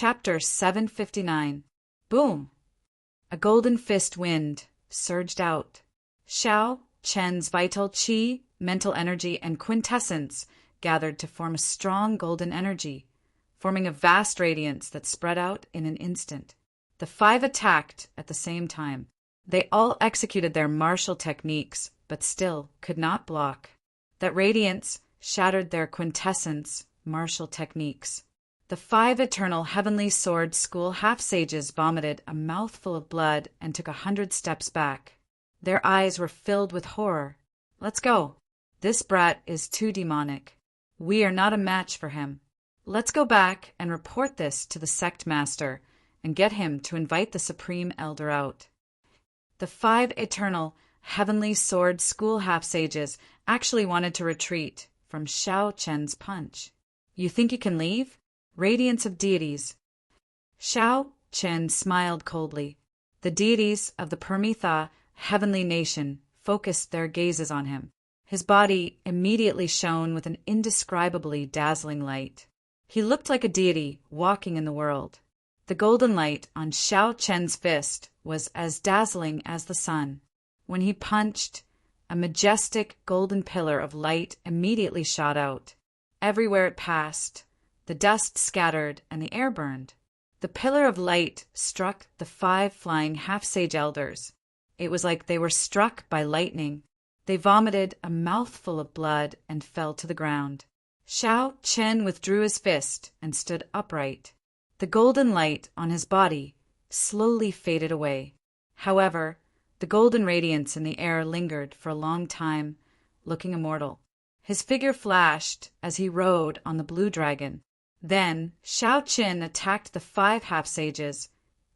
Chapter 759. Boom! A golden fist wind surged out. Xiao Chen's vital qi, mental energy, and quintessence gathered to form a strong golden energy, forming a vast radiance that spread out in an instant. The five attacked at the same time. They all executed their martial techniques, but still could not block. That radiance shattered their quintessence martial techniques. The five eternal heavenly sword school half-sages vomited a mouthful of blood and took 100 steps back. Their eyes were filled with horror. Let's go. This brat is too demonic. We are not a match for him. Let's go back and report this to the sect master and get him to invite the Supreme Elder out. The five eternal heavenly sword school half-sages actually wanted to retreat from Xiao Chen's punch. You think you can leave? Radiance of deities. Xiao Chen smiled coldly. The deities of the Permitha heavenly nation focused their gazes on him. His body immediately shone with an indescribably dazzling light. He looked like a deity walking in the world. The golden light on Xiao Chen's fist was as dazzling as the sun. When he punched, a majestic golden pillar of light immediately shot out. Everywhere it passed, the dust scattered and the air burned. The pillar of light struck the five flying half-sage elders. It was like they were struck by lightning. They vomited a mouthful of blood and fell to the ground. Xiao Chen withdrew his fist and stood upright. The golden light on his body slowly faded away. However, the golden radiance in the air lingered for a long time, looking immortal. His figure flashed as he rode on the blue dragon. Then Xiao Qin attacked the five half-sages,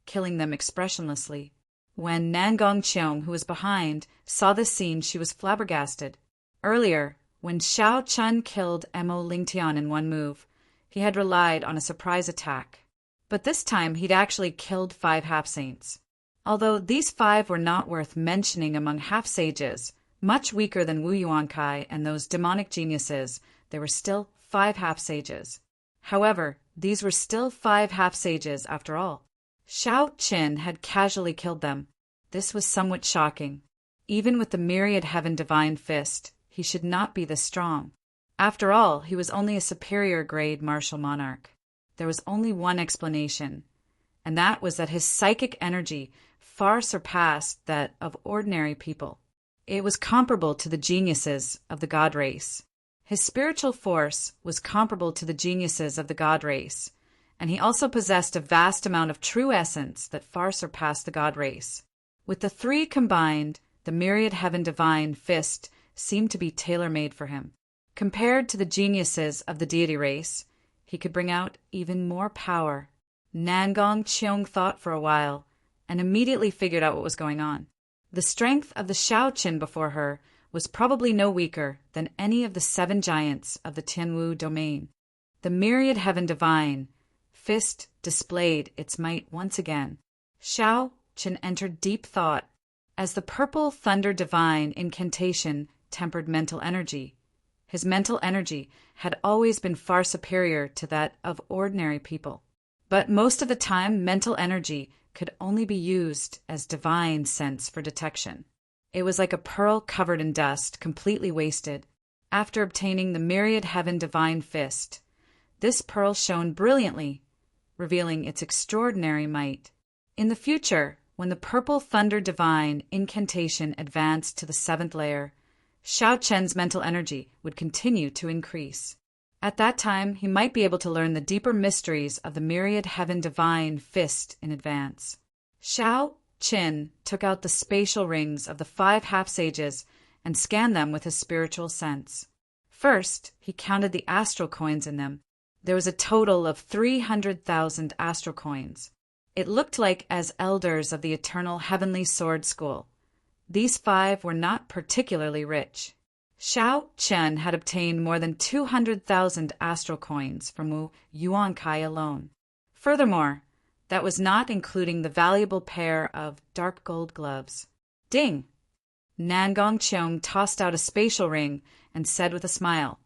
killing them expressionlessly. When Nangong Qiong, who was behind, saw this scene, she was flabbergasted. Earlier, when Xiao Chun killed Mo Lingtian in one move, he had relied on a surprise attack. But this time he'd actually killed five half-saints. Although these five were not worth mentioning among half-sages, much weaker than Wu Yuankai and those demonic geniuses, there were still five half-sages. However, these were still five half-sages after all. Xiao Qin had casually killed them. This was somewhat shocking. Even with the myriad heaven divine fist, he should not be this strong. After all, he was only a superior grade martial monarch. There was only one explanation, and that was that his psychic energy far surpassed that of ordinary people. It was comparable to the geniuses of the god race. His spiritual force was comparable to the geniuses of the god race, and he also possessed a vast amount of true essence that far surpassed the god race. With the three combined, the myriad heaven divine fist seemed to be tailor-made for him. Compared to the geniuses of the deity race, he could bring out even more power. Nangong Qiong thought for a while, and immediately figured out what was going on. The strength of the Xiao Qin before her was probably no weaker than any of the 7 giants of the Tianwu domain. The myriad heaven divine fist displayed its might once again. Xiao Qin entered deep thought as the purple thunder divine incantation tempered mental energy. His mental energy had always been far superior to that of ordinary people. But most of the time, mental energy could only be used as divine sense for detection. It was like a pearl covered in dust, completely wasted. After obtaining the myriad heaven divine fist, this pearl shone brilliantly, revealing its extraordinary might. In the future, when the purple thunder divine incantation advanced to the 7th layer, Xiao Chen's mental energy would continue to increase. At that time, he might be able to learn the deeper mysteries of the myriad heaven divine fist in advance. Xiao Qin took out the spatial rings of the 5 half-sages and scanned them with his spiritual sense. First, he counted the astral coins in them. There was a total of 300,000 astral coins. It looked like as elders of the eternal heavenly sword school. These 5 were not particularly rich. Xiao Chen had obtained more than 200,000 astral coins from Wu Yuankai alone. Furthermore, that was not including the valuable pair of dark gold gloves. Ding! Nangong Qiong tossed out a spatial ring and said with a smile,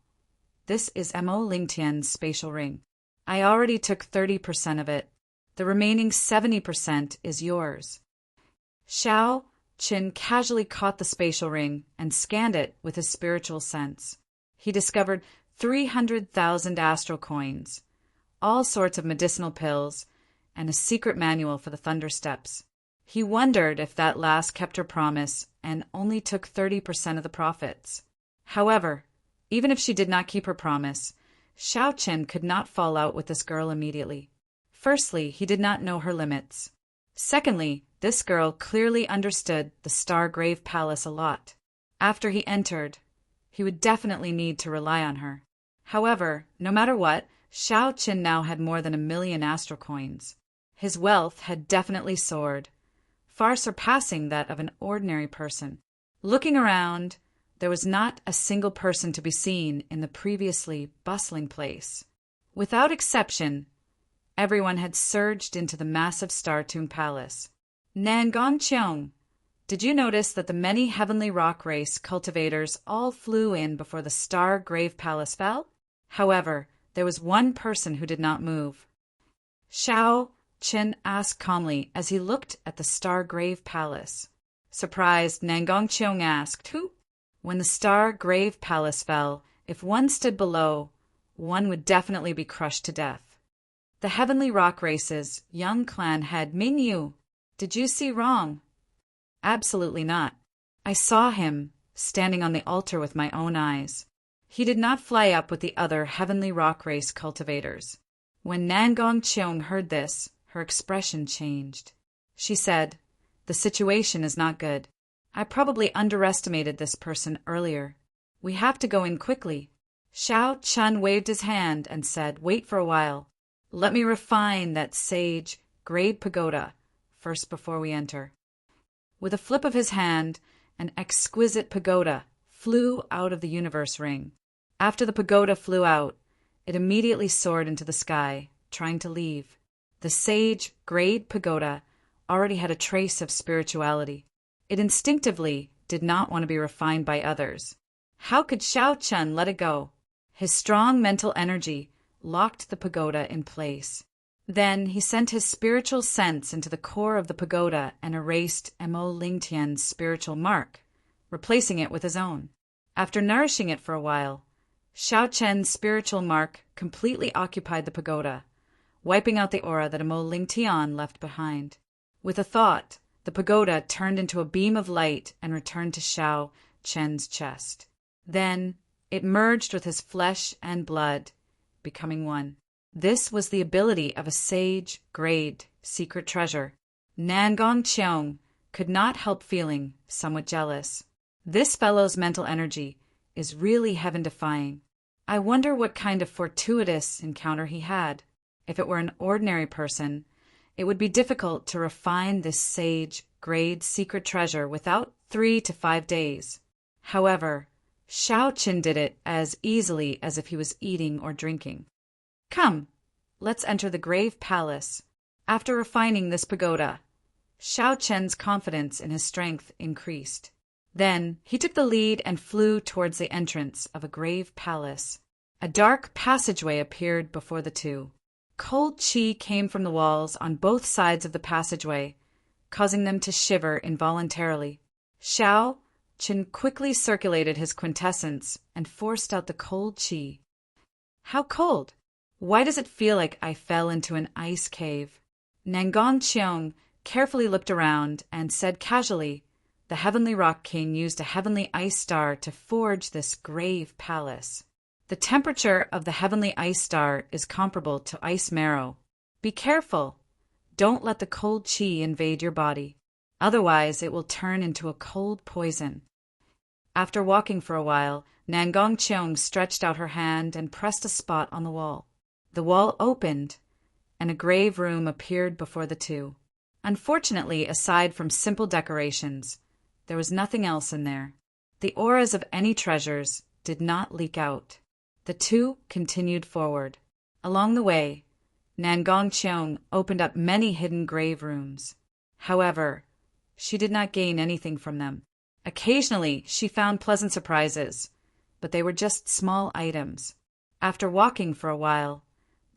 "This is Mo Lingtian's spatial ring. I already took 30% of it. The remaining 70% is yours. Xiao Qin casually caught the spatial ring and scanned it with his spiritual sense. He discovered 300,000 astral coins, all sorts of medicinal pills, and a secret manual for the Thunder Steps. He wondered if that lass kept her promise and only took 30% of the profits. However, even if she did not keep her promise, Xiao Qin could not fall out with this girl immediately. Firstly, he did not know her limits. Secondly, this girl clearly understood the Stargrave Palace a lot. After he entered, he would definitely need to rely on her. However, no matter what, Xiao Qin now had more than 1,000,000 astral coins. His wealth had definitely soared, far surpassing that of an ordinary person. Looking around, there was not a single person to be seen in the previously bustling place. Without exception, everyone had surged into the massive Star Tomb Palace. Nangongqiong, did you notice that the many heavenly rock race cultivators all flew in before the Star Grave Palace fell? However, there was one person who did not move. Xiao Qin asked calmly as he looked at the Star Grave Palace. Surprised, Nangongqiong asked, "Who?" When the Star Grave Palace fell, if one stood below, one would definitely be crushed to death. The heavenly rock race's young clan head Mingyu. Did you see wrong? Absolutely not. I saw him standing on the altar with my own eyes. He did not fly up with the other heavenly rock race cultivators. When Nangongqiong heard this, her expression changed. She said, "The situation is not good. I probably underestimated this person earlier. We have to go in quickly." Xiao Chun waved his hand and said, "Wait for a while. Let me refine that sage grade pagoda first before we enter." With a flip of his hand, an exquisite pagoda flew out of the universe ring. After the pagoda flew out, it immediately soared into the sky, trying to leave. The sage grade pagoda already had a trace of spirituality. It instinctively did not want to be refined by others. How could Xiao Chun let it go? His strong mental energy locked the pagoda in place. Then he sent his spiritual sense into the core of the pagoda and erased Mo Lingtian's spiritual mark, replacing it with his own. After nourishing it for a while, Xiao Chen's spiritual mark completely occupied the pagoda, wiping out the aura that Mo Lingtian left behind. With a thought, the pagoda turned into a beam of light and returned to Xiao Chen's chest. Then it merged with his flesh and blood, becoming one. This was the ability of a sage grade secret treasure. Nangongqiong could not help feeling somewhat jealous. This fellow's mental energy is really heaven-defying. I wonder what kind of fortuitous encounter he had. If it were an ordinary person, it would be difficult to refine this sage grade secret treasure without 3 to 5 days. However, Xiao Qin did it as easily as if he was eating or drinking. Come, let's enter the Grave Palace. After refining this pagoda, Xiao Chen's confidence in his strength increased. Then he took the lead and flew towards the entrance of a grave palace. A dark passageway appeared before the two. Cold qi came from the walls on both sides of the passageway, causing them to shiver involuntarily. Xiao Qin quickly circulated his quintessence and forced out the cold qi. How cold? Why does it feel like I fell into an ice cave? Nangongqiong carefully looked around and said casually, "The Heavenly Rock King used a heavenly ice star to forge this grave palace. The temperature of the heavenly ice star is comparable to ice marrow. Be careful. Don't let the cold qi invade your body. Otherwise, it will turn into a cold poison." After walking for a while, Nangongqiong stretched out her hand and pressed a spot on the wall. The wall opened, and a grave room appeared before the two. Unfortunately, aside from simple decorations, there was nothing else in there. The auras of any treasures did not leak out. The two continued forward. Along the way, Nangongqiong opened up many hidden grave rooms. However, she did not gain anything from them. Occasionally, she found pleasant surprises, but they were just small items. After walking for a while,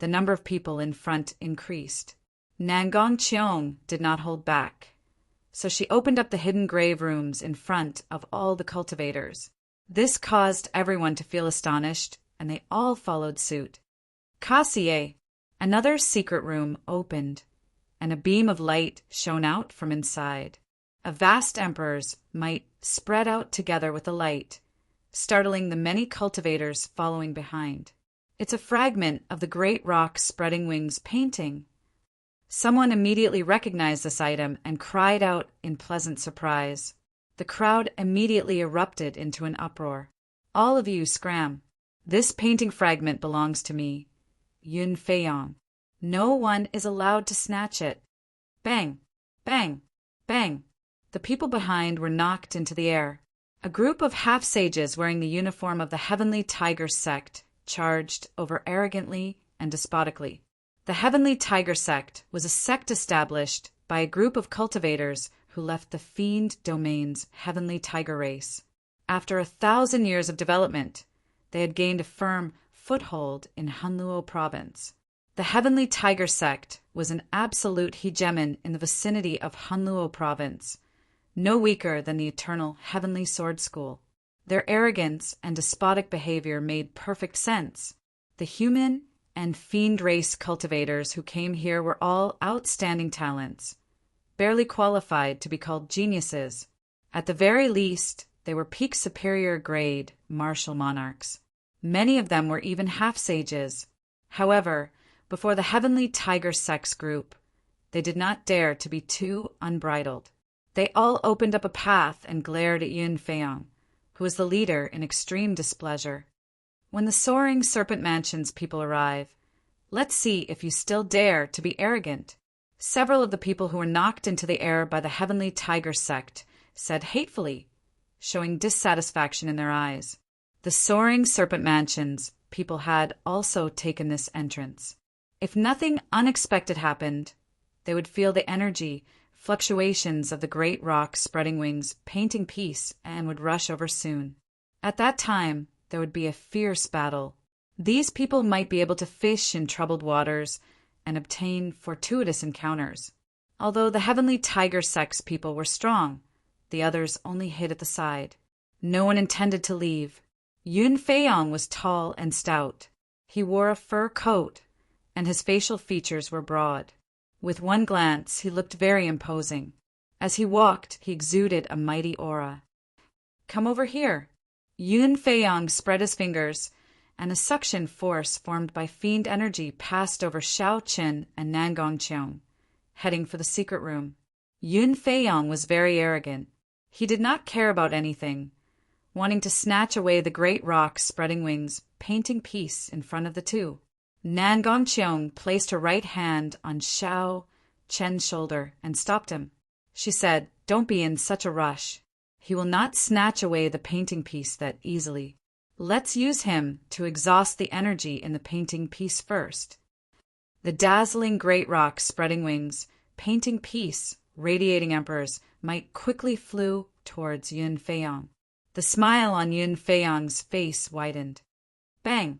The number of people in front increased. Nangong Cheong did not hold back, so she opened up the hidden grave rooms in front of all the cultivators. This caused everyone to feel astonished, and they all followed suit. Kassier, another secret room opened, and a beam of light shone out from inside. A vast emperor's might spread out together with the light, startling the many cultivators following behind. It's a fragment of the great rock spreading wings painting. Someone immediately recognized this item and cried out in pleasant surprise. The crowd immediately erupted into an uproar. All of you scram. This painting fragment belongs to me, Yun Feiyong. No one is allowed to snatch it. Bang! Bang! Bang! The people behind were knocked into the air. A group of half-sages wearing the uniform of the Heavenly Tiger sect charged over arrogantly and despotically. The Heavenly Tiger sect was a sect established by a group of cultivators who left the fiend domain's Heavenly Tiger race. After 1,000 years of development, they had gained a firm foothold in Hanluo province. The Heavenly Tiger sect was an absolute hegemon in the vicinity of Hanluo province, no weaker than the eternal Heavenly Sword School. Their arrogance and despotic behavior made perfect sense. The human and fiend race cultivators who came here were all outstanding talents, barely qualified to be called geniuses. At the very least, they were peak superior grade martial monarchs. Many of them were even half-sages. However, before the Heavenly Tiger Sex group, they did not dare to be too unbridled. They all opened up a path and glared at Yun Feiyong, who was the leader in extreme displeasure. When the soaring serpent mansion's people arrive, let's see if you still dare to be arrogant. Several of the people who were knocked into the air by the Heavenly Tiger sect said hatefully, showing dissatisfaction in their eyes. The soaring serpent mansion's people had also taken this entrance. If nothing unexpected happened, they would feel the energy fluctuations of the great rock spreading wings painting peace and would rush over soon. At that time, there would be a fierce battle. These people might be able to fish in troubled waters and obtain fortuitous encounters. Although the Heavenly Tiger Sex people were strong, the others only hid at the side. No one intended to leave. Yun Feiyong was tall and stout. He wore a fur coat, and his facial features were broad. With one glance, he looked very imposing. As he walked, he exuded a mighty aura. "Come over here." Yun Feiyong spread his fingers, and a suction force formed by fiend energy passed over Xiao Qin and Nangong Cheong, heading for the secret room. Yun Feiyong was very arrogant. He did not care about anything, wanting to snatch away the great rock spreading wings, painting peace in front of the two. Nangong Cheong placed her right hand on Xiao Chen's shoulder and stopped him. She said, "Don't be in such a rush. He will not snatch away the painting piece that easily. Let's use him to exhaust the energy in the painting piece first." The dazzling great rock spreading wings, painting peace, radiating emperors, might quickly flew towards Yun Feiyong. The smile on Yun Feiyong's face widened. Bang!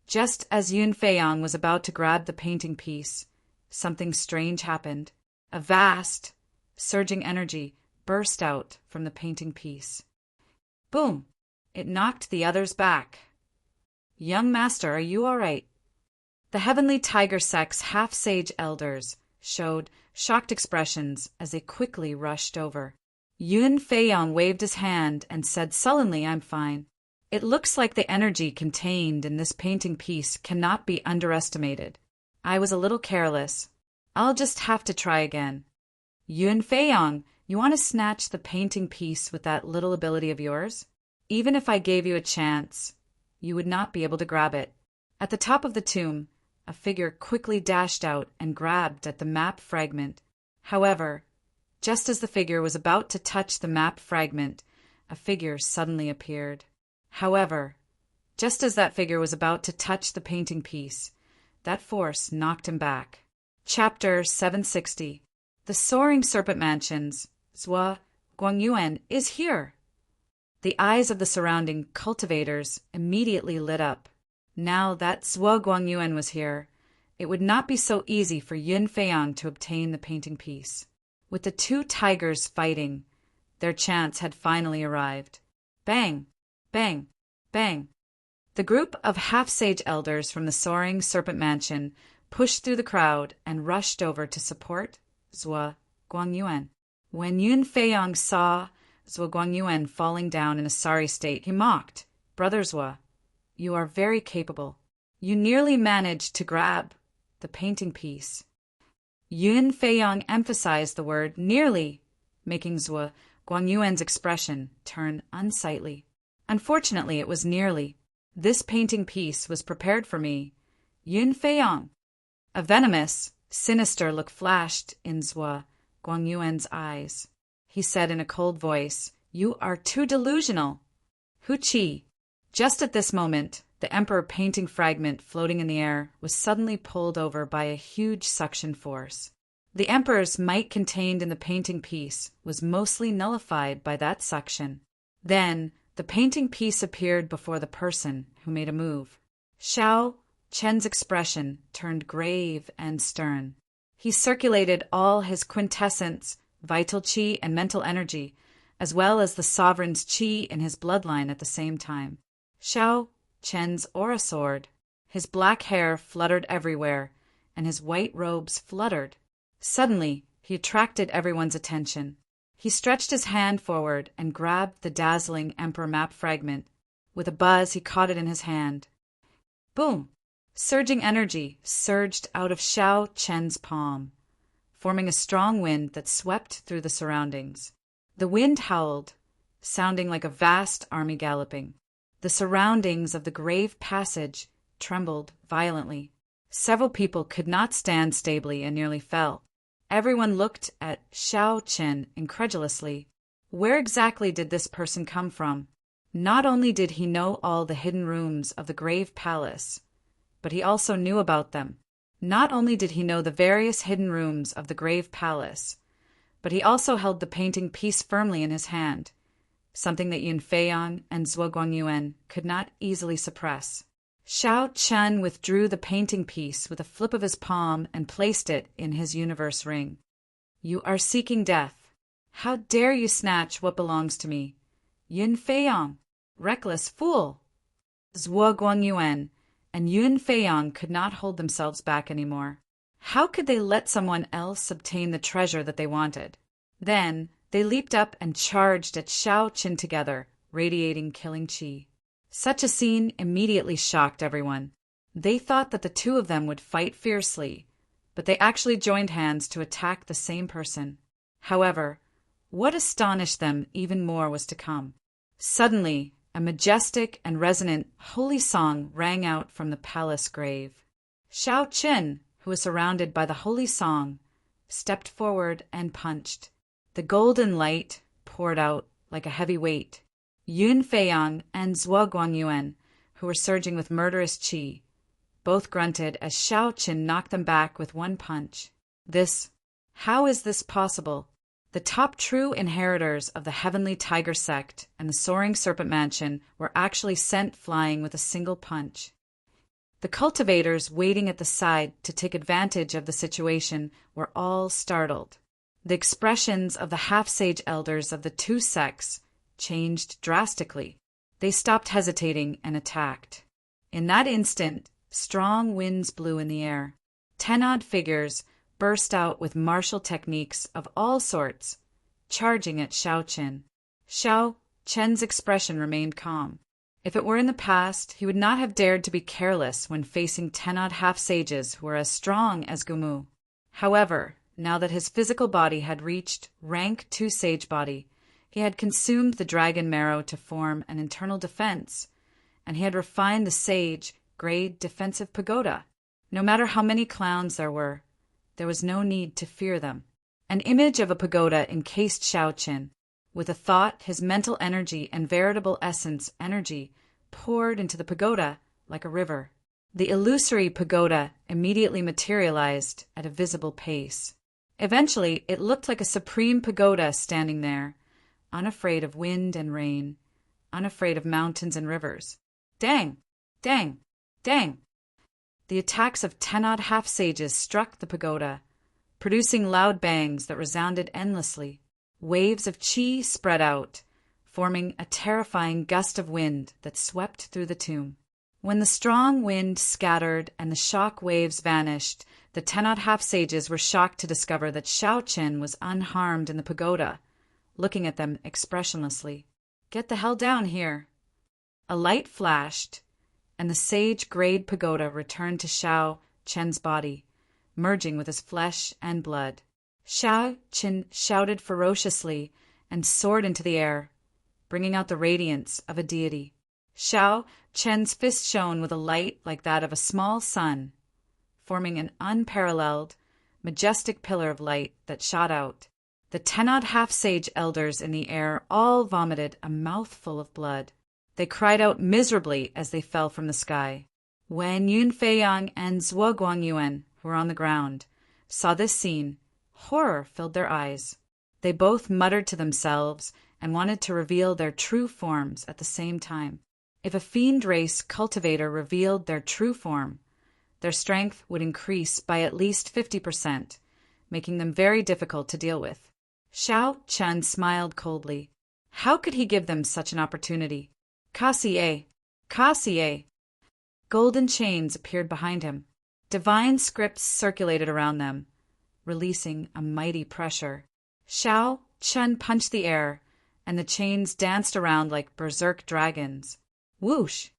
Just as Yun Feiyong was about to grab the painting piece, something strange happened. A vast, surging energy burst out from the painting piece. Boom! It knocked the others back. "Young master, are you all right?" The Heavenly Tiger Sex half-sage elders showed shocked expressions as they quickly rushed over. Yun Feiyong waved his hand and said sullenly, "I'm fine. It looks like the energy contained in this painting piece cannot be underestimated. I was a little careless. I'll just have to try again." "Yun Feiyong, you want to snatch the painting piece with that little ability of yours? Even if I gave you a chance, you would not be able to grab it." At the top of the tomb, a figure quickly dashed out and grabbed at the map fragment. However, just as the figure was about to touch the map fragment, a figure suddenly appeared. However, just as that figure was about to touch the painting piece, that force knocked him back. Chapter 760. The Soaring Serpent Mansion's Zhua Guangyuan is here! The eyes of the surrounding cultivators immediately lit up. Now that Zhua Guangyuan was here, it would not be so easy for Yun Feiyang to obtain the painting piece. With the two tigers fighting, their chance had finally arrived. Bang! Bang! Bang! The group of half-sage elders from the soaring serpent mansion pushed through the crowd and rushed over to support Zhuo Guangyuan. When Yun Feiyang saw Zhuo Guangyuan falling down in a sorry state, he mocked, "Brother Zhuo, you are very capable. You nearly managed to grab the painting piece." Yun Feiyang emphasized the word nearly, making Zhuo Guangyuan's expression turn unsightly. "Unfortunately, it was nearly. This painting piece was prepared for me, Yun Feiyang." A venomous, sinister look flashed in Zhuo Guangyuan's eyes. He said in a cold voice, "You are too delusional." Hu Qi. Just at this moment, the emperor painting fragment floating in the air was suddenly pulled over by a huge suction force. The emperor's might contained in the painting piece was mostly nullified by that suction. Then, the painting piece appeared before the person who made a move. Xiao Chen's expression turned grave and stern. He circulated all his quintessence, vital qi, and mental energy, as well as the sovereign's qi in his bloodline at the same time. Xiao Chen's aura soared. His black hair fluttered everywhere, and his white robes fluttered. Suddenly, he attracted everyone's attention. He stretched his hand forward and grabbed the dazzling emperor map fragment. With a buzz, he caught it in his hand. Boom! Surging energy surged out of Xiao Chen's palm, forming a strong wind that swept through the surroundings. The wind howled, sounding like a vast army galloping. The surroundings of the grave passage trembled violently. Several people could not stand stably and nearly fell. Everyone looked at Xiao Chen incredulously. Where exactly did this person come from? Not only did he know all the hidden rooms of the grave palace, but he also knew about them. Not only did he know the various hidden rooms of the grave palace, but he also held the painting piece firmly in his hand, something that Yun Feiyang and Zhuo Guangyuan could not easily suppress. Xiao Chen withdrew the painting piece with a flip of his palm and placed it in his universe ring. "You are seeking death. How dare you snatch what belongs to me? Yun Feiyang, reckless fool!" Zhuo Guangyuan and Yun Feiyang could not hold themselves back anymore. How could they let someone else obtain the treasure that they wanted? Then they leaped up and charged at Xiao Chen together, radiating killing qi. Such a scene immediately shocked everyone. They thought that the two of them would fight fiercely, but they actually joined hands to attack the same person. However, what astonished them even more was to come. Suddenly, a majestic and resonant holy song rang out from the palace grave. Xiao Chen, who was surrounded by the holy song, stepped forward and punched. The golden light poured out like a heavy weight. Yun Feiyang and Zhuo Guangyuan, who were surging with murderous qi, both grunted as Xiao Chen knocked them back with one punch. How is this possible? The top true inheritors of the Heavenly Tiger Sect and the Soaring Serpent Mansion were actually sent flying with a single punch. The cultivators waiting at the side to take advantage of the situation were all startled. The expressions of the half-sage elders of the two sects changed drastically. They stopped hesitating and attacked. In that instant, strong winds blew in the air. 10-odd figures burst out with martial techniques of all sorts, charging at Xiao Chen. Xiao Chen's expression remained calm. If it were in the past, he would not have dared to be careless when facing 10-odd half-sages who were as strong as Gumu. However, now that his physical body had reached rank 2 sage body, he had consumed the dragon marrow to form an internal defense, and he had refined the sage-grade defensive pagoda. No matter how many clowns there was no need to fear them. An image of a pagoda encased Xiao Chen. With a thought, his mental energy and veritable essence energy poured into the pagoda like a river. The illusory pagoda immediately materialized at a visible pace. Eventually, it looked like a supreme pagoda standing there, unafraid of wind and rain, unafraid of mountains and rivers. Dang! Dang! Dang! The attacks of 10-odd half-sages struck the pagoda, producing loud bangs that resounded endlessly. Waves of chi spread out, forming a terrifying gust of wind that swept through the tomb. When the strong wind scattered and the shock waves vanished, the 10-odd half-sages were shocked to discover that Xiao Qin was unharmed in the pagoda, looking at them expressionlessly. "Get the hell down here." A light flashed, and the sage-grayed pagoda returned to Xiao Qin's body, merging with his flesh and blood. Xiao Qin shouted ferociously and soared into the air, bringing out the radiance of a deity. Xiao Qin's fist shone with a light like that of a small sun, forming an unparalleled, majestic pillar of light that shot out. The 10-odd half-sage elders in the air all vomited a mouthful of blood. They cried out miserably as they fell from the sky. When Yun Feiyang and Zhuo Guangyuan, who were on the ground, saw this scene, horror filled their eyes. They both muttered to themselves and wanted to reveal their true forms at the same time. If a fiend race cultivator revealed their true form, their strength would increase by at least 50%, making them very difficult to deal with. Xiao Qin smiled coldly. How could he give them such an opportunity? Kassier! Kassier! Golden chains appeared behind him. Divine scripts circulated around them, releasing a mighty pressure. Xiao Qin punched the air, and the chains danced around like berserk dragons. Whoosh!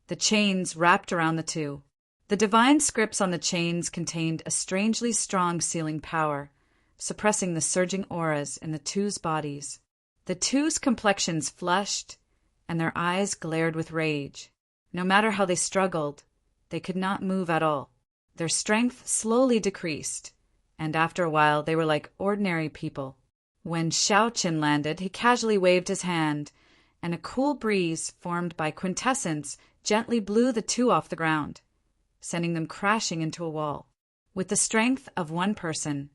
The chains wrapped around the two. The divine scripts on the chains contained a strangely strong sealing power, suppressing the surging auras in the two's bodies. The two's complexions flushed, and their eyes glared with rage. No matter how they struggled, they could not move at all. Their strength slowly decreased, and after a while they were like ordinary people. When Xiao Qin landed, he casually waved his hand, and a cool breeze formed by quintessence gently blew the two off the ground, sending them crashing into a wall. With the strength of one person,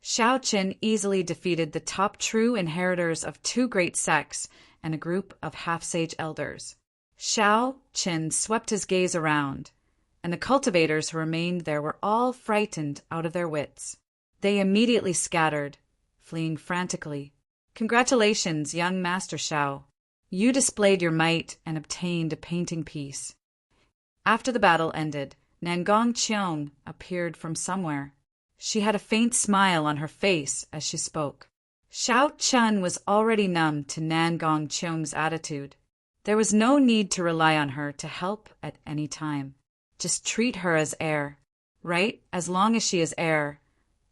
Xiao Qin easily defeated the top true inheritors of two great sects and a group of half-sage elders. Xiao Qin swept his gaze around, and the cultivators who remained there were all frightened out of their wits. They immediately scattered, fleeing frantically. "Congratulations, young Master Xiao. You displayed your might and obtained a painting piece." After the battle ended, Nangong Qiong appeared from somewhere. She had a faint smile on her face as she spoke. Xiao Qin was already numb to Nangong Qiong's attitude. There was no need to rely on her to help at any time. Just treat her as air. Right? As long as she is air,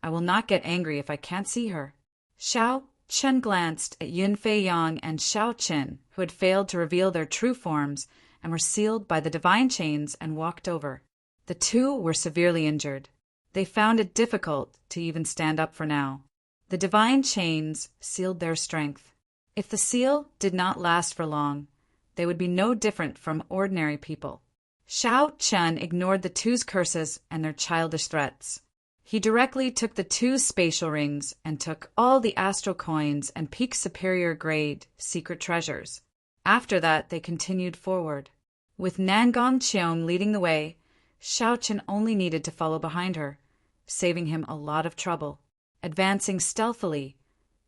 I will not get angry if I can't see her. Xiao Qin glanced at Yun Feiyang and Xiao Qin, who had failed to reveal their true forms and were sealed by the divine chains, and walked over. The two were severely injured. They found it difficult to even stand up for now. The divine chains sealed their strength. If the seal did not last for long, they would be no different from ordinary people. Xiao Qin ignored the two's curses and their childish threats. He directly took the two's spatial rings and took all the astral coins and peak superior grade secret treasures. After that, they continued forward. With Nangong Qiong leading the way, Xiao Qin only needed to follow behind her, saving him a lot of trouble. Advancing stealthily,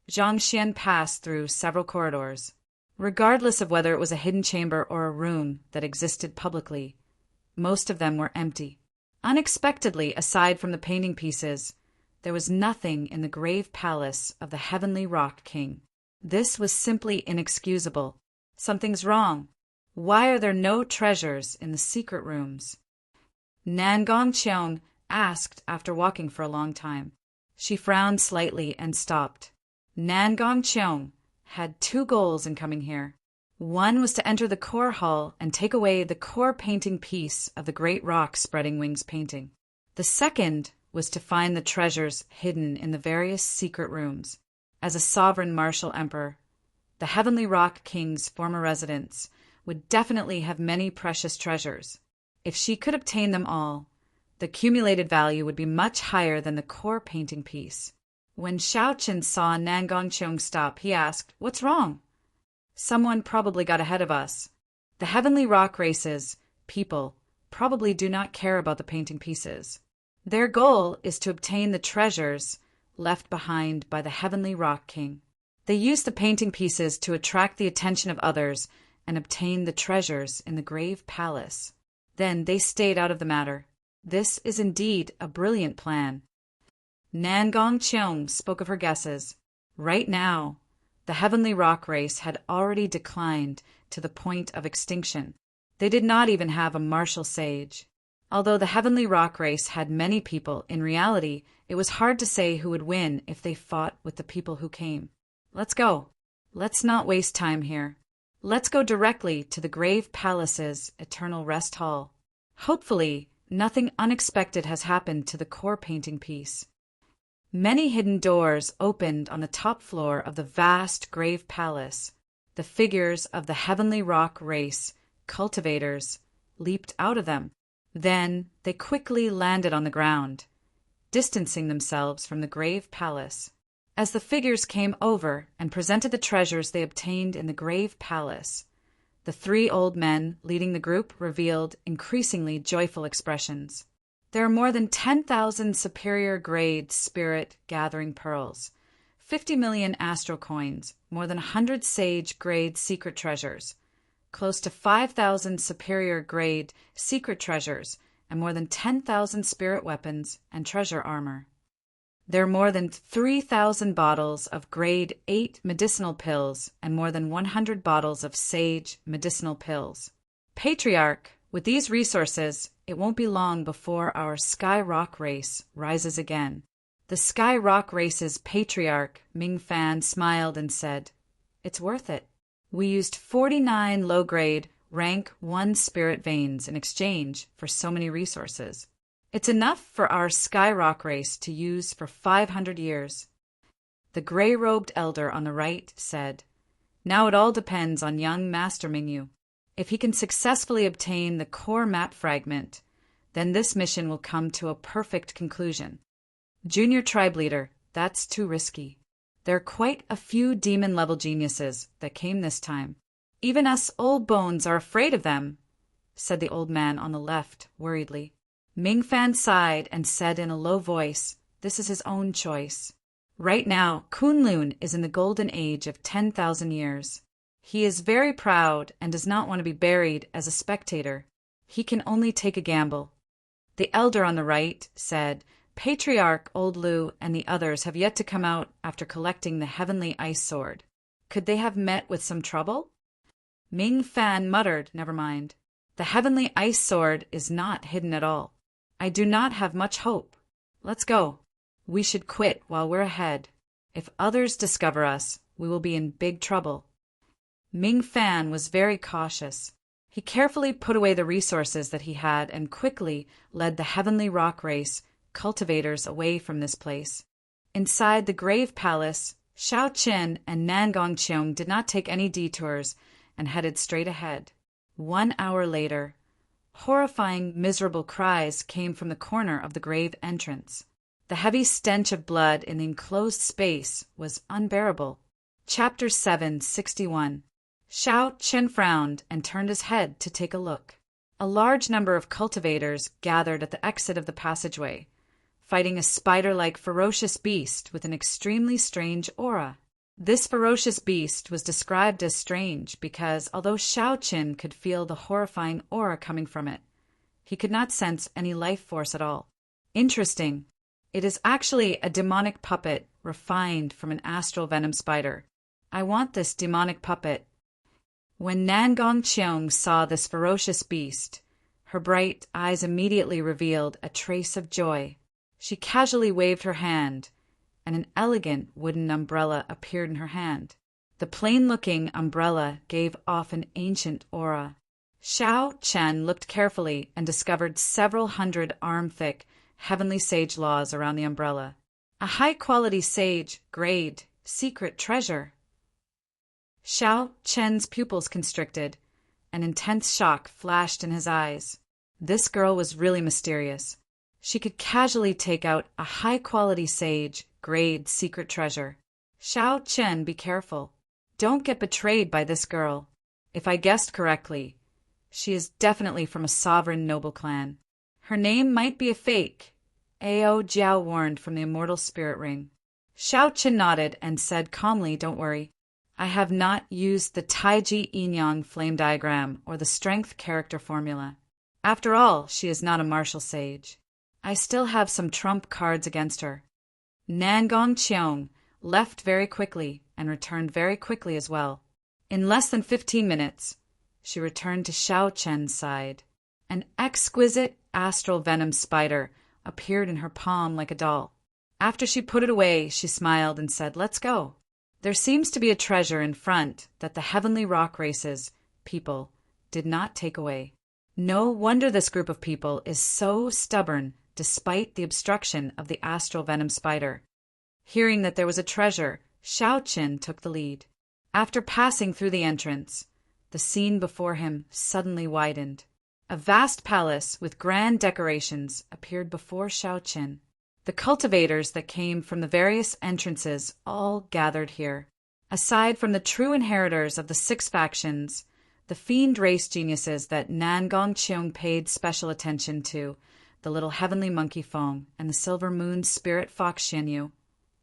Zhang Xian passed through several corridors. Regardless of whether it was a hidden chamber or a room that existed publicly, most of them were empty. Unexpectedly, aside from the painting pieces, there was nothing in the grave palace of the Heavenly Rock King. This was simply inexcusable. Something's wrong. Why are there no treasures in the secret rooms? Nangong Qiong asked after walking for a long time. She frowned slightly and stopped. Nangong Qiong had two goals in coming here. One was to enter the core hall and take away the core painting piece of the Great Rock Spreading Wings painting. The second was to find the treasures hidden in the various secret rooms. As a sovereign martial emperor, the Heavenly Rock King's former residence would definitely have many precious treasures. If she could obtain them all, the accumulated value would be much higher than the core painting piece. When Xiao Qin saw Nangong Qiong stop, he asked, "What's wrong?" "Someone probably got ahead of us. The Heavenly Rock races, people, probably do not care about the painting pieces. Their goal is to obtain the treasures left behind by the Heavenly Rock King. They use the painting pieces to attract the attention of others and obtain the treasures in the Grave Palace. Then they stayed out of the matter. This is indeed a brilliant plan. Nangong Cheong spoke of her guesses. Right now, the Heavenly Rock race had already declined to the point of extinction. They did not even have a martial sage. Although the Heavenly Rock race had many people, in reality, it was hard to say who would win if they fought with the people who came. Let's go. Let's not waste time here. Let's go directly to the Grave Palace's Eternal Rest Hall. Hopefully, nothing unexpected has happened to the core painting piece. Many hidden doors opened on the top floor of the vast Grave Palace. The figures of the Heavenly Rock race, cultivators, leaped out of them. Then they quickly landed on the ground, distancing themselves from the Grave Palace. As the figures came over and presented the treasures they obtained in the Grave Palace, the three old men leading the group revealed increasingly joyful expressions. There are more than 10,000 superior-grade spirit-gathering pearls, 50 million astral coins, more than 100 sage-grade secret treasures, close to 5,000 superior-grade secret treasures, and more than 10,000 spirit weapons and treasure armor. There are more than 3,000 bottles of grade 8 medicinal pills and more than 100 bottles of sage medicinal pills. Patriarch, with these resources, it won't be long before our Sky Rock race rises again. The Sky Rock race's patriarch, Ming Fan, smiled and said, "It's worth it. We used 49 low-grade, rank 1 spirit veins in exchange for so many resources. It's enough for our Sky Rock race to use for 500 years. The gray-robed elder on the right said, "Now it all depends on young Master Mingyu. If he can successfully obtain the core map fragment, then this mission will come to a perfect conclusion. Junior tribe leader, that's too risky. There are quite a few demon-level geniuses that came this time. Even us old bones are afraid of them," said the old man on the left worriedly. Ming Fan sighed and said in a low voice, "This is his own choice. Right now, Kunlun is in the golden age of 10,000 years. He is very proud and does not want to be buried as a spectator. He can only take a gamble." The elder on the right said, "Patriarch Old Lu and the others have yet to come out after collecting the Heavenly Ice Sword. Could they have met with some trouble?" Ming Fan muttered, "Never mind. The Heavenly Ice Sword is not hidden at all. I do not have much hope. Let's go. We should quit while we're ahead. If others discover us, we will be in big trouble." Ming Fan was very cautious. He carefully put away the resources that he had and quickly led the Heavenly Rock race cultivators away from this place. Inside the Grave Palace, Xiao Qin and Nangong Cheong did not take any detours and headed straight ahead. 1 hour later, horrifying, miserable cries came from the corner of the grave entrance. The heavy stench of blood in the enclosed space was unbearable. Chapter 761. Xiao Qin frowned and turned his head to take a look. A large number of cultivators gathered at the exit of the passageway, fighting a spider-like ferocious beast with an extremely strange aura. This ferocious beast was described as strange because, although Xiao Qin could feel the horrifying aura coming from it, he could not sense any life force at all. Interesting. It is actually a demonic puppet refined from an astral venom spider. I want this demonic puppet. When Nangong Cheong saw this ferocious beast, her bright eyes immediately revealed a trace of joy. She casually waved her hand, and an elegant wooden umbrella appeared in her hand. The plain-looking umbrella gave off an ancient aura. Xiao Chen looked carefully and discovered several hundred arm-thick heavenly sage laws around the umbrella. A high-quality sage, grade, secret treasure. Xiao Chen's pupils constricted. An intense shock flashed in his eyes. This girl was really mysterious. She could casually take out a high-quality sage, grade, secret treasure. Xiao Chen, be careful. Don't get betrayed by this girl. If I guessed correctly, She is definitely from a sovereign noble clan. Her name might be a fake, Ao Jiao warned from the Immortal spirit ring. Xiao Qin nodded and said calmly, "Don't worry. I have not used the Taiji Yin-Yang flame diagram or the strength character formula. After all, she is not a martial sage. I still have some trump cards against her." Nangong Cheong left very quickly and returned very quickly as well. In less than 15 minutes, she returned to Xiao Chen's side. An exquisite astral venom spider appeared in her palm like a doll. After she put it away, she smiled and said, "Let's go. There seems to be a treasure in front that the heavenly rock races, people, did not take away. No wonder this group of people is so stubborn despite the obstruction of the astral venom spider." Hearing that there was a treasure, Xiao Qin took the lead. After passing through the entrance, the scene before him suddenly widened. A vast palace with grand decorations appeared before Xiao Qin. The cultivators that came from the various entrances all gathered here. Aside from the true inheritors of the 6 factions, the fiend race geniuses that Nangong Cheong paid special attention to, the little heavenly monkey Feng and the silver moon spirit fox Xianyu,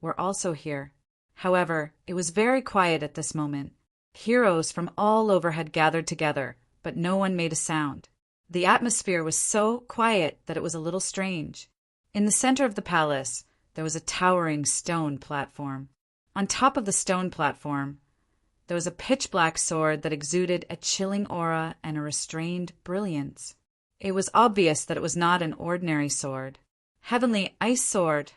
were also here. However, it was very quiet at this moment. Heroes from all over had gathered together, but no one made a sound. The atmosphere was so quiet that it was a little strange. In the center of the palace, there was a towering stone platform. On top of the stone platform, there was a pitch-black sword that exuded a chilling aura and a restrained brilliance. It was obvious that it was not an ordinary sword. "Heavenly ice sword!"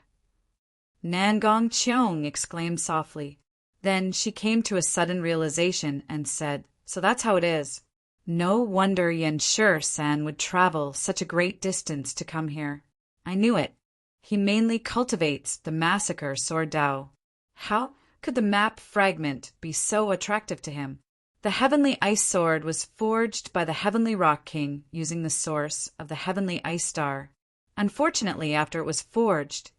Nangong Cheong exclaimed softly. Then she came to a sudden realization and said, "So that's how it is. No wonder Yen Shi-san would travel such a great distance to come here. I knew it. He mainly cultivates the massacre sword Dao. How could the map fragment be so attractive to him?" The heavenly ice sword was forged by the heavenly rock king using the source of the heavenly ice star. Unfortunately, after it was forged,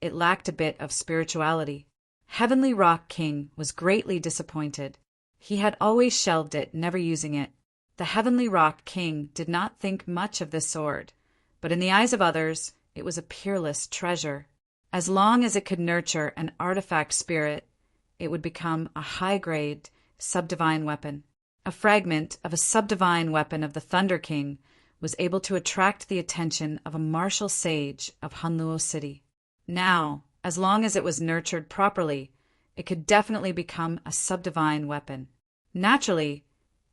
it lacked a bit of spirituality. Heavenly Rock King was greatly disappointed. He had always shelved it, never using it. The Heavenly Rock King did not think much of this sword, but in the eyes of others, it was a peerless treasure. As long as it could nurture an artifact spirit, it would become a high-grade, subdivine weapon. A fragment of a subdivine weapon of the Thunder King was able to attract the attention of a martial sage of Hunluo City. Now, as long as it was nurtured properly, it could definitely become a subdivine weapon. Naturally,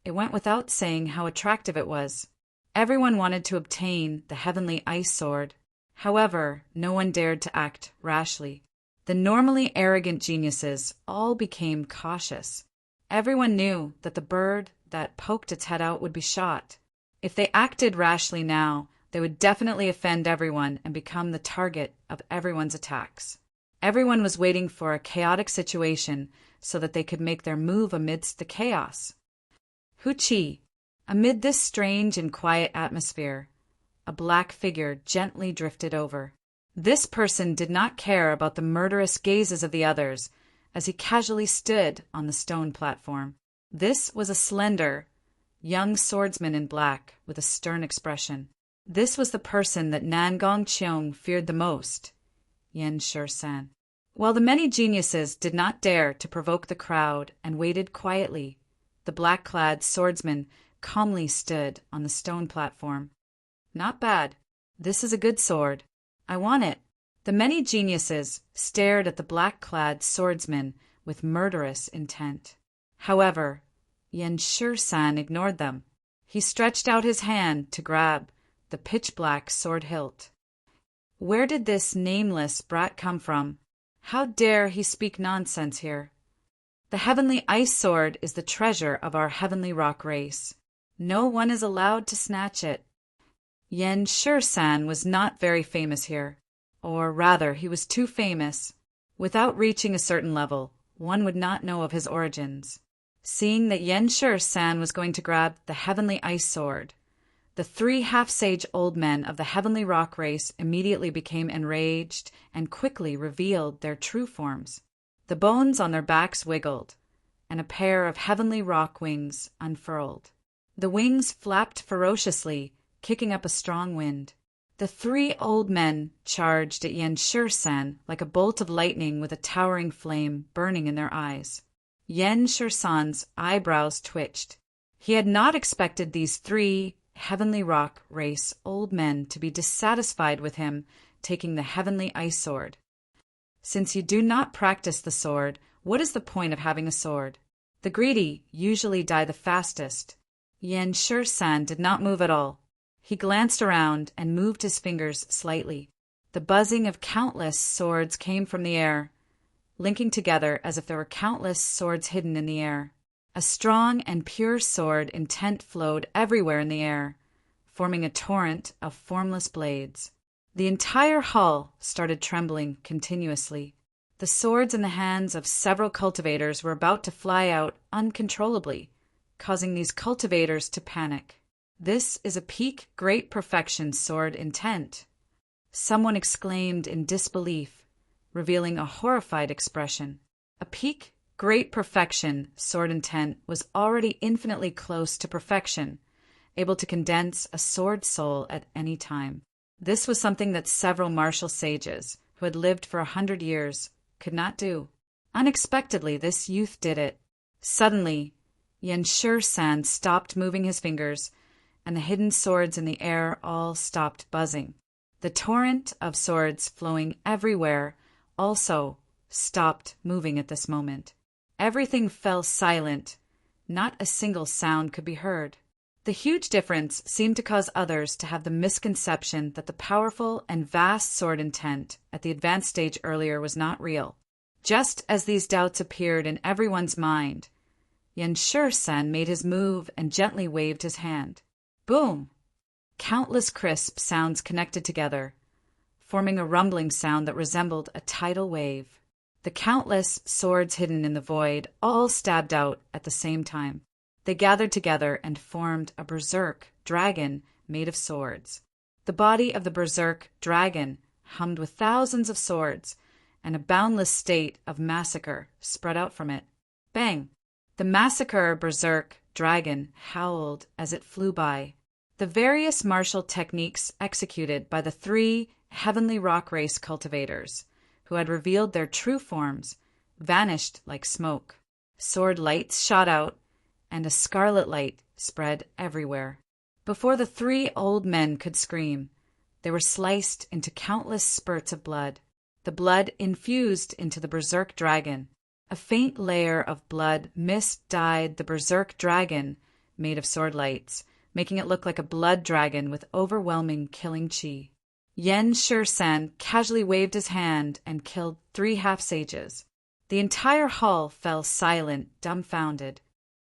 it went without saying how attractive it was. Everyone wanted to obtain the heavenly ice sword. However, no one dared to act rashly. The normally arrogant geniuses all became cautious. Everyone knew that the bird that poked its head out would be shot. If they acted rashly now, they would definitely offend everyone and become the target of everyone's attacks. Everyone was waiting for a chaotic situation so that they could make their move amidst the chaos. Hu Qi. Amid this strange and quiet atmosphere, a black figure gently drifted over. This person did not care about the murderous gazes of the others as he casually stood on the stone platform. This was a slender, young swordsman in black with a stern expression. This was the person that Nangong Cheong feared the most, Yen Shi-san. While the many geniuses did not dare to provoke the crowd and waited quietly, the black-clad swordsman calmly stood on the stone platform. "Not bad. This is a good sword. I want it." The many geniuses stared at the black-clad swordsman with murderous intent. However, Yen Shi-san ignored them. He stretched out his hand to grab the pitch-black sword hilt. Where did this nameless brat come from? How dare he speak nonsense here? The heavenly ice sword is the treasure of our heavenly rock race. No one is allowed to snatch it. Yen Shi-san was not very famous here. Or rather, he was too famous. Without reaching a certain level, one would not know of his origins. Seeing that Yen Shi-san was going to grab the heavenly ice sword, the 3 half-sage old men of the heavenly rock race immediately became enraged and quickly revealed their true forms. The bones on their backs wiggled, and a pair of heavenly rock wings unfurled. The wings flapped ferociously, kicking up a strong wind. The three old men charged at Yen Shursan like a bolt of lightning with a towering flame burning in their eyes. Yen Shursan's eyebrows twitched. He had not expected these three Heavenly Rock race old men to be dissatisfied with him taking the Heavenly Ice Sword. Since you do not practice the sword, what is the point of having a sword? The greedy usually die the fastest. Yen Shursan did not move at all. He glanced around and moved his fingers slightly. The buzzing of countless swords came from the air, linking together as if there were countless swords hidden in the air. A strong and pure sword intent flowed everywhere in the air, forming a torrent of formless blades. The entire hall started trembling continuously. The swords in the hands of several cultivators were about to fly out uncontrollably, causing these cultivators to panic. This is a peak great perfection sword intent. Someone exclaimed in disbelief, revealing a horrified expression. A peak great perfection sword intent was already infinitely close to perfection, able to condense a sword soul at any time. This was something that several martial sages, who had lived for 100 years, could not do. Unexpectedly, this youth did it. Suddenly, Yen Shursan stopped moving his fingers, and the hidden swords in the air all stopped buzzing. The torrent of swords flowing everywhere also stopped moving at this moment. Everything fell silent. Not a single sound could be heard. The huge difference seemed to cause others to have the misconception that the powerful and vast sword intent at the advanced stage earlier was not real. Just as these doubts appeared in everyone's mind, Yen Shursan made his move and gently waved his hand. Boom! Countless crisp sounds connected together, forming a rumbling sound that resembled a tidal wave. The countless swords hidden in the void all stabbed out at the same time. They gathered together and formed a berserk dragon made of swords. The body of the berserk dragon hummed with thousands of swords, and a boundless state of massacre spread out from it. Bang! The massacre berserk dragon howled as it flew by. The various martial techniques executed by the three Heavenly Rock race cultivators, who had revealed their true forms, vanished like smoke. Sword lights shot out, and a scarlet light spread everywhere. Before the three old men could scream, they were sliced into countless spurts of blood. The blood infused into the berserk dragon. A faint layer of blood mist dyed the berserk dragon made of sword lights, making it look like a blood dragon with overwhelming killing chi. Yen Shursan casually waved his hand and killed 3 half-sages. The entire hall fell silent, dumbfounded.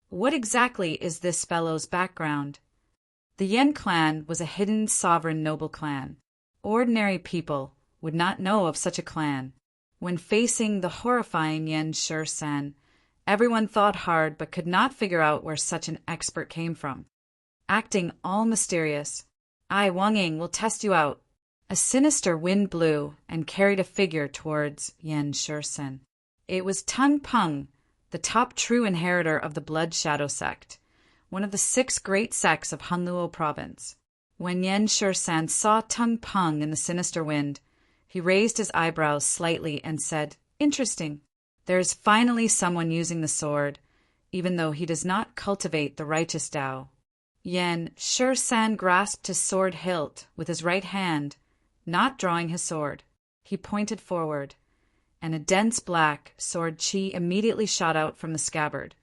What exactly is this fellow's background? The Yen clan was a hidden sovereign noble clan. Ordinary people would not know of such a clan. When facing the horrifying Yen Shursan, everyone thought hard but could not figure out where such an expert came from. Acting all mysterious, I, Wang Ying, will test you out. A sinister wind blew and carried a figure towards Yen Shursan. It was Tung Peng, the top true inheritor of the Blood Shadow sect, one of the 6 great sects of Hunluo province. When Yen Shursan saw Tung Peng in the sinister wind, he raised his eyebrows slightly and said, "Interesting. There is finally someone using the sword, even though he does not cultivate the righteous Tao." Yen Shursan grasped his sword hilt with his right hand, not drawing his sword. He pointed forward, and a dense black sword chi immediately shot out from the scabbard,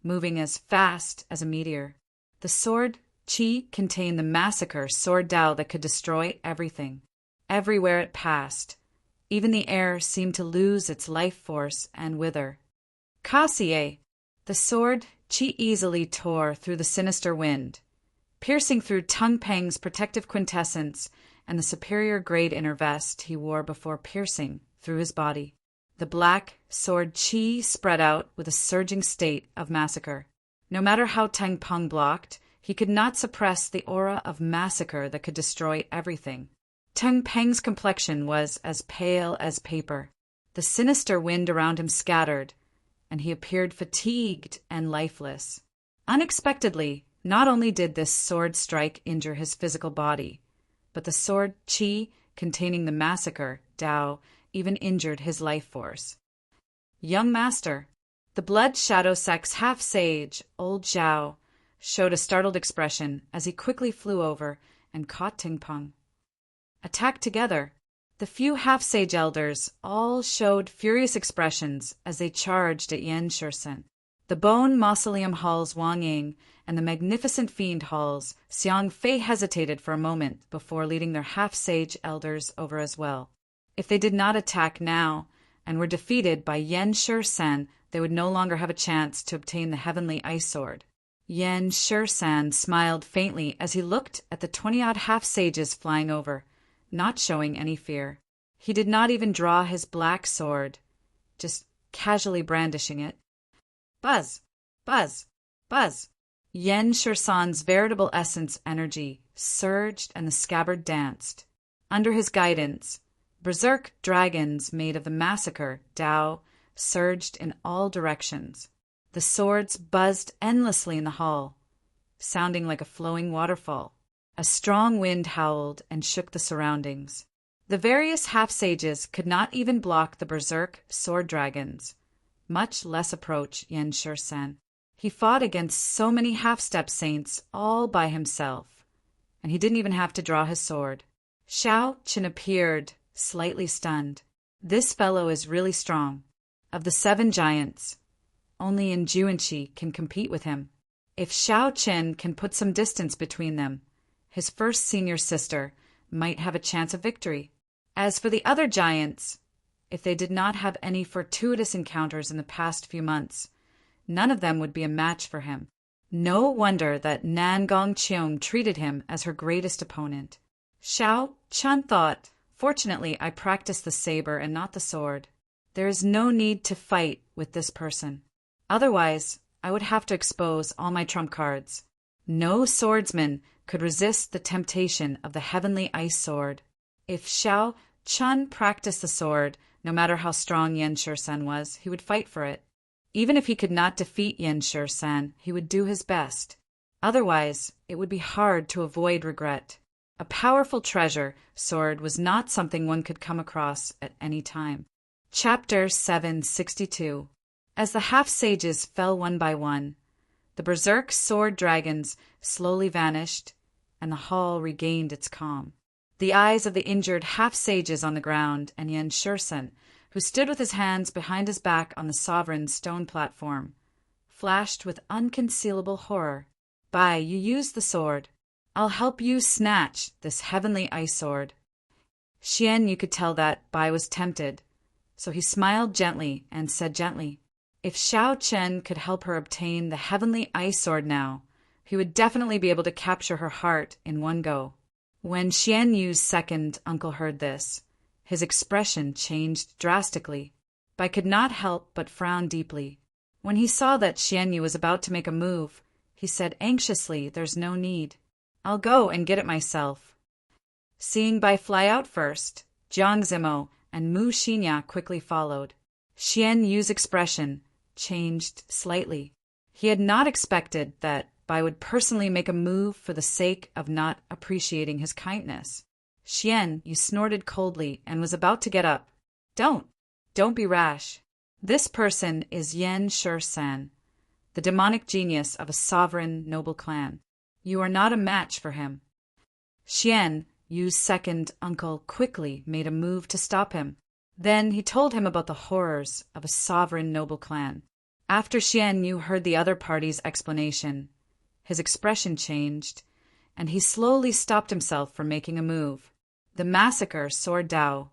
moving as fast as a meteor. The sword chi contained the massacre sword Tao that could destroy everything. Everywhere it passed, even the air seemed to lose its life force and wither. Kasie! The sword chi easily tore through the sinister wind, piercing through Tung Peng's protective quintessence and the superior grade inner vest he wore before piercing through his body. The black sword chi spread out with a surging state of massacre. No matter how Tung Peng blocked, he could not suppress the aura of massacre that could destroy everything. Tung Peng's complexion was as pale as paper. The sinister wind around him scattered, and he appeared fatigued and lifeless. Unexpectedly, Not only did this sword strike injure his physical body, but the sword qi containing the massacre, Dao, even injured his life force. Young master, the blood shadow sect's half-sage, old Zhao, showed a startled expression as he quickly flew over and caught Ting-Peng. Attacked together, the few half-sage elders all showed furious expressions as they charged at Yan Shursen. The Bone Mausoleum Hall's Wang Ying and the magnificent Fiend Hall's Xiang Fei hesitated for a moment before leading their half-sage elders over as well. If they did not attack now and were defeated by Yan Shursen, they would no longer have a chance to obtain the heavenly ice sword. Yan Shursen smiled faintly as he looked at the 20-odd half-sages flying over, not showing any fear. He did not even draw his black sword, just casually brandishing it. Buzz! Buzz! Buzz! Yan Shursan's veritable essence energy surged and the scabbard danced. Under his guidance, berserk dragons made of the massacre, Dao, surged in all directions. The swords buzzed endlessly in the hall, sounding like a flowing waterfall. A strong wind howled and shook the surroundings. The various half-sages could not even block the berserk sword dragons, much less approach Yan Shursen. He fought against so many half-step saints all by himself, and he didn't even have to draw his sword. Xiao Qin appeared, slightly stunned. This fellow is really strong. Of the 7 giants, only in Juanqi can compete with him. If Xiao Qin can put some distance between them, his first senior sister might have a chance of victory. As for the other giants, if they did not have any fortuitous encounters in the past few months, none of them would be a match for him. No wonder that Nan Gongqiong treated him as her greatest opponent. Xiao Chun thought, fortunately I practiced the saber and not the sword. There is no need to fight with this person. Otherwise, I would have to expose all my trump cards. No swordsman could resist the temptation of the heavenly ice sword. If Xiao Chun practiced the sword, no matter how strong Yan Shursen was, he would fight for it. Even if he could not defeat Yan Shursen, he would do his best. Otherwise, it would be hard to avoid regret. A powerful treasure sword was not something one could come across at any time. Chapter 762. As the half-sages fell one by one, the berserk sword dragons slowly vanished, and the hall regained its calm. The eyes of the injured half-sages on the ground and Yan Shursen, who stood with his hands behind his back on the sovereign's stone platform, flashed with unconcealable horror. Bai, you use the sword. I'll help you snatch this heavenly ice sword. Xian, you could tell that Bai was tempted, so he smiled gently and said gently, if Xiao Chen could help her obtain the heavenly ice sword now, he would definitely be able to capture her heart in one go. When Xian Yu's second uncle heard this, his expression changed drastically. Bai could not help but frown deeply. When he saw that Xian Yu was about to make a move, he said anxiously, there's no need. I'll go and get it myself. Seeing Bai fly out first, Jiang Zimo and Mu Xinya quickly followed. Xian Yu's expression changed slightly. He had not expected that Bai would personally make a move for the sake of not appreciating his kindness. Xian Yu snorted coldly and was about to get up. Don't be rash. This person is Yan Shursen, the demonic genius of a sovereign noble clan. You are not a match for him. Xian Yu's second uncle quickly made a move to stop him. Then he told him about the horrors of a sovereign noble clan. After Xian Yu heard the other party's explanation, his expression changed, and he slowly stopped himself from making a move. The massacre sword Dao.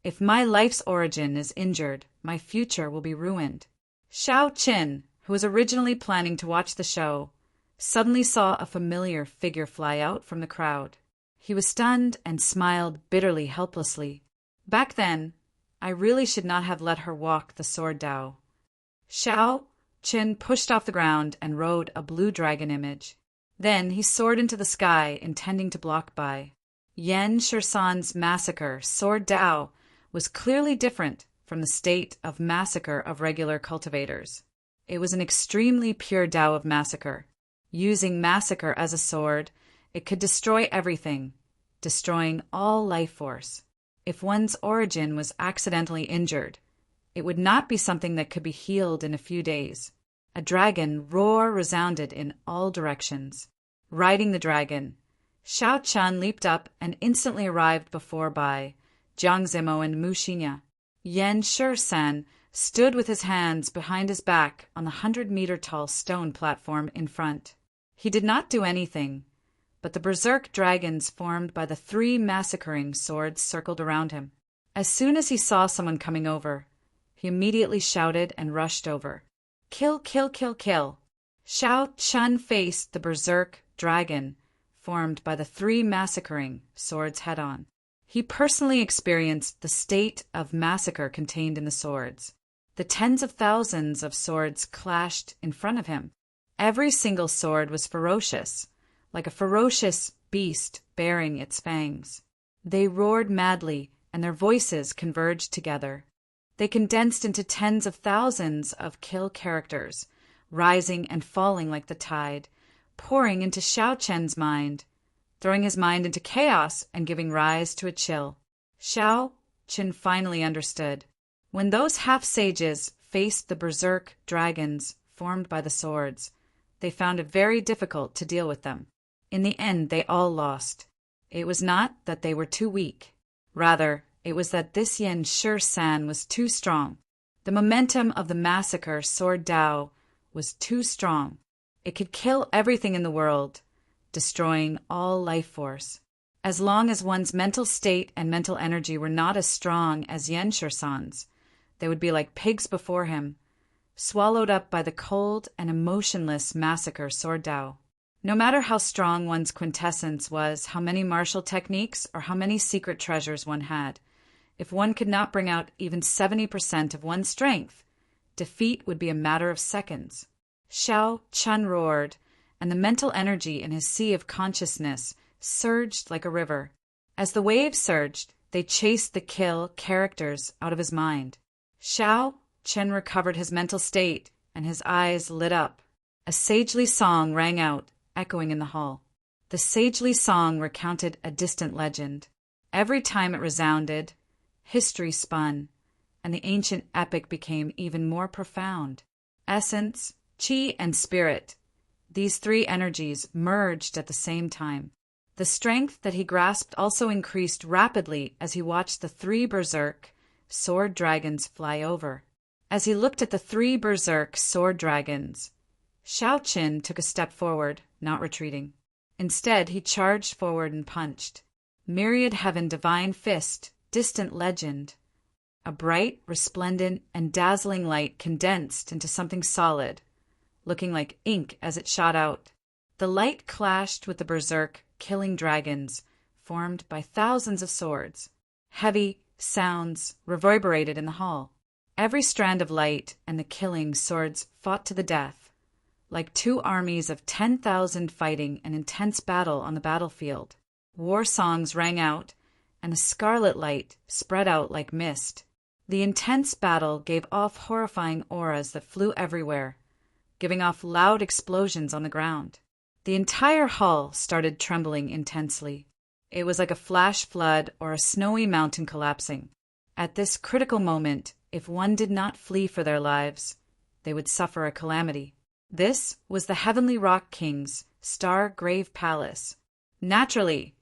If my life's origin is injured, my future will be ruined. Xiao Qin, who was originally planning to watch the show, suddenly saw a familiar figure fly out from the crowd. He was stunned and smiled bitterly, helplessly. Back then, I really should not have let her walk the sword Dao. Xiao Qin pushed off the ground and rode a blue dragon image. Then he soared into the sky, intending to block Bai. Yan Shursan's massacre, sword Dao, was clearly different from the state of massacre of regular cultivators. It was an extremely pure Dao of massacre. Using massacre as a sword, it could destroy everything, destroying all life force. If one's origin was accidentally injured, it would not be something that could be healed in a few days. A dragon roar resounded in all directions. Riding the dragon, Xiao Chun leaped up and instantly arrived before Bai, Jiang Zimo, and Mu Xinya. Yan Shi-san stood with his hands behind his back on the 100-meter-tall stone platform in front. He did not do anything, but the berserk dragons formed by the 3 massacring swords circled around him. As soon as he saw someone coming over, he immediately shouted and rushed over. Kill, kill, kill, kill! Xiao Chun faced the berserk dragon formed by the 3 massacring swords head-on. He personally experienced the state of massacre contained in the swords. The tens of thousands of swords clashed in front of him. Every single sword was ferocious, like a ferocious beast baring its fangs. They roared madly, and their voices converged together. They condensed into tens of thousands of kill characters, rising and falling like the tide, pouring into Xiao Chen's mind, throwing his mind into chaos and giving rise to a chill. Xiao Chen finally understood. When those half-sages faced the berserk dragons formed by the swords, they found it very difficult to deal with them. In the end, they all lost. It was not that they were too weak. Rather, it was that this Yan Shi-san was too strong. The momentum of the massacre sword Dao was too strong. It could kill everything in the world, destroying all life force. As long as one's mental state and mental energy were not as strong as Yan Shi-san's, they would be like pigs before him, swallowed up by the cold and emotionless massacre sword Dao. No matter how strong one's quintessence was, how many martial techniques, or how many secret treasures one had, if one could not bring out even 70% of one's strength, defeat would be a matter of seconds. Xiao Chun roared, and the mental energy in his sea of consciousness surged like a river. As the waves surged, they chased the kill characters out of his mind. Xiao Chen recovered his mental state, and his eyes lit up. A sagely song rang out, echoing in the hall. The sagely song recounted a distant legend. Every time it resounded, history spun, and the ancient epic became even more profound. Essence, Qi, and spirit, these 3 energies merged at the same time. The strength that he grasped also increased rapidly as he watched the 3 berserk sword dragons fly over. As he looked at the 3 berserk sword dragons, Xiao Qin took a step forward, not retreating. Instead, he charged forward and punched. Myriad heaven, divine fist, distant legend. A bright, resplendent, and dazzling light condensed into something solid, looking like ink as it shot out. The light clashed with the berserk, killing dragons, formed by thousands of swords. Heavy sounds reverberated in the hall. Every strand of light and the killing swords fought to the death, like 2 armies of 10,000 fighting an intense battle on the battlefield. War songs rang out, and the scarlet light spread out like mist. The intense battle gave off horrifying auras that flew everywhere, giving off loud explosions on the ground. The entire hall started trembling intensely. It was like a flash flood or a snowy mountain collapsing. At this critical moment, if one did not flee for their lives, they would suffer a calamity. This was the Heavenly Rock King's Star Grave Palace. Naturally,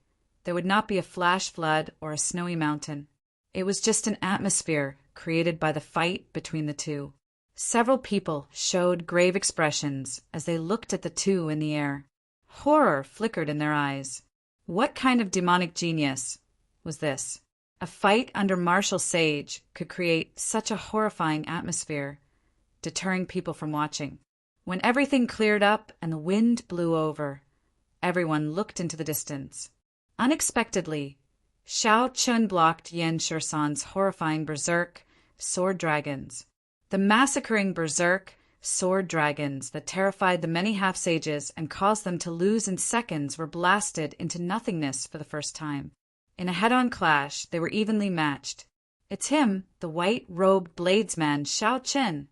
there would not be a flash flood or a snowy mountain. It was just an atmosphere created by the fight between the 2. Several people showed grave expressions as they looked at the 2 in the air. Horror flickered in their eyes. What kind of demonic genius was this? A fight under martial sage could create such a horrifying atmosphere, deterring people from watching. When everything cleared up and the wind blew over, everyone looked into the distance. Unexpectedly, Xiao Chun blocked Yan Shi-san's horrifying berserk sword dragons. The massacring berserk sword dragons that terrified the many half-sages and caused them to lose in seconds were blasted into nothingness for the first time. In a head-on clash, they were evenly matched. It's him, the white-robed bladesman Xiao Chen.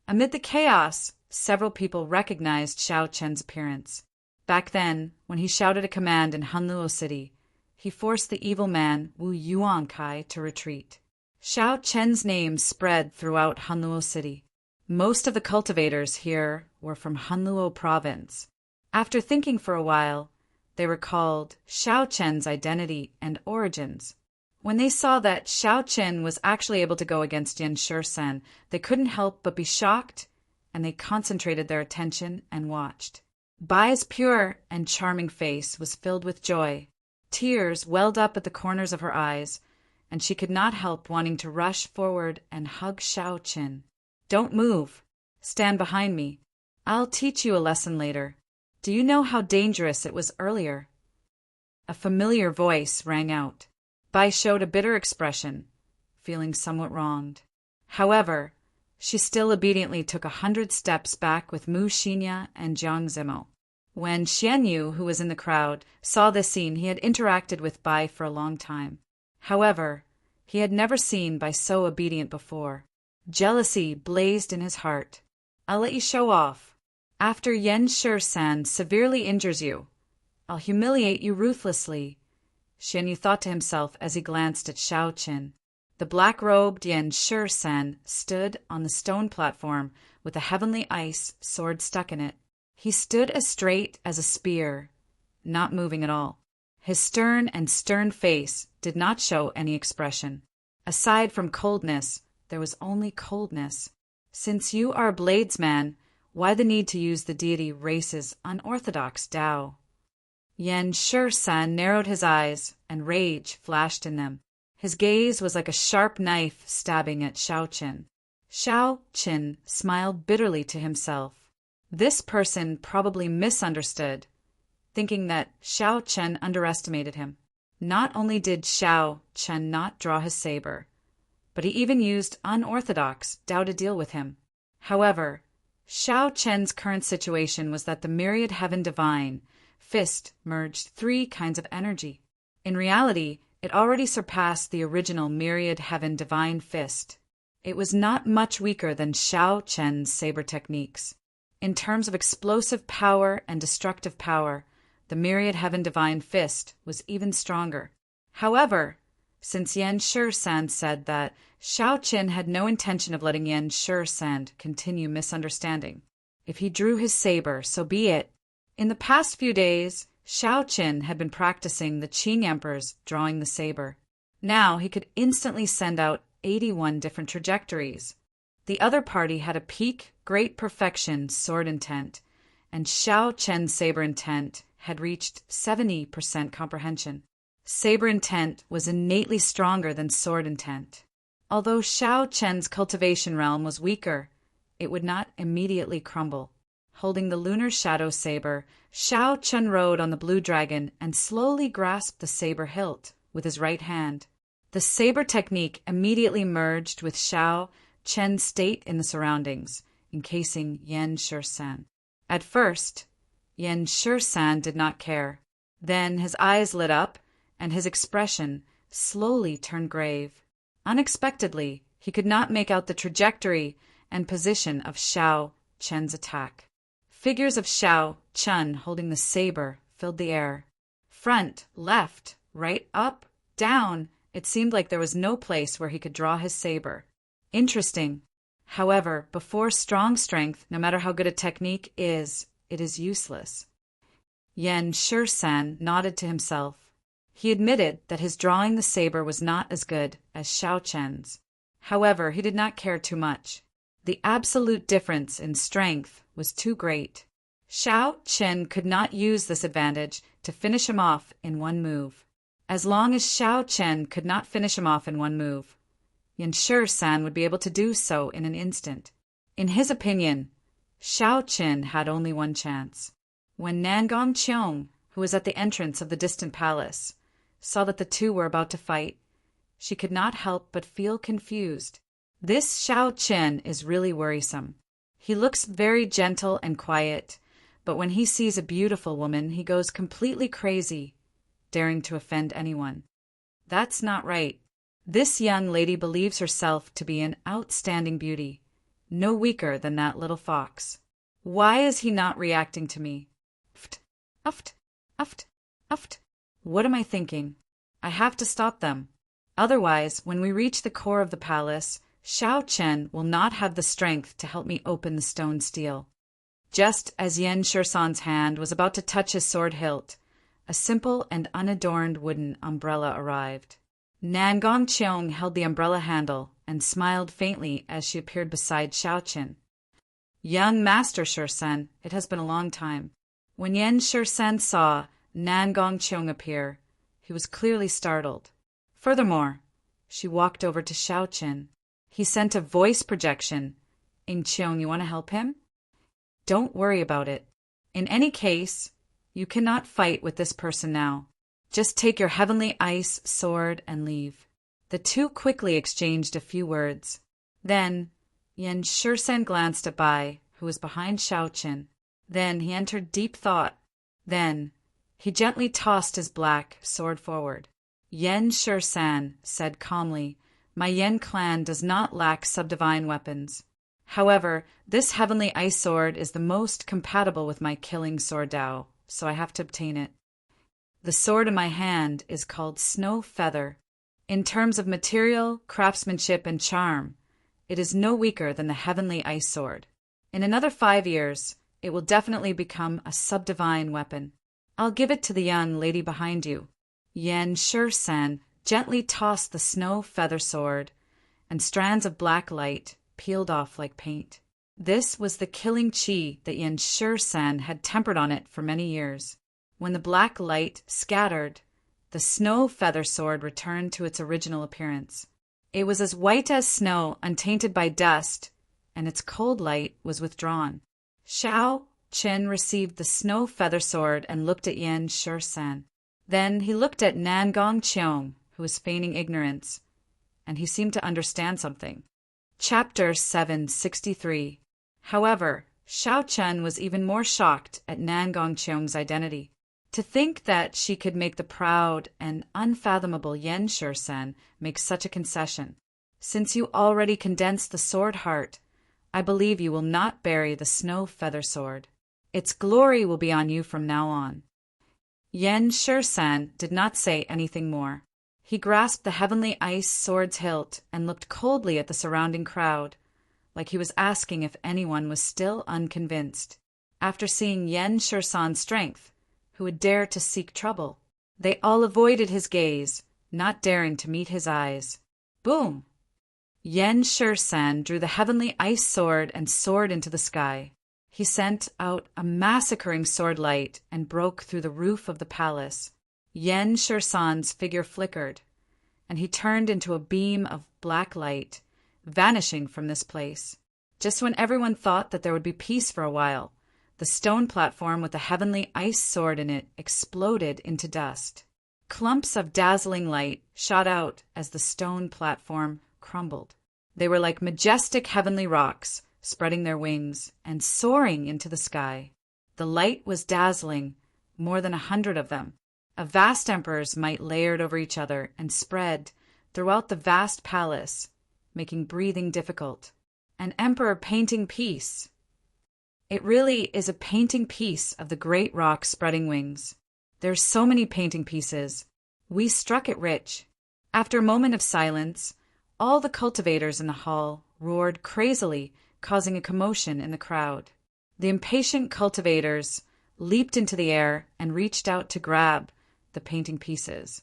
Amid the chaos, several people recognized Xiao Chen's appearance. Back then, when he shouted a command in Hunluo City, he forced the evil man Wu Yuankai to retreat. Xiao Chen's name spread throughout Hunluo City. Most of the cultivators here were from Hunluo province. After thinking for a while, they recalled Xiao Chen's identity and origins. When they saw that Xiao Chen was actually able to go against Yan Shisan, they couldn't help but be shocked, and they concentrated their attention and watched. Bai's pure and charming face was filled with joy. Tears welled up at the corners of her eyes, and she could not help wanting to rush forward and hug Xiao Chen. "Don't move. Stand behind me. I'll teach you a lesson later. Do you know how dangerous it was earlier?" A familiar voice rang out. Bai showed a bitter expression, feeling somewhat wronged. However, she still obediently took 100 steps back with Mu Xinya and Jiang Zimo. When Xianyu, who was in the crowd, saw this scene, he had interacted with Bai for a long time. However, he had never seen Bai so obedient before. Jealousy blazed in his heart. "I'll let you show off. After Yan Shisan severely injures you, I'll humiliate you ruthlessly," Xianyu thought to himself as he glanced at Xiao Chen. The black-robed Yan Shisan stood on the stone platform with a heavenly ice sword stuck in it. He stood as straight as a spear, not moving at all. His stern face did not show any expression. Aside from coldness, there was only coldness. "Since you are a bladesman, why the need to use the deity race's unorthodox Tao?" Yan Shisan narrowed his eyes, and rage flashed in them. His gaze was like a sharp knife stabbing at Xiao Chen. Xiao Chen smiled bitterly to himself. This person probably misunderstood, thinking that Xiao Chen underestimated him. Not only did Xiao Chen not draw his saber, but he even used unorthodox Tao to deal with him. However, Xiao Chen's current situation was that the myriad heaven divine fist merged 3 kinds of energy. In reality, it already surpassed the original myriad heaven divine fist. It was not much weaker than Xiao Chen's saber techniques. In terms of explosive power and destructive power, the myriad heaven divine fist was even stronger. However, since Yan Shisan said that Xiao Chen had no intention of letting Yan Shisan continue misunderstanding, if he drew his saber, so be it. In the past few days, Xiao Chen had been practicing the Qing Emperor's drawing the saber. Now he could instantly send out 81 different trajectories. The other party had a peak, great perfection sword intent, and Xiao Chen's saber intent had reached 70% comprehension. Saber intent was innately stronger than sword intent. Although Xiao Chen's cultivation realm was weaker, it would not immediately crumble. Holding the lunar shadow saber, Xiao Chen rode on the blue dragon and slowly grasped the saber hilt with his right hand. The saber technique immediately merged with Xiao Chen's state in the surroundings, encasing Yan Shisan. At first, Yan Shisan did not care. Then his eyes lit up, and his expression slowly turned grave. Unexpectedly, he could not make out the trajectory and position of Xiao Chen's attack. Figures of Xiao Chen holding the saber filled the air. Front, left, right, up, down. It seemed like there was no place where he could draw his saber. Interesting. However, before strong strength, no matter how good a technique is, it is useless. Yan Shisan nodded to himself. He admitted that his drawing the saber was not as good as Xiao Chen's. However, he did not care too much. The absolute difference in strength was too great. Xiao Chen could not use this advantage to finish him off in one move. As long as Xiao Chen could not finish him off in one move, Yan Shisan would be able to do so in an instant. In his opinion, Xiao Chen had only one chance. When Nangong Qiong, who was at the entrance of the distant palace, saw that the two were about to fight, she could not help but feel confused. This Xiao Chen is really worrisome. He looks very gentle and quiet, but when he sees a beautiful woman, he goes completely crazy, daring to offend anyone. That's not right. This young lady believes herself to be an outstanding beauty, no weaker than that little fox. Why is he not reacting to me? Uft, uft, uft, uft. What am I thinking? I have to stop them. Otherwise, when we reach the core of the palace, Xiao Chen will not have the strength to help me open the stone steel. Just as Yen Shursan's hand was about to touch his sword hilt, a simple and unadorned wooden umbrella arrived. Nangong Cheong held the umbrella handle and smiled faintly as she appeared beside Xiao Chen. Young Master Shursan, it has been a long time. When Yen Shursan saw Nangong Cheong appear, he was clearly startled. Furthermore, she walked over to Xiao Chen. He sent a voice projection. Cheong, you want to help him? Don't worry about it. In any case, you cannot fight with this person now. Just take your heavenly ice sword and leave. The two quickly exchanged a few words. Then, Yen Shursan glanced at Bai, who was behind Xiao Chen. Then he entered deep thought. Then, he gently tossed his black sword forward. Yen Shursan said calmly, "My Yen clan does not lack subdivine weapons. However, this heavenly ice sword is the most compatible with my killing sword Dao, so I have to obtain it. The sword in my hand is called Snow Feather. In terms of material, craftsmanship, and charm, it is no weaker than the heavenly ice sword. In another 5 years, it will definitely become a subdivine weapon. I'll give it to the young lady behind you." Yen Shursan gently tossed the snow feather sword, and strands of black light peeled off like paint. This was the killing chi that Yen Shursan had tempered on it for many years. When the black light scattered, the snow feather sword returned to its original appearance. It was as white as snow, untainted by dust, and its cold light was withdrawn. Xiao Chen received the snow feather sword and looked at Yen Shursan. Then he looked at Nangong Cheong, who was feigning ignorance, and he seemed to understand something. Chapter 763. However, Xiao Chen was even more shocked at Nangong Cheong's identity. To think that she could make the proud and unfathomable Yen Shursan make such a concession. Since you already condensed the sword heart, I believe you will not bury the snow feather sword. Its glory will be on you from now on. Yen Shursan did not say anything more. He grasped the heavenly ice sword's hilt and looked coldly at the surrounding crowd, like he was asking if anyone was still unconvinced. After seeing Yen Shursan's strength, who would dare to seek trouble? They all avoided his gaze, not daring to meet his eyes. Boom! Yen Shursan drew the heavenly ice sword and soared into the sky. He sent out a massacring sword light and broke through the roof of the palace. Yen Shursan's figure flickered, and he turned into a beam of black light, vanishing from this place. Just when everyone thought that there would be peace for a while, the stone platform with the heavenly ice sword in it exploded into dust. Clumps of dazzling light shot out as the stone platform crumbled. They were like majestic heavenly rocks, spreading their wings and soaring into the sky. The light was dazzling, more than 100 of them. A vast emperor's might layered over each other and spread throughout the vast palace, making breathing difficult. An emperor painting peace. It really is a painting piece of the great rock spreading wings. There are so many painting pieces. We struck it rich. After a moment of silence, all the cultivators in the hall roared crazily, causing a commotion in the crowd. The impatient cultivators leaped into the air and reached out to grab the painting pieces.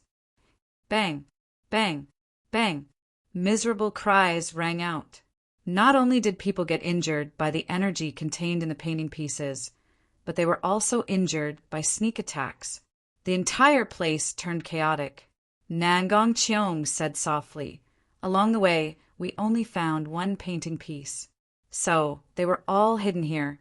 Bang, bang, bang. Miserable cries rang out. Not only did people get injured by the energy contained in the painting pieces, but they were also injured by sneak attacks. The entire place turned chaotic. Nangong Cheong said softly, "Along the way, we only found one painting piece. So, they were all hidden here."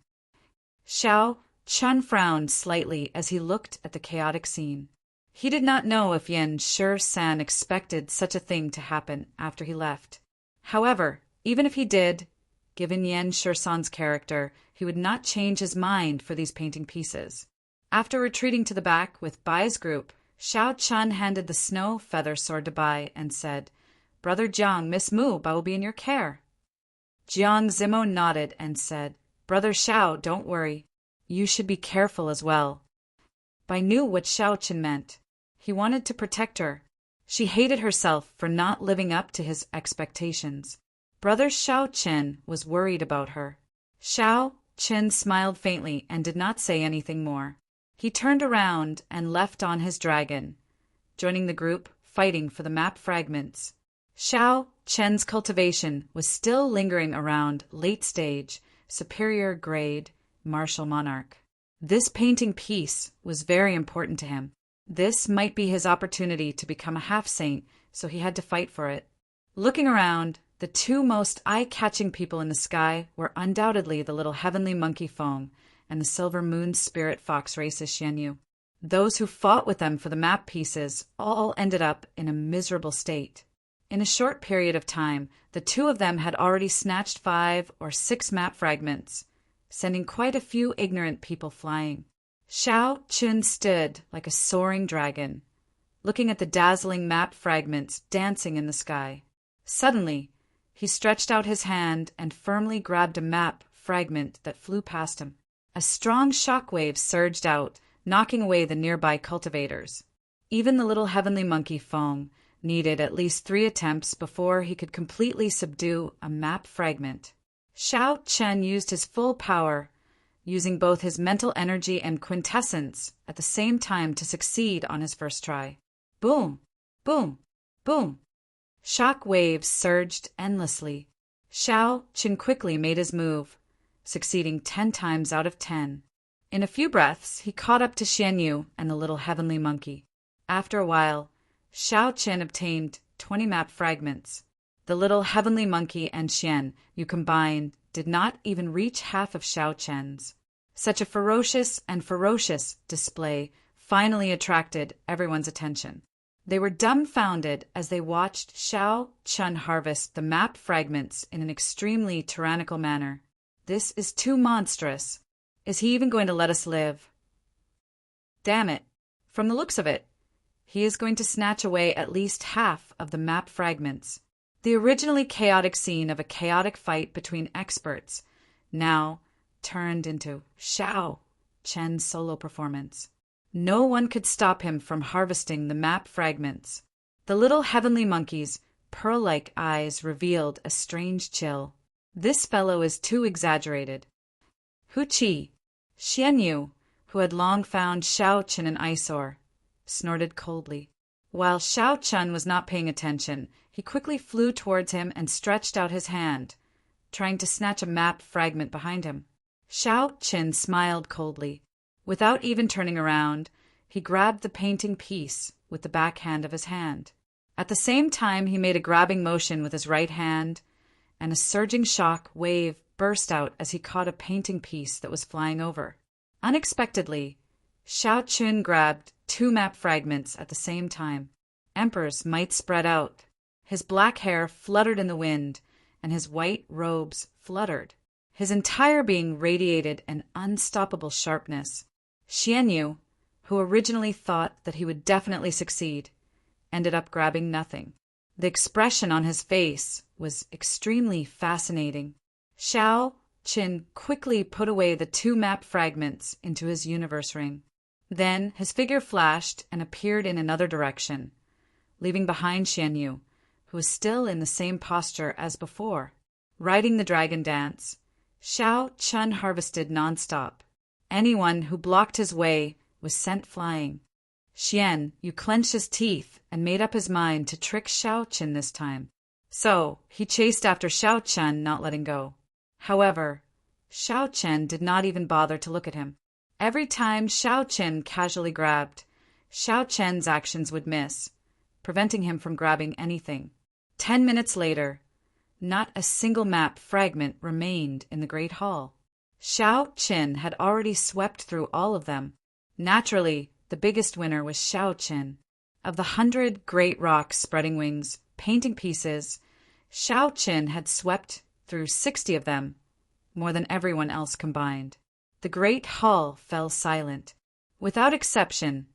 Xiao Chen frowned slightly as he looked at the chaotic scene. He did not know if Yen Shursan expected such a thing to happen after he left. However, even if he did, given Yen Shursan's character, he would not change his mind for these painting pieces. After retreating to the back with Bai's group, Xiao Chen handed the snow feather sword to Bai and said, "Brother Jiang, Miss Mu, Bai will be in your care." Jiang Zimo nodded and said, Brother Xiao, don't worry. You should be careful as well. Bai knew what Xiao Qin meant. He wanted to protect her. She hated herself for not living up to his expectations. Brother Xiao Qin was worried about her. Xiao Qin smiled faintly and did not say anything more. He turned around and left on his dragon, joining the group fighting for the map fragments. Xiao Qin's cultivation was still lingering around late stage, superior grade, martial monarch. This painting piece was very important to him. This might be his opportunity to become a half-saint, so he had to fight for it. Looking around, the two most eye-catching people in the sky were undoubtedly the little heavenly monkey Feng and the silver moon spirit fox racist Xianyu. Those who fought with them for the map pieces all ended up in a miserable state. In a short period of time, the two of them had already snatched 5 or 6 map fragments, sending quite a few ignorant people flying. Xiao Qin stood like a soaring dragon, looking at the dazzling map fragments dancing in the sky. Suddenly, he stretched out his hand and firmly grabbed a map fragment that flew past him. A strong shockwave surged out, knocking away the nearby cultivators. Even the little heavenly monkey Feng needed at least 3 attempts before he could completely subdue a map fragment. Xiao Qin used his full power, using both his mental energy and quintessence at the same time to succeed on his first try. Boom! Boom! Boom! Shock waves surged endlessly. Xiao Qin quickly made his move, succeeding 10 times out of 10. In a few breaths, he caught up to Xianyu and the little heavenly monkey. After a while, Xiao Qin obtained 20 map fragments. The little heavenly monkey and Xianyu combined did not even reach half of Xiao Qin's. Such a ferocious display finally attracted everyone's attention. They were dumbfounded as they watched Xiao Qin harvest the map fragments in an extremely tyrannical manner. This is too monstrous. Is he even going to let us live? Damn it. From the looks of it, he is going to snatch away at least half of the map fragments. The originally chaotic scene of a chaotic fight between experts now turned into Xiao Qin's solo performance. No one could stop him from harvesting the map fragments. The little heavenly monkey's pearl-like eyes revealed a strange chill. This fellow is too exaggerated. Hu Qi, Xianyu, who had long found Xiao Qin an eyesore, snorted coldly. While Xiao Qin was not paying attention, he quickly flew towards him and stretched out his hand, trying to snatch a map fragment behind him. Xiao Qin smiled coldly. Without even turning around, he grabbed the painting piece with the backhand of his hand. At the same time, he made a grabbing motion with his right hand, and a surging shock wave burst out as he caught a painting piece that was flying over. Unexpectedly, Xiao Qin grabbed 2 map fragments at the same time. Emperor's might spread out. His black hair fluttered in the wind, and his white robes fluttered. His entire being radiated an unstoppable sharpness. Xianyu, who originally thought that he would definitely succeed, ended up grabbing nothing. The expression on his face was extremely fascinating. Xiao Qin quickly put away the 2 map fragments into his universe ring. Then his figure flashed and appeared in another direction, leaving behind Xianyu, who was still in the same posture as before. Riding the dragon dance, Xiao Qin harvested nonstop. Anyone who blocked his way was sent flying. Xianyu clenched his teeth and made up his mind to trick Xiao Qin this time. So he chased after Xiao Qin, not letting go. However, Xiao Qin did not even bother to look at him. Every time Xiao Qin casually grabbed, Xiao Qin's actions would miss, preventing him from grabbing anything. 10 minutes later, not a single map fragment remained in the Great Hall. Xiao Qin had already swept through all of them. Naturally, the biggest winner was Xiao Qin. Of the 100 great rocks spreading wings, painting pieces, Xiao Qin had swept through 60 of them, more than everyone else combined. The great hall fell silent. Without exception,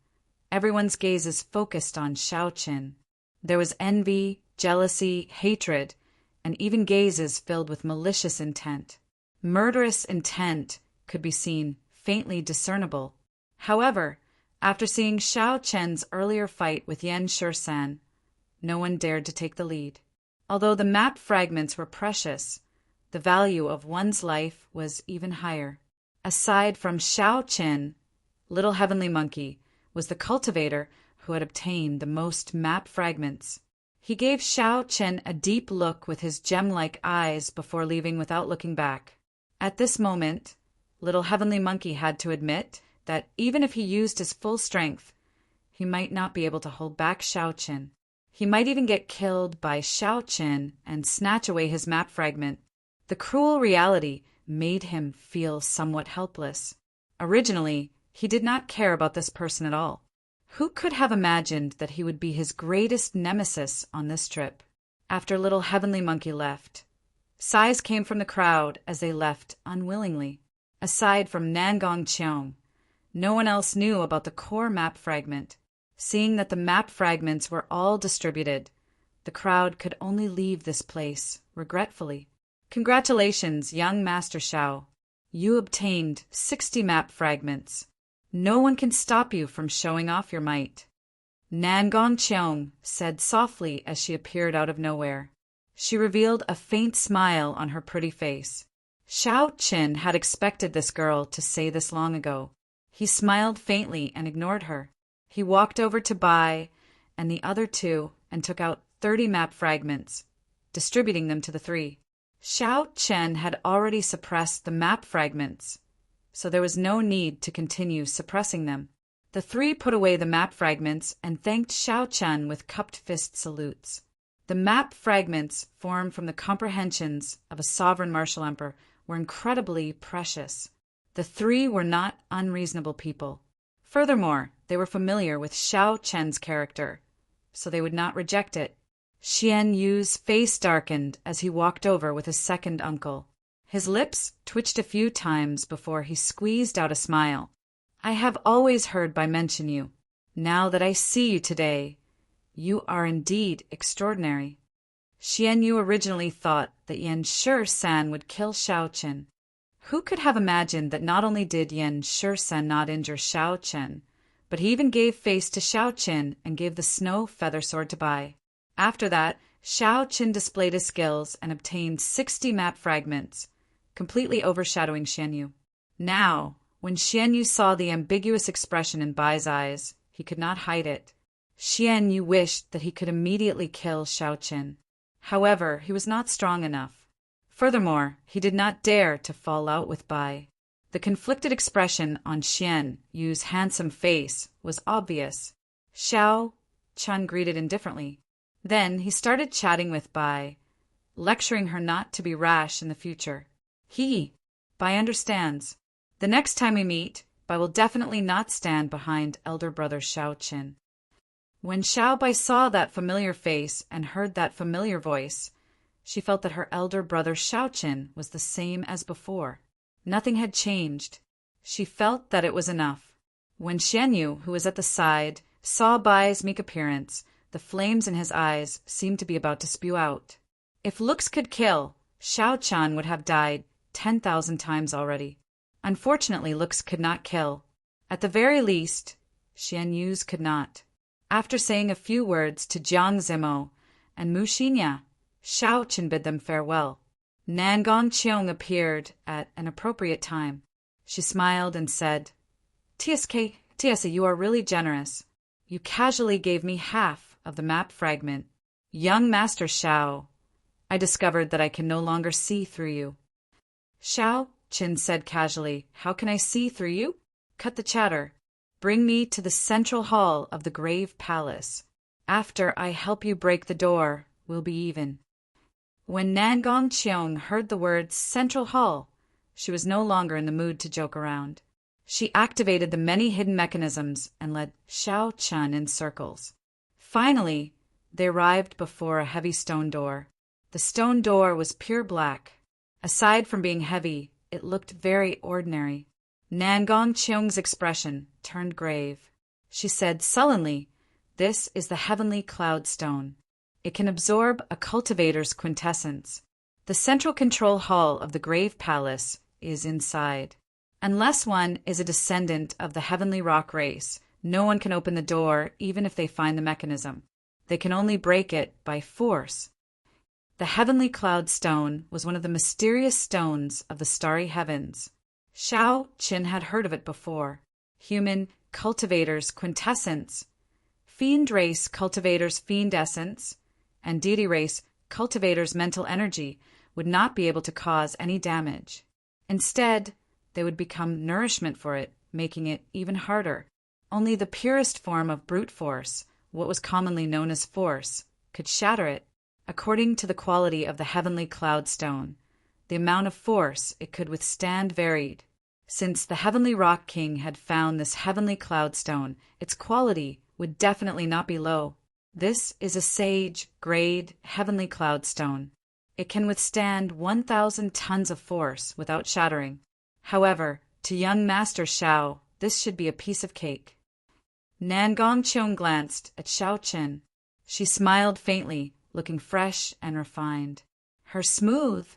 everyone's gazes focused on Xiao Qin. There was envy, jealousy, hatred, and even gazes filled with malicious intent. Murderous intent could be seen, faintly discernible. However, after seeing Xiao Chen's earlier fight with Yan Shisan, no one dared to take the lead. Although the map fragments were precious, the value of one's life was even higher. Aside from Xiao Chen, Little Heavenly Monkey was the cultivator who had obtained the most map fragments. He gave Xiao Chen a deep look with his gem-like eyes before leaving without looking back. At this moment, Little Heavenly Monkey had to admit that even if he used his full strength, he might not be able to hold back Xiao Chen. He might even get killed by Xiao Chen and snatch away his map fragment. The cruel reality made him feel somewhat helpless. Originally, he did not care about this person at all. Who could have imagined that he would be his greatest nemesis on this trip? After Little Heavenly Monkey left, sighs came from the crowd as they left unwillingly. Aside from Nangong Cheong, no one else knew about the core map fragment. Seeing that the map fragments were all distributed, the crowd could only leave this place regretfully. Congratulations, young Master Xiao. You obtained 60 map fragments. No one can stop you from showing off your might. Nangong Cheong said softly as she appeared out of nowhere. She revealed a faint smile on her pretty face. Xiao Chen had expected this girl to say this long ago. He smiled faintly and ignored her. He walked over to Bai and the other two and took out 30 map fragments, distributing them to the three. Xiao Chen had already suppressed the map fragments, so there was no need to continue suppressing them. The three put away the map fragments and thanked Xiao Chen with cupped fist salutes. The map fragments, formed from the comprehensions of a sovereign martial emperor, were incredibly precious. The three were not unreasonable people. Furthermore, they were familiar with Xiao Chen's character, so they would not reject it. Xian Yu's face darkened as he walked over with his second uncle. His lips twitched a few times before he squeezed out a smile. I have always heard by mention you. Now that I see you today, you are indeed extraordinary. Xian Yu originally thought that Yan Shisan would kill Xiao Chen. Who could have imagined that not only did Yan Shisan not injure Xiao Chen, but he even gave face to Xiao Chen and gave the snow feather sword to Bai. After that, Xiao Chen displayed his skills and obtained 60 map fragments, completely overshadowing Xian Yu. Now, when Xian Yu saw the ambiguous expression in Bai's eyes, he could not hide it. Xian Yu wished that he could immediately kill Xiao Chen. However, he was not strong enough. Furthermore, he did not dare to fall out with Bai. The conflicted expression on Xian Yu's handsome face was obvious. Xiao Chen greeted indifferently. Then he started chatting with Bai, lecturing her not to be rash in the future. Bai understands. The next time we meet, Bai will definitely not stand behind elder brother Xiao Chen. When Xiao Bai saw that familiar face and heard that familiar voice, she felt that her elder brother Xiao Chen was the same as before. Nothing had changed. She felt that it was enough. When Xian Yu, who was at the side, saw Bai's meek appearance, the flames in his eyes seemed to be about to spew out. If looks could kill, Xiao Chen would have died 10,000 times already. Unfortunately, looks could not kill. At the very least, Xian Yu's could not. After saying a few words to Jiang Zimo and Mu Xinya, Xiao Chen bid them farewell. Nangong Cheong appeared at an appropriate time. She smiled and said, "TSK, you are really generous. You casually gave me half of the map fragment. Young Master Xiao, I discovered that I can no longer see through you." "Xiao," Chen said casually, "how can I see through you? Cut the chatter. Bring me to the central hall of the Grave Palace. After I help you break the door, we'll be even." When Nangong Cheong heard the words Central Hall, she was no longer in the mood to joke around. She activated the many hidden mechanisms and led Xiao Chen in circles. Finally, they arrived before a heavy stone door. The stone door was pure black. Aside from being heavy, it looked very ordinary. Nangong Cheong's expression turned grave. She said sullenly, "This is the heavenly cloud stone. It can absorb a cultivator's quintessence. The central control hall of the Grave Palace is inside. Unless one is a descendant of the Heavenly Rock race, no one can open the door even if they find the mechanism. They can only break it by force. The Heavenly Cloud Stone was one of the mysterious stones of the starry heavens. Xiao Qin had heard of it before. Human cultivators' quintessence, fiend race cultivators' fiend essence, and deity race cultivators' mental energy would not be able to cause any damage. Instead, they would become nourishment for it, making it even harder. Only the purest form of brute force, what was commonly known as force, could shatter it. According to the quality of the Heavenly Cloud Stone, the amount of force it could withstand varied. Since the Heavenly Rock King had found this Heavenly Cloud Stone, its quality would definitely not be low. This is a sage grade Heavenly Cloud Stone. It can withstand 1,000 tons of force without shattering. However, to young Master Xiao, this should be a piece of cake. Nangong Qiong glanced at Xiao Qin. She smiled faintly, looking fresh and refined. Her smooth,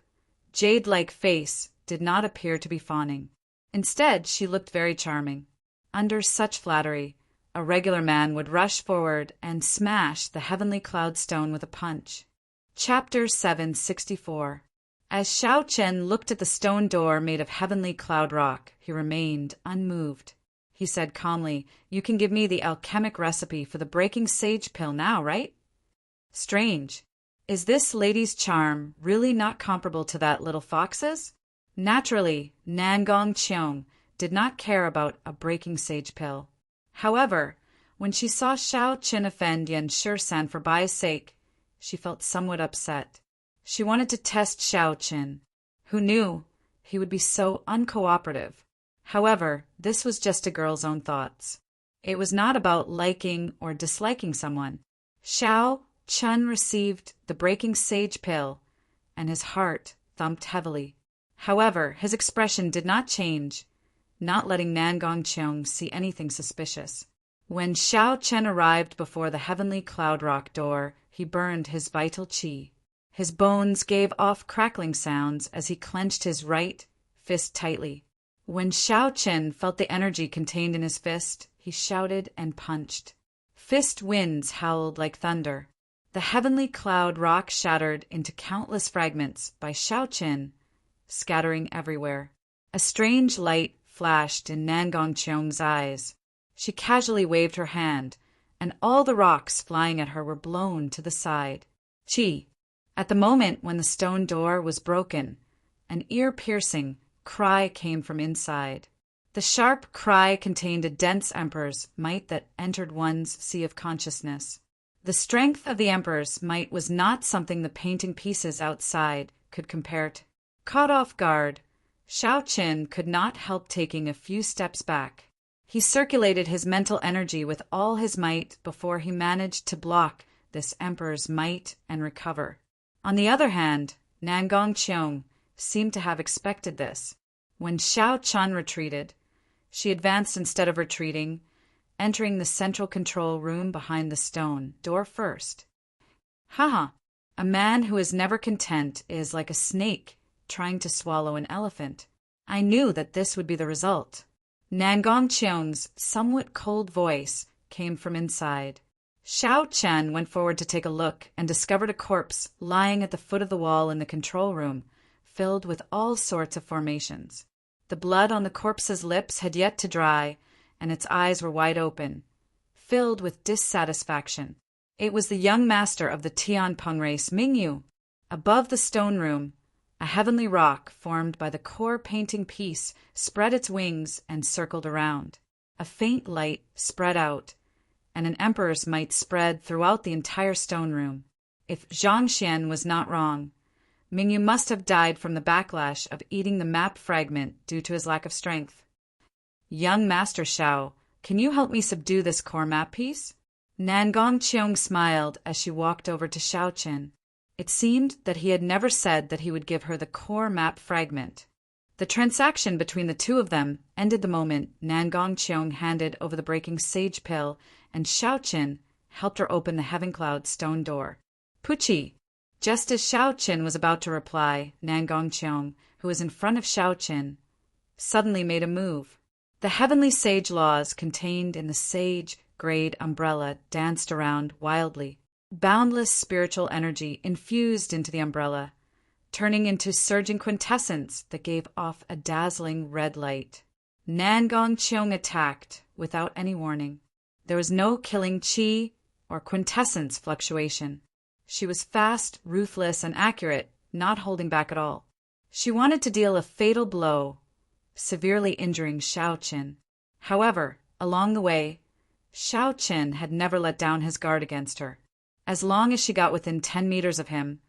jade-like face did not appear to be fawning. Instead, she looked very charming. Under such flattery, a regular man would rush forward and smash the Heavenly Cloud Stone with a punch. Chapter 764. As Xiao Chen looked at the stone door made of heavenly cloud rock, he remained unmoved. He said calmly, "You can give me the alchemic recipe for the breaking sage pill now, right?" Strange. Is this lady's charm really not comparable to that little fox's? Naturally, Nangong Qiong did not care about a breaking sage pill. However, when she saw Xiao Qin offend Yan Shisan for Bai's sake, she felt somewhat upset. She wanted to test Xiao Qin. Who knew he would be so uncooperative? However, this was just a girl's own thoughts. It was not about liking or disliking someone. Xiao Qin received the breaking sage pill, and his heart thumped heavily. However, his expression did not change, not letting Nangong Qiong see anything suspicious. When Xiao Qin arrived before the Heavenly Cloud Rock door, he burned his vital qi. His bones gave off crackling sounds as he clenched his right fist tightly. When Xiao Qin felt the energy contained in his fist, he shouted and punched. Fist winds howled like thunder. The Heavenly Cloud Rock shattered into countless fragments by Xiao Qin, scattering everywhere. A strange light flashed in Nangong Qiong's eyes. She casually waved her hand, and all the rocks flying at her were blown to the side. Chi. At the moment when the stone door was broken, an ear-piercing cry came from inside. The sharp cry contained a dense emperor's might that entered one's sea of consciousness. The strength of the emperor's might was not something the painting pieces outside could compare to. Caught off guard, Xiao Qin could not help taking a few steps back. He circulated his mental energy with all his might before he managed to block this emperor's might and recover. On the other hand, Nangong Qiong seemed to have expected this. When Xiao Qin retreated, she advanced instead of retreating, entering the central control room behind the stone door first. Haha, a man who is never content is like a snake trying to swallow an elephant. I knew that this would be the result. Nangong Qiong's somewhat cold voice came from inside. Xiao Qin went forward to take a look and discovered a corpse lying at the foot of the wall in the control room, filled with all sorts of formations. The blood on the corpse's lips had yet to dry, and its eyes were wide open, filled with dissatisfaction. It was the young master of the Tianpeng race, Mingyu. Above the stone room, a heavenly rock formed by the core painting piece spread its wings and circled around. A faint light spread out, and an emperor's might spread throughout the entire stone room. If Zhangxian was not wrong, Mingyu must have died from the backlash of eating the map fragment due to his lack of strength. Young Master Xiao, can you help me subdue this core map piece? Nangong Qiong smiled as she walked over to Xiao Qin. It seemed that he had never said that he would give her the core map fragment. The transaction between the two of them ended the moment Nangong Qiong handed over the breaking sage pill, and Xiao Qin helped her open the Heaven Cloud stone door. Puchi, Just as Xiao Qin was about to reply, Nan Gongqiong, who was in front of Xiao Qin, suddenly made a move. The heavenly sage laws contained in the sage-grade umbrella danced around wildly. Boundless spiritual energy infused into the umbrella, turning into surging quintessence that gave off a dazzling red light. Nan Gongqiong attacked without any warning. There was no killing qi or quintessence fluctuation. She was fast, ruthless, and accurate, not holding back at all. She wanted to deal a fatal blow, severely injuring Xiao Qin. However, along the way, Xiao Qin had never let down his guard against her. As long as she got within 10 meters of him,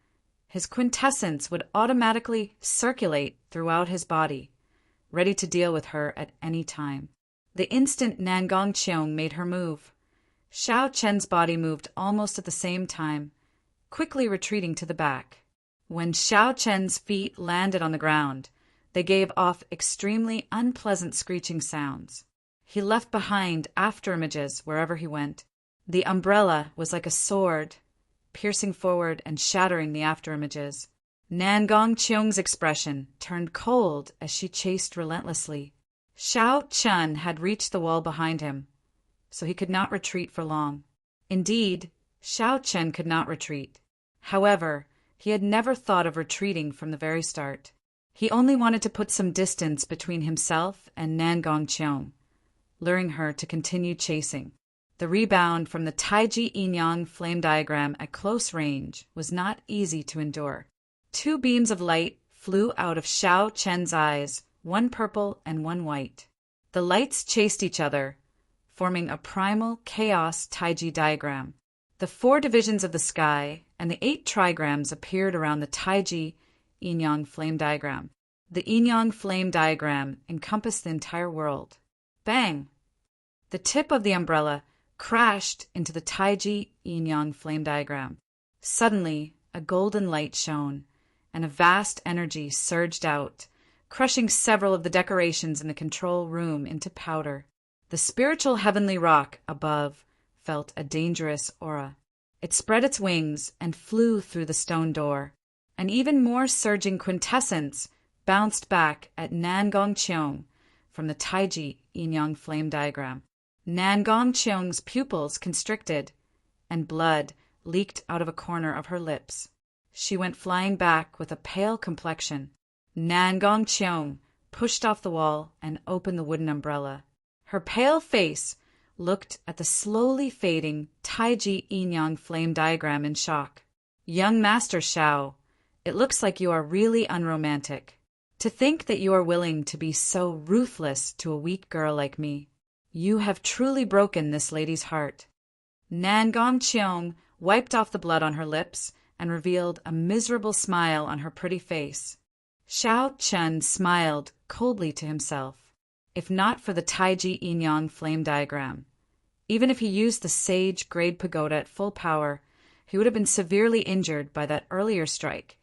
his quintessence would automatically circulate throughout his body, ready to deal with her at any time. The instant Nan Gongqiong made her move, Xiao Qin's body moved almost at the same time, quickly retreating to the back. When Xiao Qin's feet landed on the ground, they gave off extremely unpleasant screeching sounds. He left behind afterimages wherever he went. The umbrella was like a sword, piercing forward and shattering the afterimages. Nan Gongqiong's expression turned cold as she chased relentlessly. Xiao Qin had reached the wall behind him, so he could not retreat for long. Indeed, Xiao Qin could not retreat. However, he had never thought of retreating from the very start. He only wanted to put some distance between himself and Nan Gongqiong, luring her to continue chasing. The rebound from the Taiji yin-yang flame diagram at close range was not easy to endure. 2 beams of light flew out of Xiao Qin's eyes, one purple and one white. The lights chased each other, forming a primal chaos Taiji diagram. The 4 divisions of the sky and the 8 trigrams appeared around the Taiji yin-yang flame diagram. The yin-yang flame diagram encompassed the entire world. Bang! The tip of the umbrella crashed into the Taiji yin-yang flame diagram. Suddenly, a golden light shone, and a vast energy surged out, crushing several of the decorations in the control room into powder. The spiritual heavenly rock above felt a dangerous aura. It spread its wings and flew through the stone door. An even more surging quintessence bounced back at Nan Gongqiong from the Taiji yin-yang flame diagram. Nan Gongqiong's pupils constricted, and blood leaked out of a corner of her lips. She went flying back with a pale complexion. Nan Gongqiong pushed off the wall and opened the wooden umbrella. Her pale face looked at the slowly fading Taiji yin-yang flame diagram in shock. Young Master Xiao, it looks like you are really unromantic. To think that you are willing to be so ruthless to a weak girl like me. You have truly broken this lady's heart. Nan Gongqiong wiped off the blood on her lips and revealed a miserable smile on her pretty face. Xiao Qin smiled coldly to himself. If not for the Taiji yin-yang flame diagram, even if he used the sage grade pagoda at full power, he would have been severely injured by that earlier strike,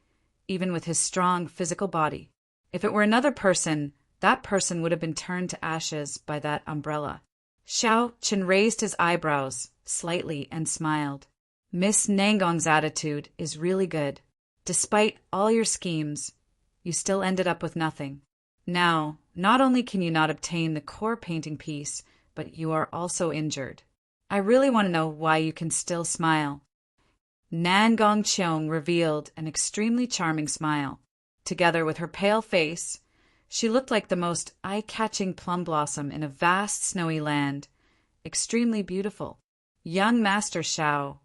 even with his strong physical body. If it were another person, that person would have been turned to ashes by that umbrella. Xiao Qin raised his eyebrows slightly and smiled. Miss Nangong's attitude is really good. Despite all your schemes, you still ended up with nothing. Now, not only can you not obtain the core painting piece, but you are also injured. I really want to know why you can still smile. Nan Gongqiong revealed an extremely charming smile. Together with her pale face, she looked like the most eye-catching plum blossom in a vast snowy land, extremely beautiful. Young Master Xiao,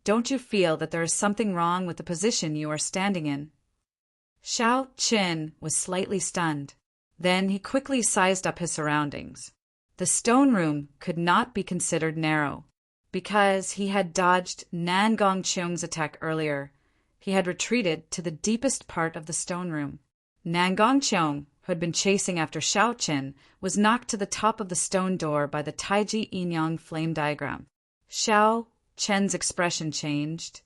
don't you feel that there is something wrong with the position you are standing in? Xiao Qin was slightly stunned. Then he quickly sized up his surroundings. The stone room could not be considered narrow. Because he had dodged Nan Gongqiong's attack earlier, he had retreated to the deepest part of the stone room. Nan Gongqiong, who had been chasing after Xiao Qin, was knocked to the top of the stone door by the Taiji yin-yang flame diagram. Xiao Qin's expression changed,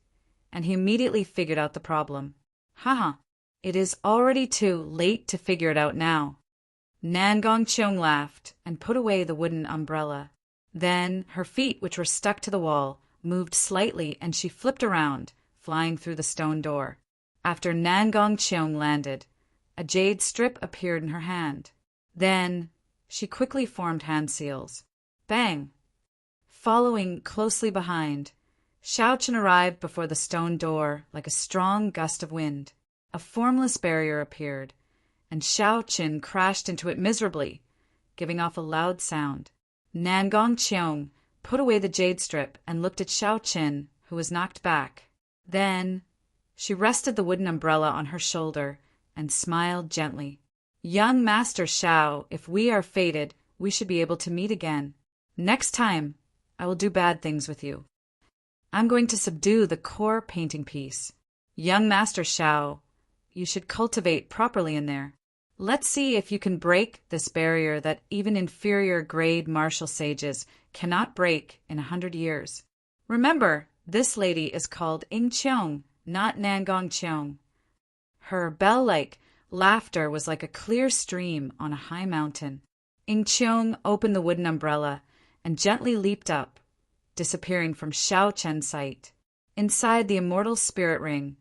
and he immediately figured out the problem. Haha, it is already too late to figure it out now. Nan Gongqiong laughed and put away the wooden umbrella. Then her feet, which were stuck to the wall, moved slightly and she flipped around, flying through the stone door. After Nangong Cheong landed, a jade strip appeared in her hand. Then she quickly formed hand seals. Bang! Following closely behind, Xiao arrived before the stone door like a strong gust of wind. A formless barrier appeared, and Xiao crashed into it miserably, giving off a loud sound. Nangong Cheong put away the jade strip and looked at Xiao, who was knocked back. Then she rested the wooden umbrella on her shoulder and smiled gently. Young Master Xiao, if we are fated, we should be able to meet again. Next time, I will do bad things with you. I'm going to subdue the core painting piece. Young Master Xiao, you should cultivate properly in there. Let's see if you can break this barrier that even inferior grade martial sages cannot break in 100 years. Remember, this lady is called Ing Cheong, not Nangong Cheong. Her bell-like laughter was like a clear stream on a high mountain. Ing Cheong opened the wooden umbrella and gently leaped up, disappearing from Xiao Chen's sight. Inside the immortal spirit ring,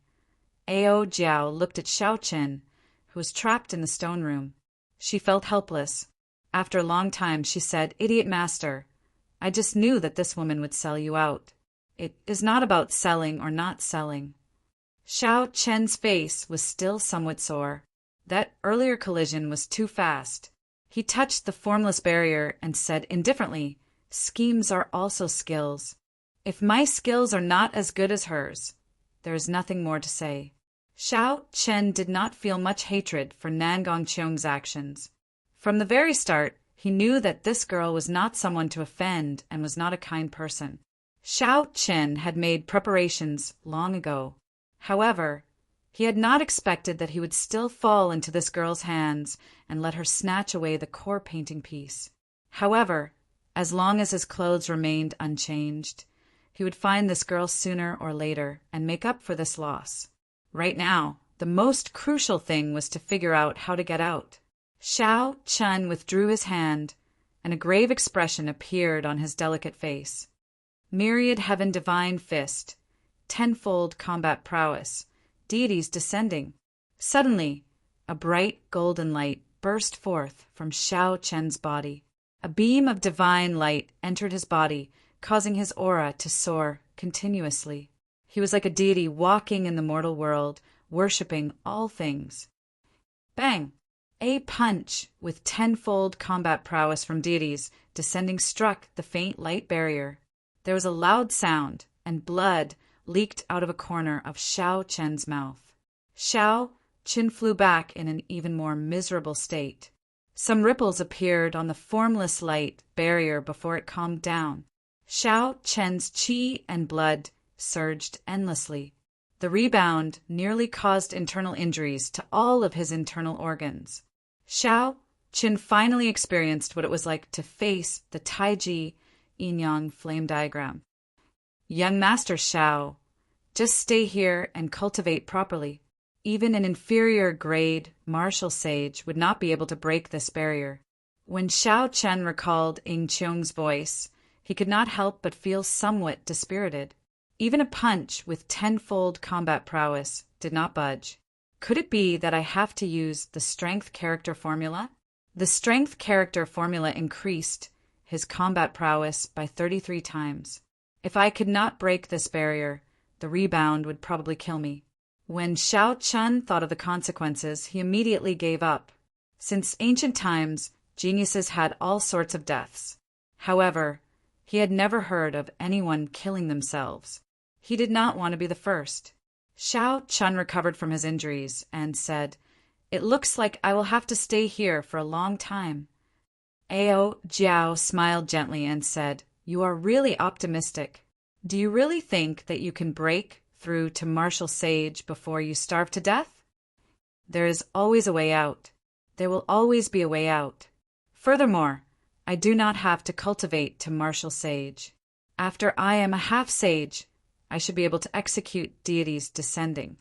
Ao Jiao looked at Xiao Chen, who was trapped in the stone room. She felt helpless. After a long time, she said, "Idiot master, I just knew that this woman would sell you out. It is not about selling or not selling." Xiao Chen's face was still somewhat sore. That earlier collision was too fast. He touched the formless barrier and said indifferently, "Schemes are also skills. If my skills are not as good as hers, there is nothing more to say." Xiao Chen did not feel much hatred for Nangong Cheong's actions. From the very start, he knew that this girl was not someone to offend and was not a kind person. Xiao Chen had made preparations long ago. However, he had not expected that he would still fall into this girl's hands and let her snatch away the core painting piece. However, as long as his clothes remained unchanged, he would find this girl sooner or later and make up for this loss. Right now, the most crucial thing was to figure out how to get out. Xiao Chen withdrew his hand, and a grave expression appeared on his delicate face. Myriad Heaven Divine Fist, tenfold combat prowess, deities descending. Suddenly, a bright golden light burst forth from Xiao Chen's body. A beam of divine light entered his body, causing his aura to soar continuously. He was like a deity walking in the mortal world, worshipping all things. Bang! A punch with tenfold combat prowess from deities descending struck the faint light barrier. There was a loud sound, and blood leaked out of a corner of Xiao Chen's mouth. Xiao Chen flew back in an even more miserable state. Some ripples appeared on the formless light barrier before it calmed down. Xiao Chen's qi and blood surged endlessly. The rebound nearly caused internal injuries to all of his internal organs. Xiao Chen finally experienced what it was like to face the Taiji yin-yang flame diagram. Young Master Xiao, just stay here and cultivate properly. Even an inferior grade martial sage would not be able to break this barrier. When Xiao Chen recalled Ing Cheong's voice, he could not help but feel somewhat dispirited. Even a punch with tenfold combat prowess did not budge. Could it be that I have to use the strength character formula? The strength character formula increased his combat prowess by 33 times. If I could not break this barrier, the rebound would probably kill me. When Xiao Chen thought of the consequences, he immediately gave up. Since ancient times, geniuses had all sorts of deaths. However, he had never heard of anyone killing themselves. He did not want to be the first. Xiao Chen recovered from his injuries and said, "It looks like I will have to stay here for a long time." Ao Jiao smiled gently and said, "You are really optimistic. Do you really think that you can break through to martial sage before you starve to death? There is always a way out. There will always be a way out. Furthermore, I do not have to cultivate to martial sage. After I am a half sage, I should be able to execute deities descending."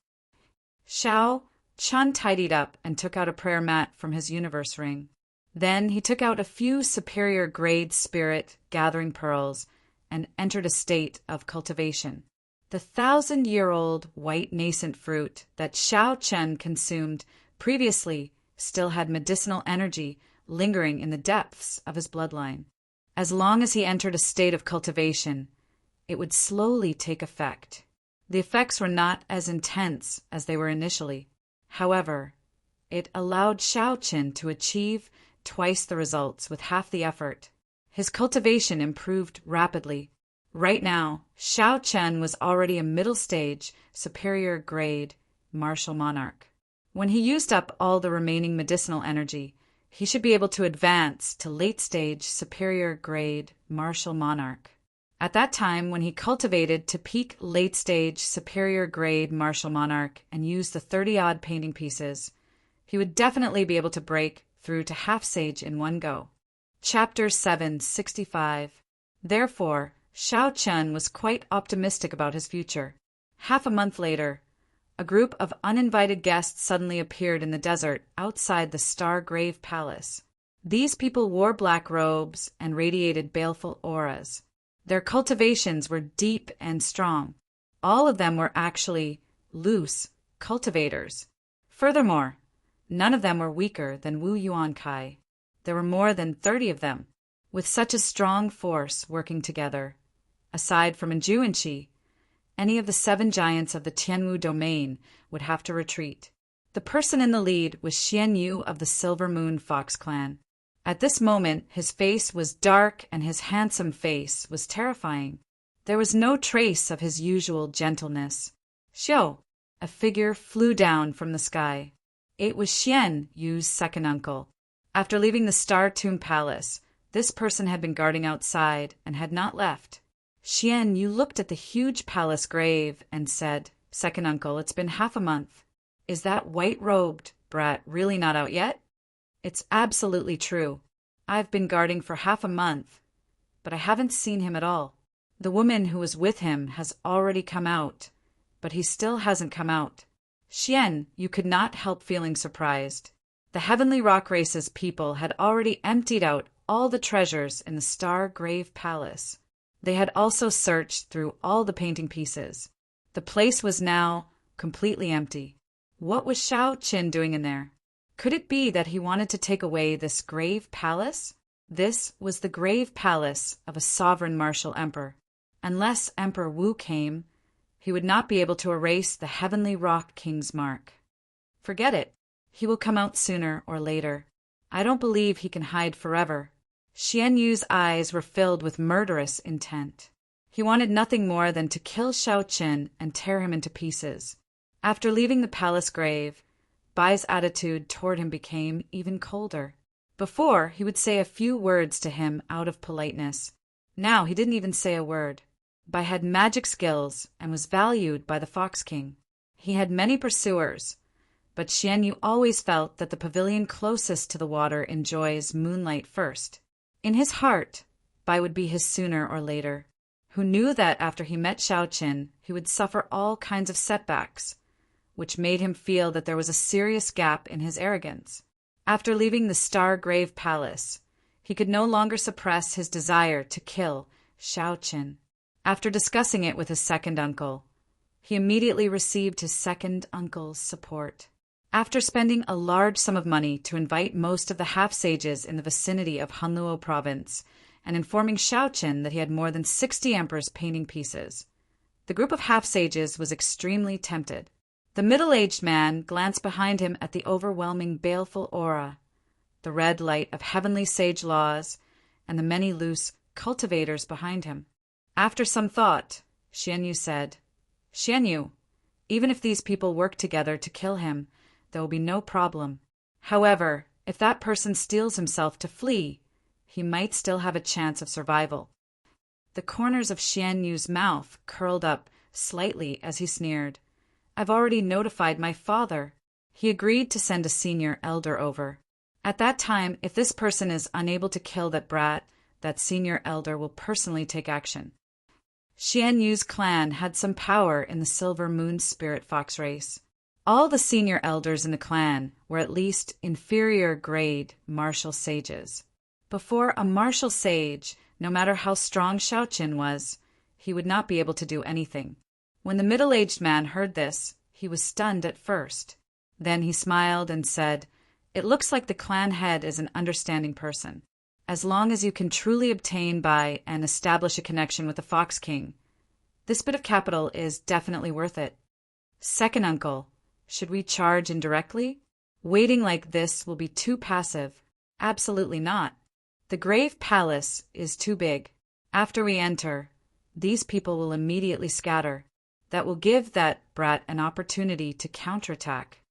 Xiao Chen tidied up and took out a prayer mat from his universe ring. Then he took out a few superior grade spirit gathering pearls and entered a state of cultivation. The 1,000-year-old white nascent fruit that Xiao Chen consumed previously still had medicinal energy lingering in the depths of his bloodline. As long as he entered a state of cultivation, it would slowly take effect. The effects were not as intense as they were initially. However, it allowed Xiao Chen to achieve twice the results with half the effort. His cultivation improved rapidly. Right now, Xiao Chen was already a middle-stage, superior-grade martial monarch. When he used up all the remaining medicinal energy, he should be able to advance to late-stage, superior-grade martial monarch. At that time, when he cultivated to peak late-stage, superior-grade martial monarch and used the 30-odd painting pieces, he would definitely be able to break through to half-sage in one go. Chapter 765. Therefore, Xiao Chen was quite optimistic about his future. Half a month later, a group of uninvited guests suddenly appeared in the desert outside the Stargrave Palace. These people wore black robes and radiated baleful auras. Their cultivations were deep and strong. All of them were actually loose cultivators. Furthermore, none of them were weaker than Wu Yuankai. There were more than 30 of them, with such a strong force working together. Aside from Enju and Qi, any of the 7 giants of the Tianwu domain would have to retreat. The person in the lead was Xian Yu of the Silver Moon Fox clan. At this moment, his face was dark and his handsome face was terrifying. There was no trace of his usual gentleness. Xiao, a figure flew down from the sky. It was Xian Yu's second uncle. After leaving the Star Tomb Palace, this person had been guarding outside and had not left. Xian Yu looked at the huge palace grave and said, "Second uncle, it's been half a month. Is that white-robed brat really not out yet?" "It's absolutely true. I've been guarding for half a month, but I haven't seen him at all. The woman who was with him has already come out, but he still hasn't come out." Xian Yu could not help feeling surprised. The Heavenly Rock Race's people had already emptied out all the treasures in the Stargrave Palace. They had also searched through all the painting pieces. The place was now completely empty. What was Xiao Chen doing in there? Could it be that he wanted to take away this grave palace? This was the grave palace of a sovereign martial emperor. Unless Emperor Wu came, he would not be able to erase the Heavenly Rock King's mark. Forget it. He will come out sooner or later. I don't believe he can hide forever. Xian Yu's eyes were filled with murderous intent. He wanted nothing more than to kill Xiao Chen and tear him into pieces. After leaving the palace grave, Bai's attitude toward him became even colder. Before, he would say a few words to him out of politeness. Now he didn't even say a word. Bai had magic skills and was valued by the Fox King. He had many pursuers, but Xian Yu always felt that the pavilion closest to the water enjoys moonlight first. In his heart, Bai would be his sooner or later, who knew that after he met Xiao Chen, he would suffer all kinds of setbacks, which made him feel that there was a serious gap in his arrogance. After leaving the Stargrave Palace, he could no longer suppress his desire to kill Xiao Chen. After discussing it with his second uncle, he immediately received his second uncle's support. After spending a large sum of money to invite most of the half-sages in the vicinity of Hanluo province and informing Xiao Chen that he had more than 60 emperor's painting pieces, the group of half-sages was extremely tempted. The middle-aged man glanced behind him at the overwhelming baleful aura, the red light of heavenly sage laws, and the many loose cultivators behind him. After some thought, Xian Yu said, "Xian Yu, even if these people work together to kill him, there will be no problem. However, if that person steels himself to flee, he might still have a chance of survival." The corners of Xian Yu's mouth curled up slightly as he sneered. "I've already notified my father." He agreed to send a senior elder over. At that time, if this person is unable to kill that brat, that senior elder will personally take action. Xian Yu's clan had some power in the Silver Moon Spirit Fox race. All the senior elders in the clan were at least inferior grade martial sages. Before a martial sage, no matter how strong Xiao Chen was, he would not be able to do anything. When the middle-aged man heard this, he was stunned at first. Then he smiled and said, "It looks like the clan head is an understanding person. As long as you can truly obtain by and establish a connection with the Fox King, this bit of capital is definitely worth it. Second uncle, should we charge indirectly? Waiting like this will be too passive. Absolutely not. The Grave Palace is too big. After we enter, these people will immediately scatter. That will give that brat an opportunity to counterattack."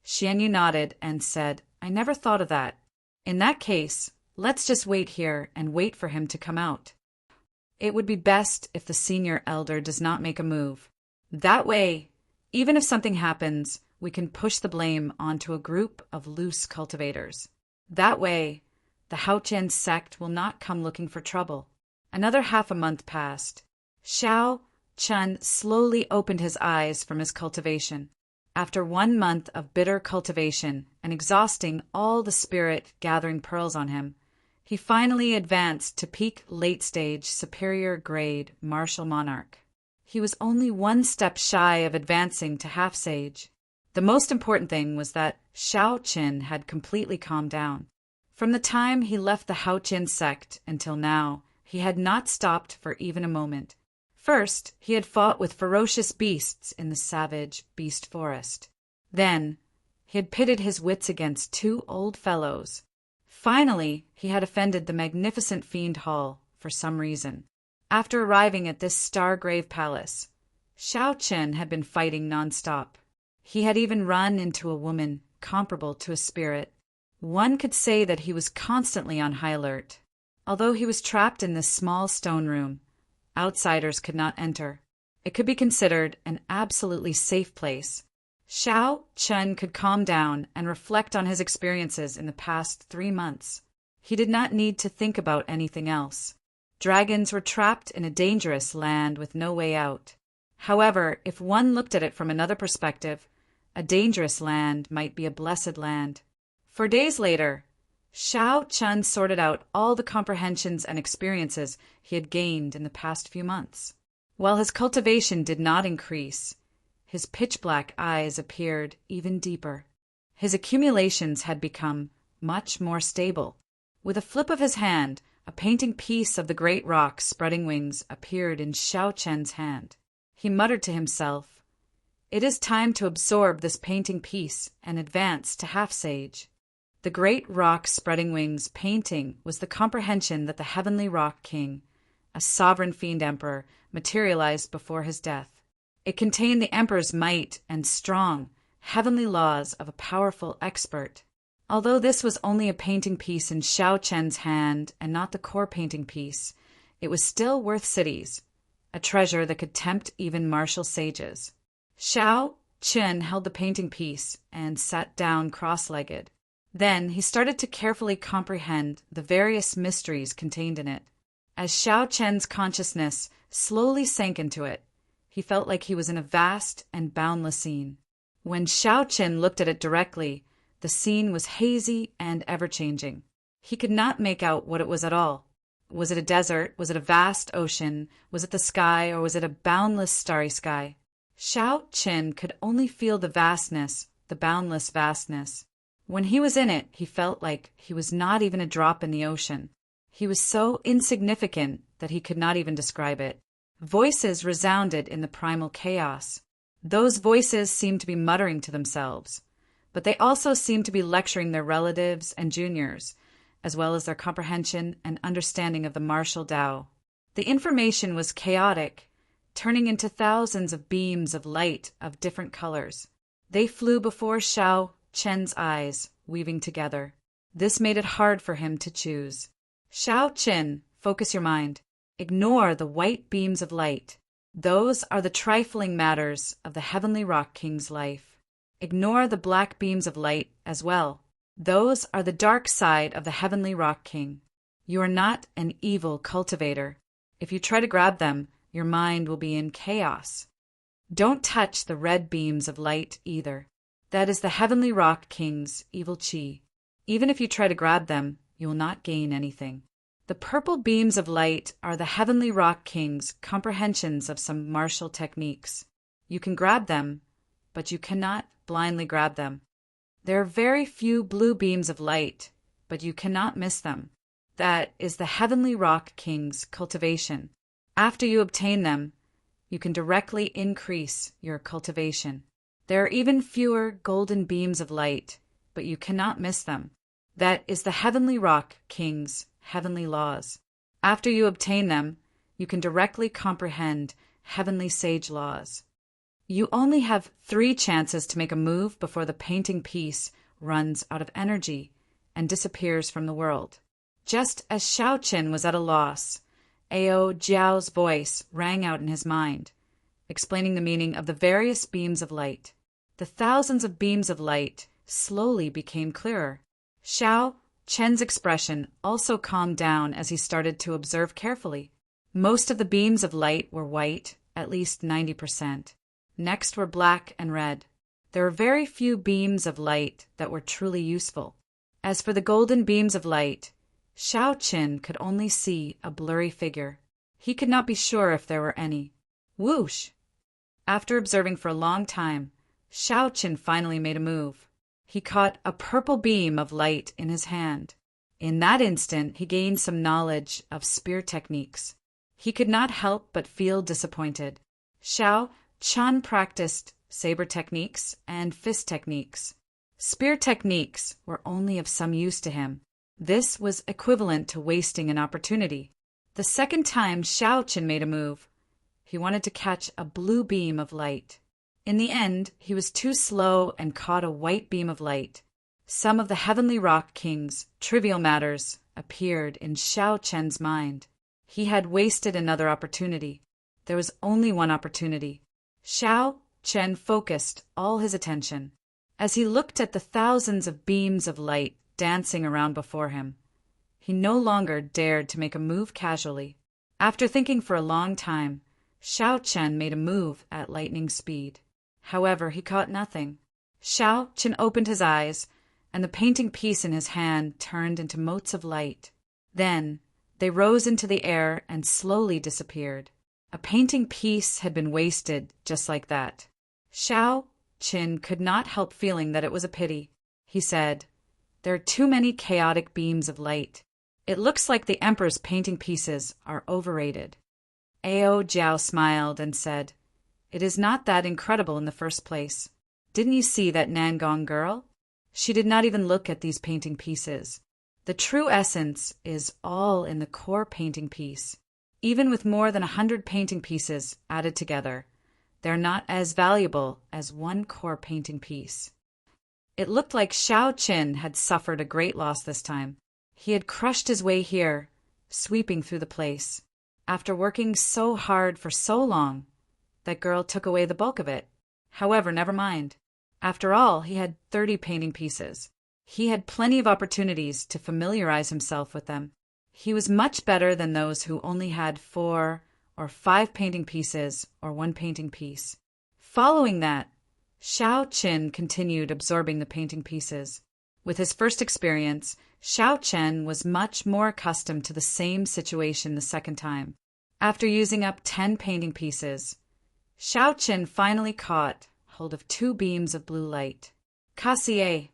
Xianyu nodded and said, "I never thought of that. In that case, let's just wait here and wait for him to come out. It would be best if the senior elder does not make a move. That way, even if something happens, we can push the blame onto a group of loose cultivators. That way, the Haochen sect will not come looking for trouble." Another half a month passed. Xiao Chun slowly opened his eyes from his cultivation. After 1 month of bitter cultivation and exhausting all the spirit gathering pearls on him, he finally advanced to peak late-stage superior grade martial monarch. He was only 1 step shy of advancing to half-sage. The most important thing was that Xiao Qin had completely calmed down. From the time he left the Haochen sect until now, he had not stopped for even a moment. First, he had fought with ferocious beasts in the savage beast forest. Then, he had pitted his wits against 2 old fellows. Finally, he had offended the magnificent Fiend Hall for some reason. After arriving at this Stargrave Palace, Xiao Qin had been fighting non-stop. He had even run into a woman comparable to a spirit. One could say that he was constantly on high alert. Although he was trapped in this small stone room, outsiders could not enter. It could be considered an absolutely safe place. Xiao Chun could calm down and reflect on his experiences in the past 3 months. He did not need to think about anything else. Dragons were trapped in a dangerous land with no way out. However, if one looked at it from another perspective, a dangerous land might be a blessed land. For days later, Xiao Chun sorted out all the comprehensions and experiences he had gained in the past few months. While his cultivation did not increase, his pitch-black eyes appeared even deeper. His accumulations had become much more stable. With a flip of his hand, a painting piece of the great rock spreading wings appeared in Xiao Chen's hand. He muttered to himself, "It is time to absorb this painting piece and advance to half-sage." The great rock spreading wings painting was the comprehension that the Heavenly Rock King, a sovereign fiend emperor, materialized before his death. It contained the emperor's might and strong, heavenly laws of a powerful expert. Although this was only a painting piece in Xiao Chen's hand and not the core painting piece, it was still worth cities, a treasure that could tempt even martial sages. Xiao Chen held the painting piece and sat down cross-legged. Then he started to carefully comprehend the various mysteries contained in it. As Xiao Chen's consciousness slowly sank into it, he felt like he was in a vast and boundless scene. When Xiao Chen looked at it directly, the scene was hazy and ever-changing. He could not make out what it was at all. Was it a desert? Was it a vast ocean? Was it the sky, or was it a boundless starry sky? Xiao Chen could only feel the vastness, the boundless vastness. When he was in it, he felt like he was not even a drop in the ocean. He was so insignificant that he could not even describe it. Voices resounded in the primal chaos. Those voices seemed to be muttering to themselves, but they also seemed to be lecturing their relatives and juniors, as well as their comprehension and understanding of the martial Tao. The information was chaotic, turning into thousands of beams of light of different colors. They flew before Xiao Chen's eyes, weaving together. This made it hard for him to choose. Xiao Chen, focus your mind. Ignore the white beams of light. Those are the trifling matters of the Heavenly Rock King's life. Ignore the black beams of light as well. Those are the dark side of the Heavenly Rock King. You are not an evil cultivator. If you try to grab them, your mind will be in chaos. Don't touch the red beams of light either. That is the Heavenly Rock King's evil chi. Even if you try to grab them, you will not gain anything. The purple beams of light are the Heavenly Rock King's comprehensions of some martial techniques. You can grab them, but you cannot blindly grab them. There are very few blue beams of light, but you cannot miss them. That is the Heavenly Rock King's cultivation. After you obtain them, you can directly increase your cultivation. There are even fewer golden beams of light, but you cannot miss them. That is the Heavenly Rock King's heavenly laws. After you obtain them, you can directly comprehend heavenly sage laws. You only have 3 chances to make a move before the painting piece runs out of energy and disappears from the world. Just as Xiao Qin was at a loss, Ao Jiao's voice rang out in his mind, explaining the meaning of the various beams of light. The thousands of beams of light slowly became clearer. Xiao Chen's expression also calmed down as he started to observe carefully. Most of the beams of light were white, at least 90%. Next were black and red. There were very few beams of light that were truly useful. As for the golden beams of light, Xiao Qin could only see a blurry figure. He could not be sure if there were any. Whoosh! After observing for a long time, Xiao Qin finally made a move. He caught a purple beam of light in his hand. In that instant, he gained some knowledge of spear techniques. He could not help but feel disappointed. Xiao Chen practiced saber techniques and fist techniques. Spear techniques were only of some use to him. This was equivalent to wasting an opportunity. The second time Xiao Qin made a move, he wanted to catch a blue beam of light. In the end, he was too slow and caught a white beam of light. Some of the Heavenly Rock King's trivial matters appeared in Xiao Chen's mind. He had wasted another opportunity. There was only one opportunity. Xiao Chen focused all his attention. As he looked at the thousands of beams of light dancing around before him, he no longer dared to make a move casually. After thinking for a long time, Xiao Chen made a move at lightning speed. However, he caught nothing. Xiao Chen opened his eyes, and the painting piece in his hand turned into motes of light. Then, they rose into the air and slowly disappeared. A painting piece had been wasted just like that. Xiao Chen could not help feeling that it was a pity. He said, "There are too many chaotic beams of light. It looks like the Emperor's painting pieces are overrated." Ao Jiao smiled and said, "It is not that incredible in the first place. Didn't you see that Nangong girl? She did not even look at these painting pieces. The true essence is all in the core painting piece. Even with more than 100 painting pieces added together, they're not as valuable as one core painting piece." It looked like Xiao Qin had suffered a great loss this time. He had crushed his way here, sweeping through the place. After working so hard for so long, that girl took away the bulk of it. However, never mind. After all, he had 30 painting pieces. He had plenty of opportunities to familiarize himself with them. He was much better than those who only had 4 or 5 painting pieces or 1 painting piece. Following that, Xiao Qin continued absorbing the painting pieces. With his first experience, Xiao Chen was much more accustomed to the same situation the second time. After using up 10 painting pieces, Xiao Chen finally caught hold of 2 beams of blue light. Cassier!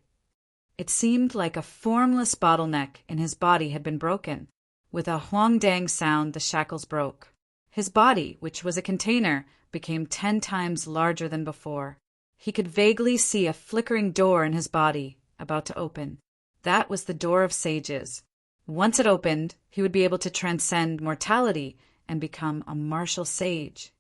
It seemed like a formless bottleneck in his body had been broken. With a huangdang sound, the shackles broke. His body, which was a container, became 10 times larger than before. He could vaguely see a flickering door in his body about to open. That was the door of sages. Once it opened, he would be able to transcend mortality and become a martial sage.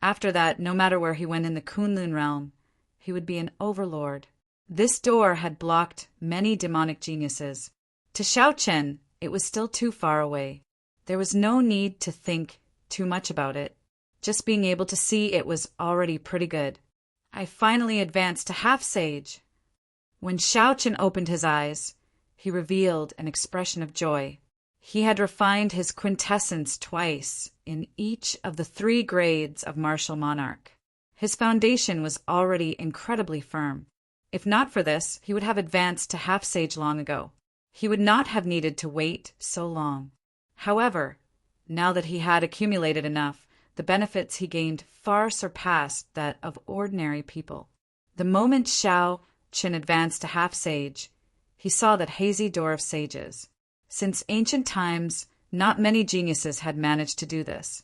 After that, no matter where he went in the Kunlun realm, he would be an overlord. This door had blocked many demonic geniuses. To Xiao Chen, it was still too far away. There was no need to think too much about it. Just being able to see it was already pretty good. I finally advanced to half sage. When Xiao Chen opened his eyes, he revealed an expression of joy. He had refined his quintessence twice in each of the 3 grades of martial monarch. His foundation was already incredibly firm. If not for this, he would have advanced to half sage long ago. He would not have needed to wait so long. However, now that he had accumulated enough, the benefits he gained far surpassed that of ordinary people. The moment Shao Qin advanced to half-sage, he saw that hazy door of sages. Since ancient times, not many geniuses had managed to do this.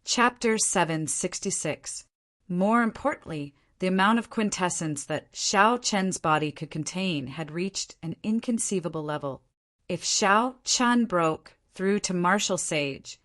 Chapter 766. More importantly, the amount of quintessence that Shao Chen's body could contain had reached an inconceivable level. If Shao Chen broke through to martial sage,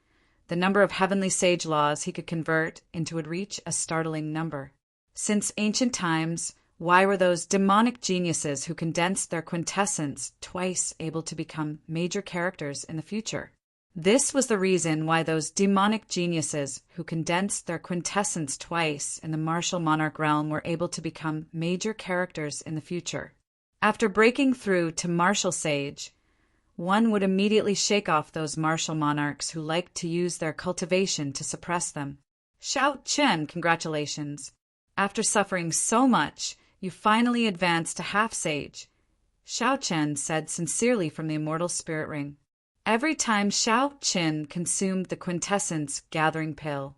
the number of heavenly sage laws he could convert into would reach a startling number. Since ancient times, why were those demonic geniuses who condensed their quintessence twice able to become major characters in the future? This was the reason why those demonic geniuses who condensed their quintessence twice in the martial monarch realm were able to become major characters in the future. After breaking through to martial sage, one would immediately shake off those martial monarchs who liked to use their cultivation to suppress them. Shao Chen, congratulations. After suffering so much, you finally advanced to half-sage, Shao Chen said sincerely from the Immortal Spirit Ring. Every time Shao Qin consumed the quintessence gathering pill,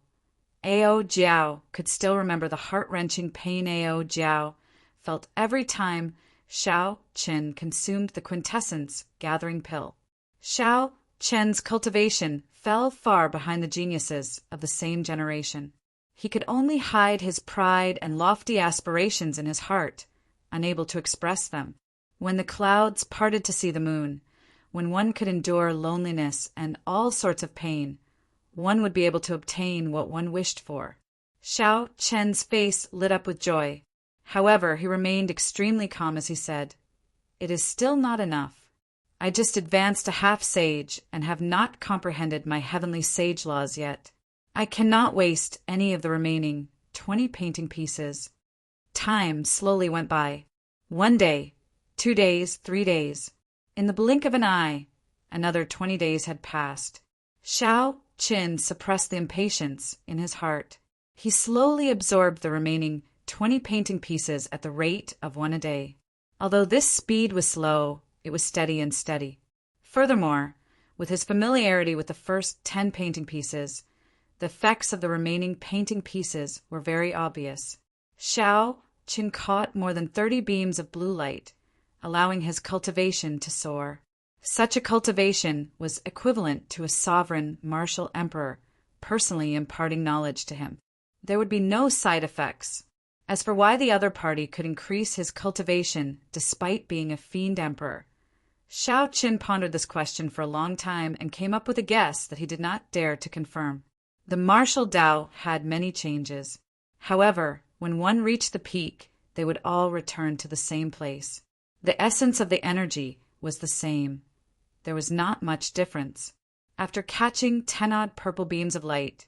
Ao Jiao could still remember the heart-wrenching pain Ao Jiao felt every time Shao Qin consumed the quintessence gathering pill. Shao Chen's cultivation fell far behind the geniuses of the same generation. He could only hide his pride and lofty aspirations in his heart, unable to express them. When the clouds parted to see the moon, when one could endure loneliness and all sorts of pain, one would be able to obtain what one wished for. Shao Chen's face lit up with joy. However, he remained extremely calm as he said, "It is still not enough. I just advanced to half-sage and have not comprehended my heavenly sage laws yet. I cannot waste any of the remaining 20 painting pieces." Time slowly went by. 1 day, 2 days, 3 days. In the blink of an eye, another 20 days had passed. Shao Qin suppressed the impatience in his heart. He slowly absorbed the remaining 20 painting pieces at the rate of 1 a day. Although this speed was slow, it was steady and steady. Furthermore, with his familiarity with the first 10 painting pieces, the effects of the remaining painting pieces were very obvious. Shao Qin caught more than 30 beams of blue light, allowing his cultivation to soar. Such a cultivation was equivalent to a sovereign martial emperor personally imparting knowledge to him. There would be no side effects. As for why the other party could increase his cultivation despite being a fiend emperor, Shao Qin pondered this question for a long time and came up with a guess that he did not dare to confirm. The martial Tao had many changes. However, when one reached the peak, they would all return to the same place. The essence of the energy was the same. There was not much difference. After catching 10-odd purple beams of light,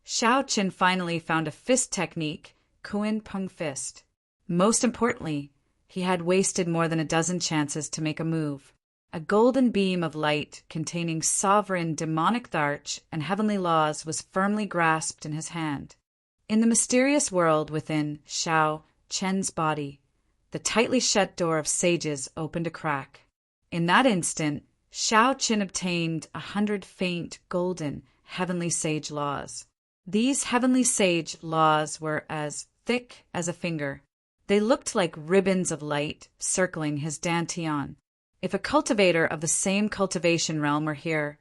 Shao Qin finally found a fist technique, Kuan Peng Fist. Most importantly, he had wasted more than a dozen chances to make a move. A golden beam of light containing sovereign demonic dharch and heavenly laws was firmly grasped in his hand. In the mysterious world within Shao Chen's body, the tightly shut door of sages opened a crack. In that instant, Shao Qin obtained 100 faint, golden, heavenly sage laws. These heavenly sage laws were as thick as a finger. They looked like ribbons of light circling his dantian. If a cultivator of the same cultivation realm were here,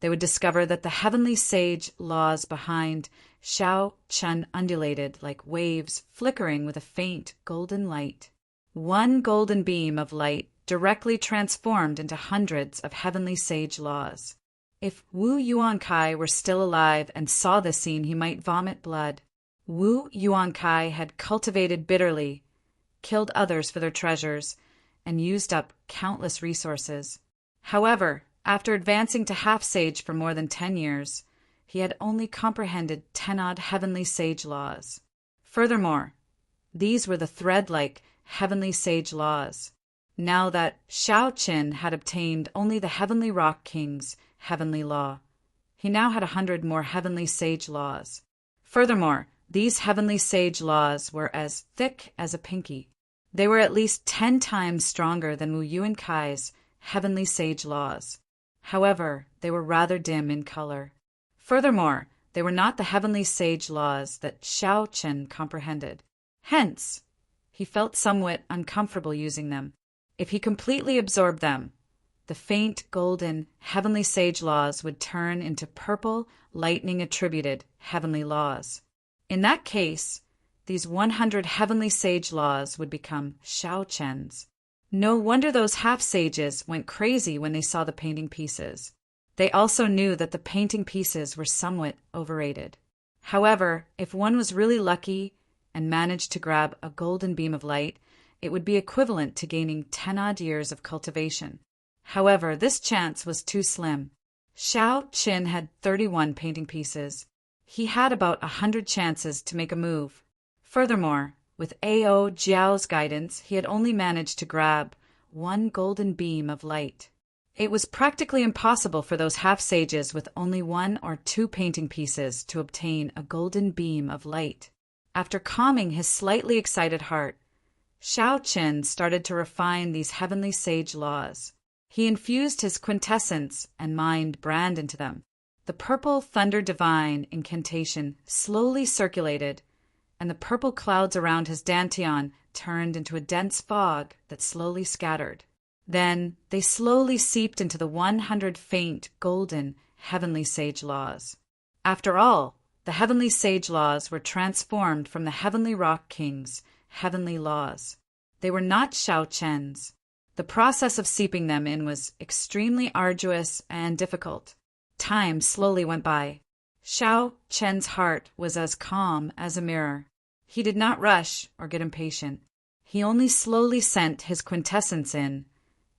they would discover that the heavenly sage laws behind Shao Chen undulated like waves flickering with a faint golden light. One golden beam of light directly transformed into hundreds of heavenly sage laws. If Wu Yuankai were still alive and saw this scene, he might vomit blood. Wu Yuankai had cultivated bitterly, killed others for their treasures, and used up countless resources. However, after advancing to half-sage for more than 10 years, he had only comprehended 10-odd heavenly sage laws. Furthermore, these were the thread-like heavenly sage laws. Now that Shao Qin had obtained only the Heavenly Rock King's heavenly law, he now had 100 more heavenly sage laws. Furthermore, these heavenly sage laws were as thick as a pinky. They were at least 10 times stronger than Wu Yuankai's heavenly sage laws. However, they were rather dim in color. Furthermore, they were not the heavenly sage laws that Xiao Chen comprehended. Hence, he felt somewhat uncomfortable using them. If he completely absorbed them, the faint, golden, heavenly sage laws would turn into purple, lightning-attributed heavenly laws. In that case, these 100 heavenly sage laws would become Xiao Chen's. No wonder those half-sages went crazy when they saw the painting pieces. They also knew that the painting pieces were somewhat overrated. However, if one was really lucky and managed to grab a golden beam of light, it would be equivalent to gaining 10-odd years of cultivation. However, this chance was too slim. Xiao Chen had 31 painting pieces. He had about 100 chances to make a move. Furthermore, with A.O. Jiao's guidance, he had only managed to grab one golden beam of light. It was practically impossible for those half-sages with only 1 or 2 painting pieces to obtain a golden beam of light. After calming his slightly excited heart, Xiao Chen started to refine these heavenly sage laws. He infused his quintessence and mind brand into them. The purple thunder divine incantation slowly circulated, and the purple clouds around his dantian turned into a dense fog that slowly scattered. Then they slowly seeped into the 100 faint, golden, heavenly sage laws. After all, the heavenly sage laws were transformed from the heavenly rock king's heavenly laws. They were not Xiao Chen's. The process of seeping them in was extremely arduous and difficult. Time slowly went by. Xiao Chen's heart was as calm as a mirror. He did not rush or get impatient. He only slowly sent his quintessence in,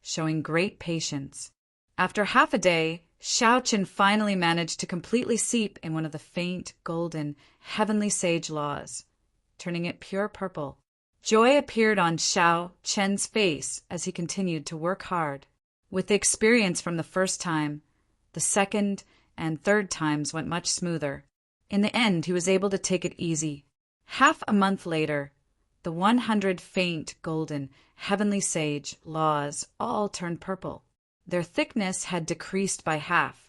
showing great patience. After half a day, Xiao Chen finally managed to completely seep in one of the faint, golden, heavenly sage laws, turning it pure purple. Joy appeared on Xiao Chen's face as he continued to work hard. With the experience from the first time, the second and third times went much smoother. In the end, he was able to take it easy. Half a month later, the 100 faint, golden, heavenly sage laws all turned purple. Their thickness had decreased by half,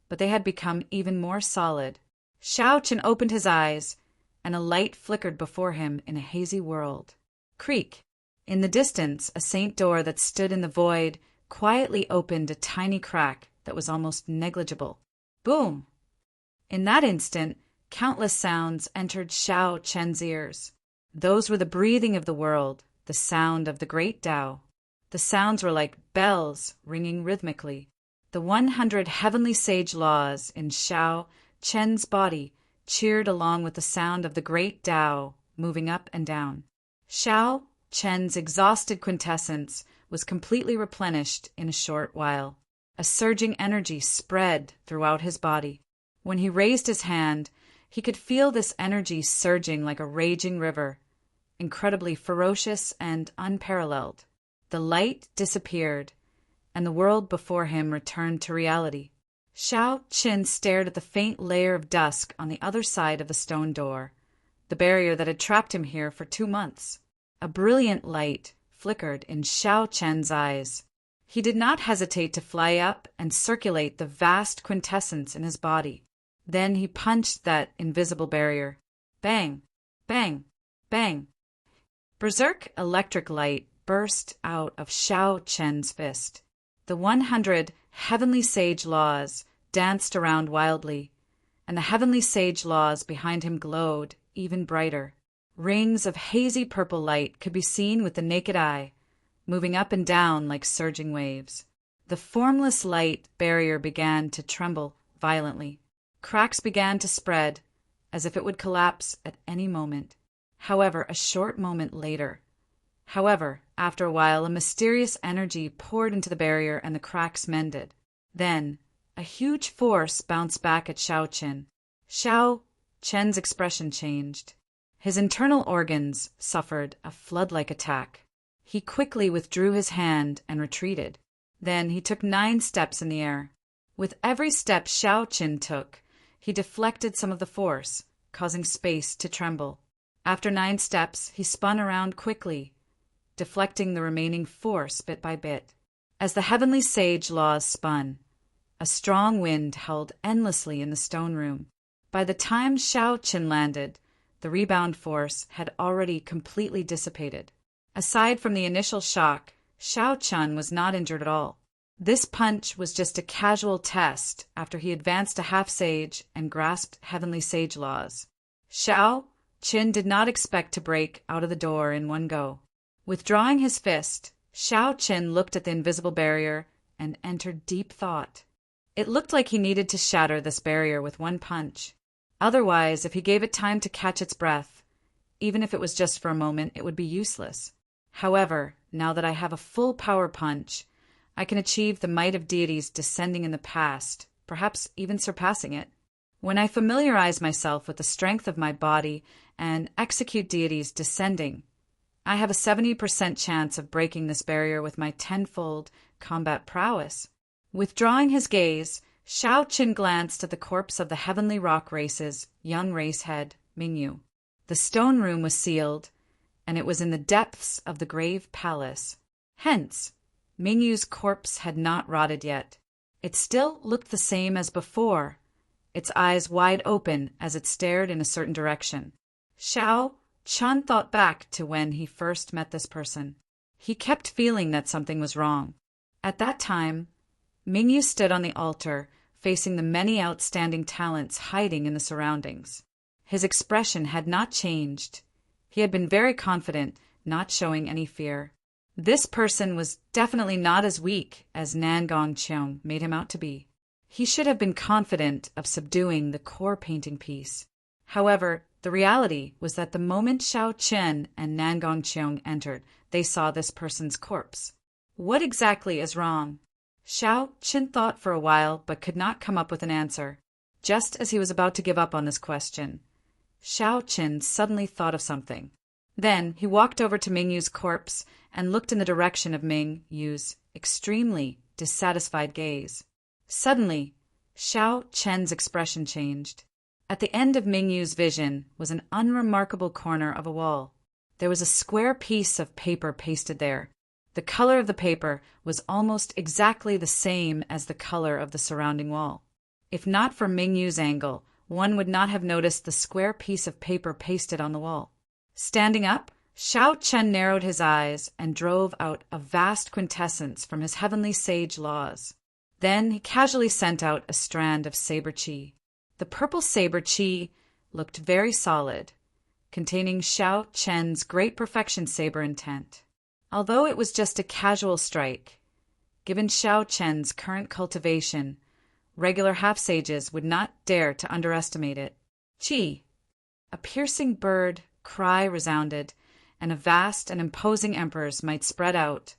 but they had become even more solid. Xiao Chen opened his eyes, and a light flickered before him in a hazy world. Creak! In the distance, a saint door that stood in the void quietly opened a tiny crack that was almost negligible. Boom! In that instant, countless sounds entered Xiao Chen's ears. Those were the breathing of the world, the sound of the great Tao. The sounds were like bells ringing rhythmically. The 100 heavenly sage laws in Xiao Chen's body cheered along with the sound of the great Tao moving up and down. Xiao Chen's exhausted quintessence was completely replenished in a short while. A surging energy spread throughout his body. When he raised his hand, he could feel this energy surging like a raging river, incredibly ferocious and unparalleled. The light disappeared, and the world before him returned to reality. Xiao Chen stared at the faint layer of dusk on the other side of the stone door, the barrier that had trapped him here for 2 months. A brilliant light flickered in Xiao Chen's eyes. He did not hesitate to fly up and circulate the vast quintessence in his body. Then he punched that invisible barrier. Bang! Bang! Bang! Berserk electric light burst out of Xiao Chen's fist. The 100 heavenly sage laws danced around wildly, and the heavenly sage laws behind him glowed even brighter. Rings of hazy purple light could be seen with the naked eye, moving up and down like surging waves. The formless light barrier began to tremble violently. Cracks began to spread, as if it would collapse at any moment. However, after a while, a mysterious energy poured into the barrier and the cracks mended. Then, a huge force bounced back at Xiao Chen. Xiao Chen's expression changed. His internal organs suffered a flood-like attack. He quickly withdrew his hand and retreated. Then he took 9 steps in the air. With every step Xiao Chen took, he deflected some of the force, causing space to tremble. After 9 steps, he spun around quickly, deflecting the remaining force bit by bit. As the heavenly sage laws spun, A strong wind howled endlessly in the stone room. By the time Xiao Qin landed, the rebound force had already completely dissipated. Aside from the initial shock, Xiao Chun was not injured at all. This punch was just a casual test after he advanced a half-sage and grasped heavenly sage laws. Xiao Qin did not expect to break out of the door in one go. Withdrawing his fist, Xiao Qin looked at the invisible barrier and entered deep thought. It looked like he needed to shatter this barrier with one punch. Otherwise, if he gave it time to catch its breath, even if it was just for a moment, it would be useless. However, now that I have a full power punch, I can achieve the might of deities descending in the past, perhaps even surpassing it. When I familiarize myself with the strength of my body and execute deities descending, I have a 70% chance of breaking this barrier with my tenfold combat prowess. Withdrawing his gaze, Xiao Qin glanced at the corpse of the Heavenly Rock Race's young race head, Mingyu. The stone room was sealed, and it was in the depths of the grave palace. Hence, Mingyu's corpse had not rotted yet. It still looked the same as before, its eyes wide open as it stared in a certain direction. Xiao Chun thought back to when he first met this person. He kept feeling that something was wrong. At that time, Mingyu stood on the altar, facing the many outstanding talents hiding in the surroundings. His expression had not changed. He had been very confident, not showing any fear. This person was definitely not as weak as Nan Gongqiang made him out to be. He should have been confident of subduing the core painting piece. However, the reality was that the moment Xiao Chen and Nan Gongqiang entered, they saw this person's corpse. What exactly is wrong? Xiao Chen thought for a while but could not come up with an answer. Just as he was about to give up on this question, Xiao Chen suddenly thought of something. Then he walked over to Mingyu's corpse and looked in the direction of Mingyu's extremely dissatisfied gaze. Suddenly, Xiao Chen's expression changed. At the end of Mingyu's vision was an unremarkable corner of a wall. There was a square piece of paper pasted there. The color of the paper was almost exactly the same as the color of the surrounding wall. If not for Mingyu's angle, one would not have noticed the square piece of paper pasted on the wall. Standing up, Xiao Chen narrowed his eyes and drove out a vast quintessence from his heavenly sage laws. Then he casually sent out a strand of saber chi. The purple saber chi looked very solid, containing Xiao Chen's great perfection saber intent. Although it was just a casual strike, given Xiao Chen's current cultivation, regular half-sages would not dare to underestimate it. Chi! A piercing bird cry resounded, and a vast and imposing emperor's might spread out,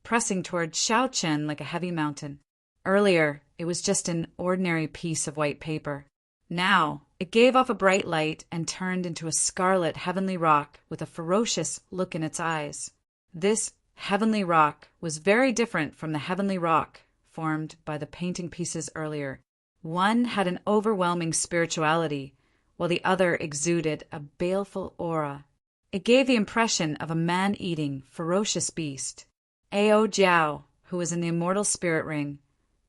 pressing toward Xiao Chen like a heavy mountain. Earlier, it was just an ordinary piece of white paper. Now, it gave off a bright light and turned into a scarlet heavenly rock with a ferocious look in its eyes. This heavenly rock was very different from the heavenly rock formed by the painting pieces earlier. One had an overwhelming spirituality, while the other exuded a baleful aura. It gave the impression of a man-eating, ferocious beast. Ao Jiao, who was in the Immortal spirit ring,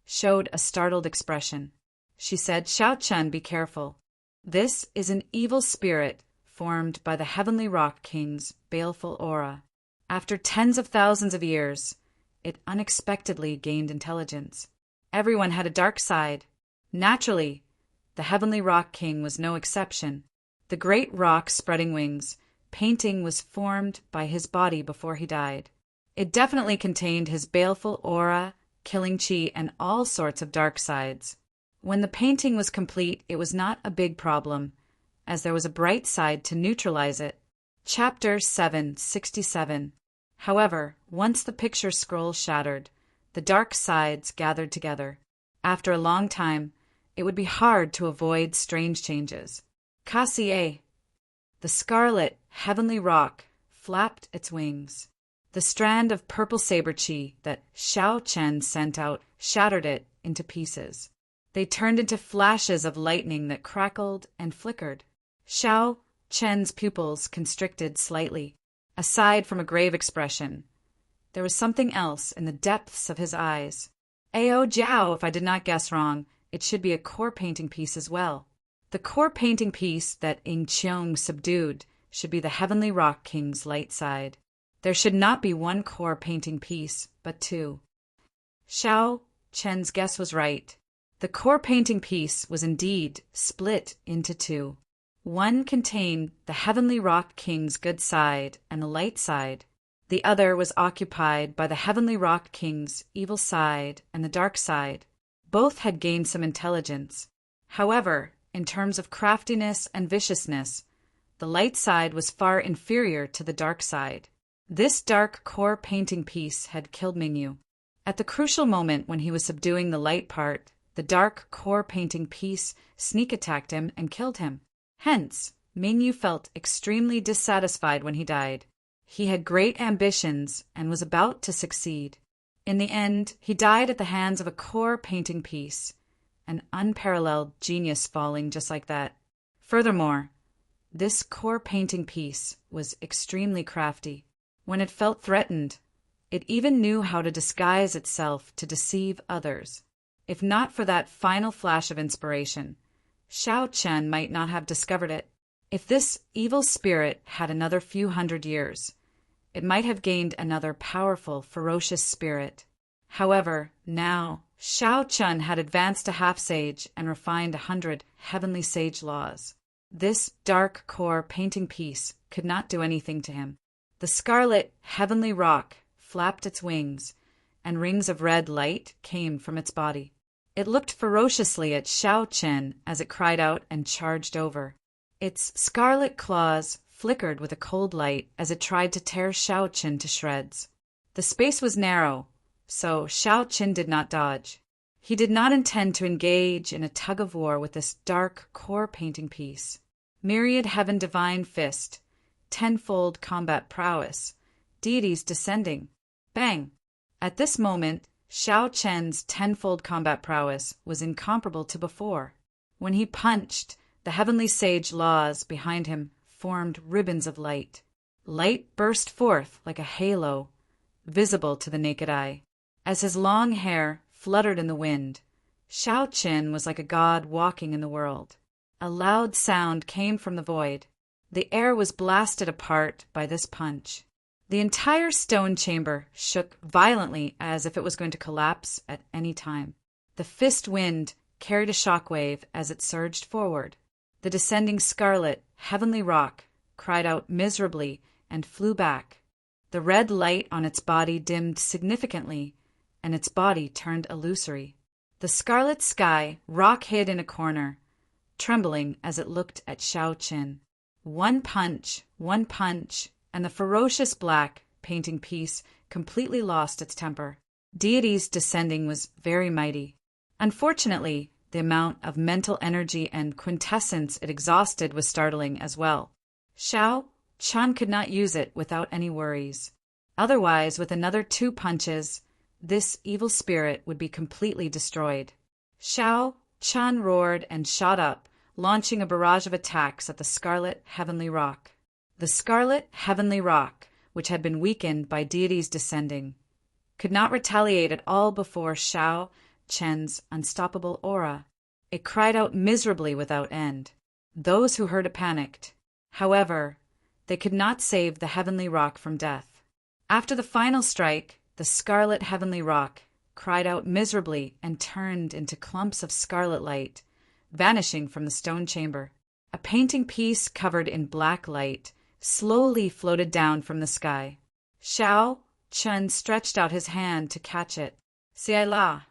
showed a startled expression. She said, "Xiao Chen, be careful. This is an evil spirit formed by the Heavenly Rock King's baleful aura. After tens of thousands of years, it unexpectedly gained intelligence. Everyone had a dark side. Naturally, the Heavenly Rock King was no exception. The great rock spreading wings painting was formed by his body before he died. It definitely contained his baleful aura, killing chi, and all sorts of dark sides. When the painting was complete, it was not a big problem, as there was a bright side to neutralize it." Chapter 767. However, once the picture scroll shattered, the dark sides gathered together. After a long time, it would be hard to avoid strange changes. Cassier, the scarlet, heavenly rock, flapped its wings. The strand of purple saber chi that Xiao Chen sent out shattered it into pieces. They turned into flashes of lightning that crackled and flickered. Xiao Chen's pupils constricted slightly. Aside from a grave expression, there was something else in the depths of his eyes. Ao Jiao, if I did not guess wrong, it should be a core painting piece as well. The core painting piece that Ing Cheong subdued should be the Heavenly Rock King's light side. There should not be one core painting piece, but two. Xiao Chen's guess was right. The core painting piece was indeed split into two. One contained the Heavenly Rock King's good side and the light side. The other was occupied by the Heavenly Rock King's evil side and the dark side. Both had gained some intelligence. However, in terms of craftiness and viciousness, the light side was far inferior to the dark side. This dark core painting piece had killed Mingyu. At the crucial moment when he was subduing the light part, the dark core painting piece sneak attacked him and killed him. Hence, Mingyu felt extremely dissatisfied when he died. He had great ambitions and was about to succeed. In the end, he died at the hands of a core painting piece, an unparalleled genius falling just like that. Furthermore, this core painting piece was extremely crafty. When it felt threatened, it even knew how to disguise itself to deceive others. If not for that final flash of inspiration, Xiao Chen might not have discovered it. If this evil spirit had another few hundred years, it might have gained another powerful, ferocious spirit. However, now, Xiao Chen had advanced to half-sage and refined 100 heavenly sage laws. This dark core painting piece could not do anything to him. The scarlet heavenly rock flapped its wings, and rings of red light came from its body. It looked ferociously at Xiao Chen as it cried out and charged over. Its scarlet claws flickered with a cold light as it tried to tear Xiao Chen to shreds. The space was narrow, so Xiao Chen did not dodge. He did not intend to engage in a tug-of-war with this dark core painting piece. Myriad heaven divine fist, tenfold combat prowess, deities descending. Bang! At this moment, Xiao Chen's tenfold combat prowess was incomparable to before. When he punched, the heavenly sage laws behind him formed ribbons of light. Light burst forth like a halo, visible to the naked eye. As his long hair fluttered in the wind, Xiao Chen was like a god walking in the world. A loud sound came from the void. The air was blasted apart by this punch. The entire stone chamber shook violently as if it was going to collapse at any time. The fist wind carried a shockwave as it surged forward. The descending scarlet, heavenly rock cried out miserably and flew back. The red light on its body dimmed significantly, and its body turned illusory. The scarlet sky rock hid in a corner, trembling as it looked at Xiao Chen. One punch, and the ferocious black painting piece completely lost its temper. Deities descending was very mighty. Unfortunately, the amount of mental energy and quintessence it exhausted was startling as well. Xiao Chen could not use it without any worries. Otherwise, with another 2 punches, this evil spirit would be completely destroyed. Xiao Chen roared and shot up, launching a barrage of attacks at the scarlet heavenly rock. The scarlet heavenly rock, which had been weakened by deities descending, could not retaliate at all before Xiao Chen's unstoppable aura. It cried out miserably without end. Those who heard it panicked. However, they could not save the heavenly rock from death. After the final strike, the scarlet heavenly rock cried out miserably and turned into clumps of scarlet light, vanishing from the stone chamber. A painting piece covered in black light slowly floated down from the sky. Xiao Chen stretched out his hand to catch it. "C'est là."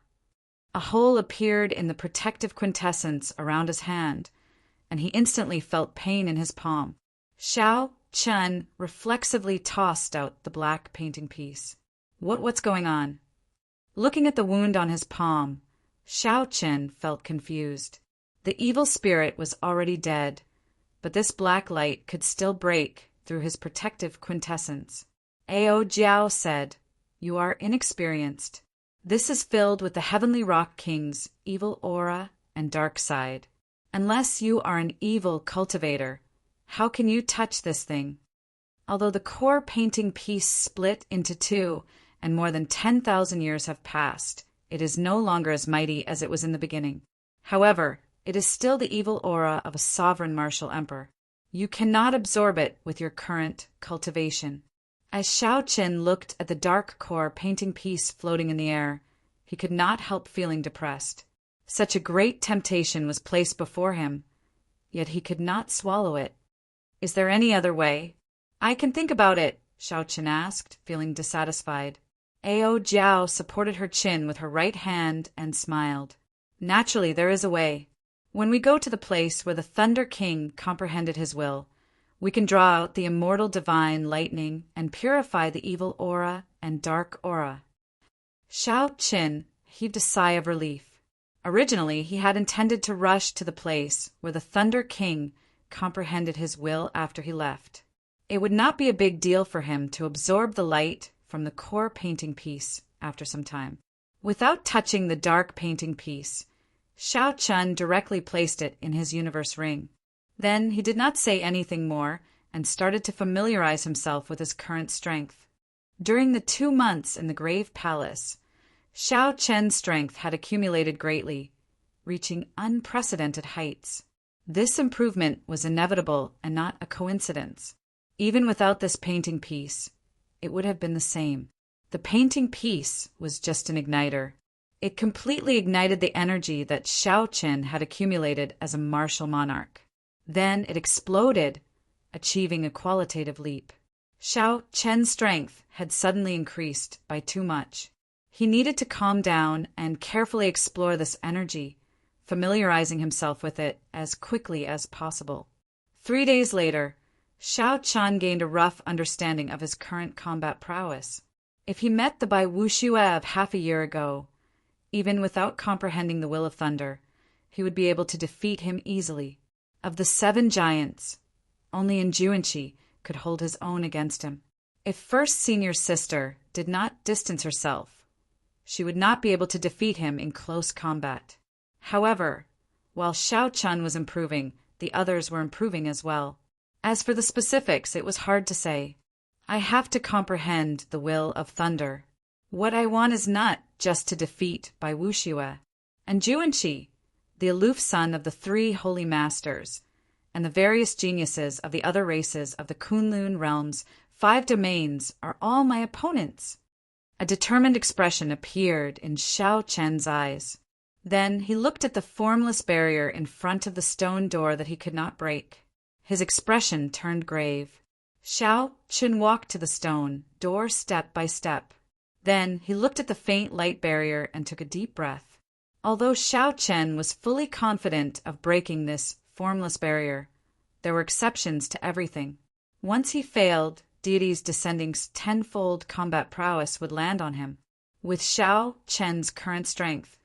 A hole appeared in the protective quintessence around his hand, and he instantly felt pain in his palm. Xiao Chen reflexively tossed out the black painting piece. What's going on? Looking at the wound on his palm, Xiao Chen felt confused. The evil spirit was already dead, but this black light could still break through his protective quintessence. Ao Jiao said, "You are inexperienced. This is filled with the Heavenly Rock King's evil aura and dark side. Unless you are an evil cultivator, how can you touch this thing?" Although the core painting piece split into 2 and more than 10,000 years have passed, it is no longer as mighty as it was in the beginning. However, it is still the evil aura of a sovereign martial emperor. You cannot absorb it with your current cultivation. As Xiao Qin looked at the dark core painting piece floating in the air, he could not help feeling depressed. Such a great temptation was placed before him, yet he could not swallow it. Is there any other way? I can think about it, Xiao Qin asked, feeling dissatisfied. Ao Jiao supported her chin with her right hand and smiled. Naturally, there is a way. When we go to the place where the Thunder King comprehended his will, we can draw out the immortal divine lightning and purify the evil aura and dark aura. Xiao Qin heaved a sigh of relief. Originally, he had intended to rush to the place where the Thunder King comprehended his will after he left. It would not be a big deal for him to absorb the light from the core painting piece after some time. Without touching the dark painting piece, Xiao Qin directly placed it in his universe ring. Then he did not say anything more and started to familiarize himself with his current strength. During the 2 months in the Grave Palace, Xiao Qin's strength had accumulated greatly, reaching unprecedented heights. This improvement was inevitable and not a coincidence. Even without this painting piece, it would have been the same. The painting piece was just an igniter. It completely ignited the energy that Xiao Qin had accumulated as a martial monarch. Then it exploded, achieving a qualitative leap. Xiao Qin's strength had suddenly increased by too much. He needed to calm down and carefully explore this energy, familiarizing himself with it as quickly as possible. 3 days later, Xiao Qin gained a rough understanding of his current combat prowess. If he met the Bai Wuxue of half a year ago, even without comprehending the will of thunder, he would be able to defeat him easily. Of the 7 giants, only Injuanqi could hold his own against him. If First Senior's sister did not distance herself, she would not be able to defeat him in close combat. However, while Xiao Qin was improving, the others were improving as well. As for the specifics, it was hard to say. I have to comprehend the will of thunder. What I want is not just to defeat Bai Wuxue and Juanqi, the aloof son of the 3 holy masters, and the various geniuses of the other races of the Kunlun realm's 5 domains are all my opponents. A determined expression appeared in Xiao Qin's eyes. Then he looked at the formless barrier in front of the stone door that he could not break. His expression turned grave. Xiao Qin walked to the stone door step by step. Then he looked at the faint light barrier and took a deep breath. Although Xiao Qin was fully confident of breaking this formless barrier, there were exceptions to everything. Once he failed, deities descending's tenfold combat prowess would land on him. With Xiao Qin's current strength,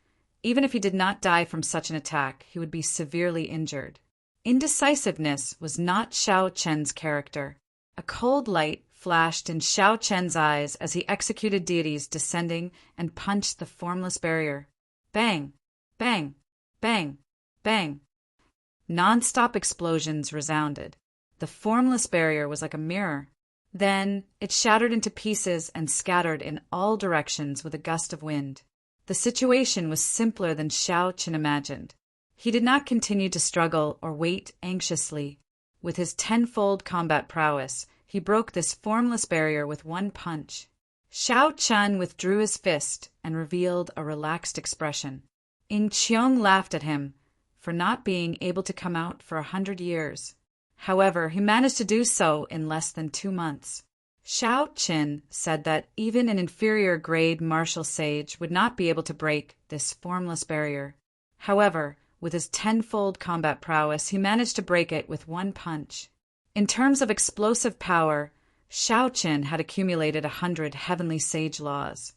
even if he did not die from such an attack, he would be severely injured. Indecisiveness was not Xiao Qin's character. A cold light flashed in Xiao Qin's eyes as he executed deities descending and punched the formless barrier. Bang! Bang! Bang! Bang! Non-stop explosions resounded. The formless barrier was like a mirror. Then it shattered into pieces and scattered in all directions with a gust of wind. The situation was simpler than Xiao Qin imagined. He did not continue to struggle or wait anxiously. With his tenfold combat prowess, he broke this formless barrier with one punch. Xiao Qin withdrew his fist and revealed a relaxed expression. Ying Qiong laughed at him for not being able to come out for 100 years. However, he managed to do so in less than 2 months. Xiao Qin said that even an inferior grade martial sage would not be able to break this formless barrier. However, with his tenfold combat prowess, he managed to break it with one punch. In terms of explosive power, Xiao Qin had accumulated 100 heavenly sage laws.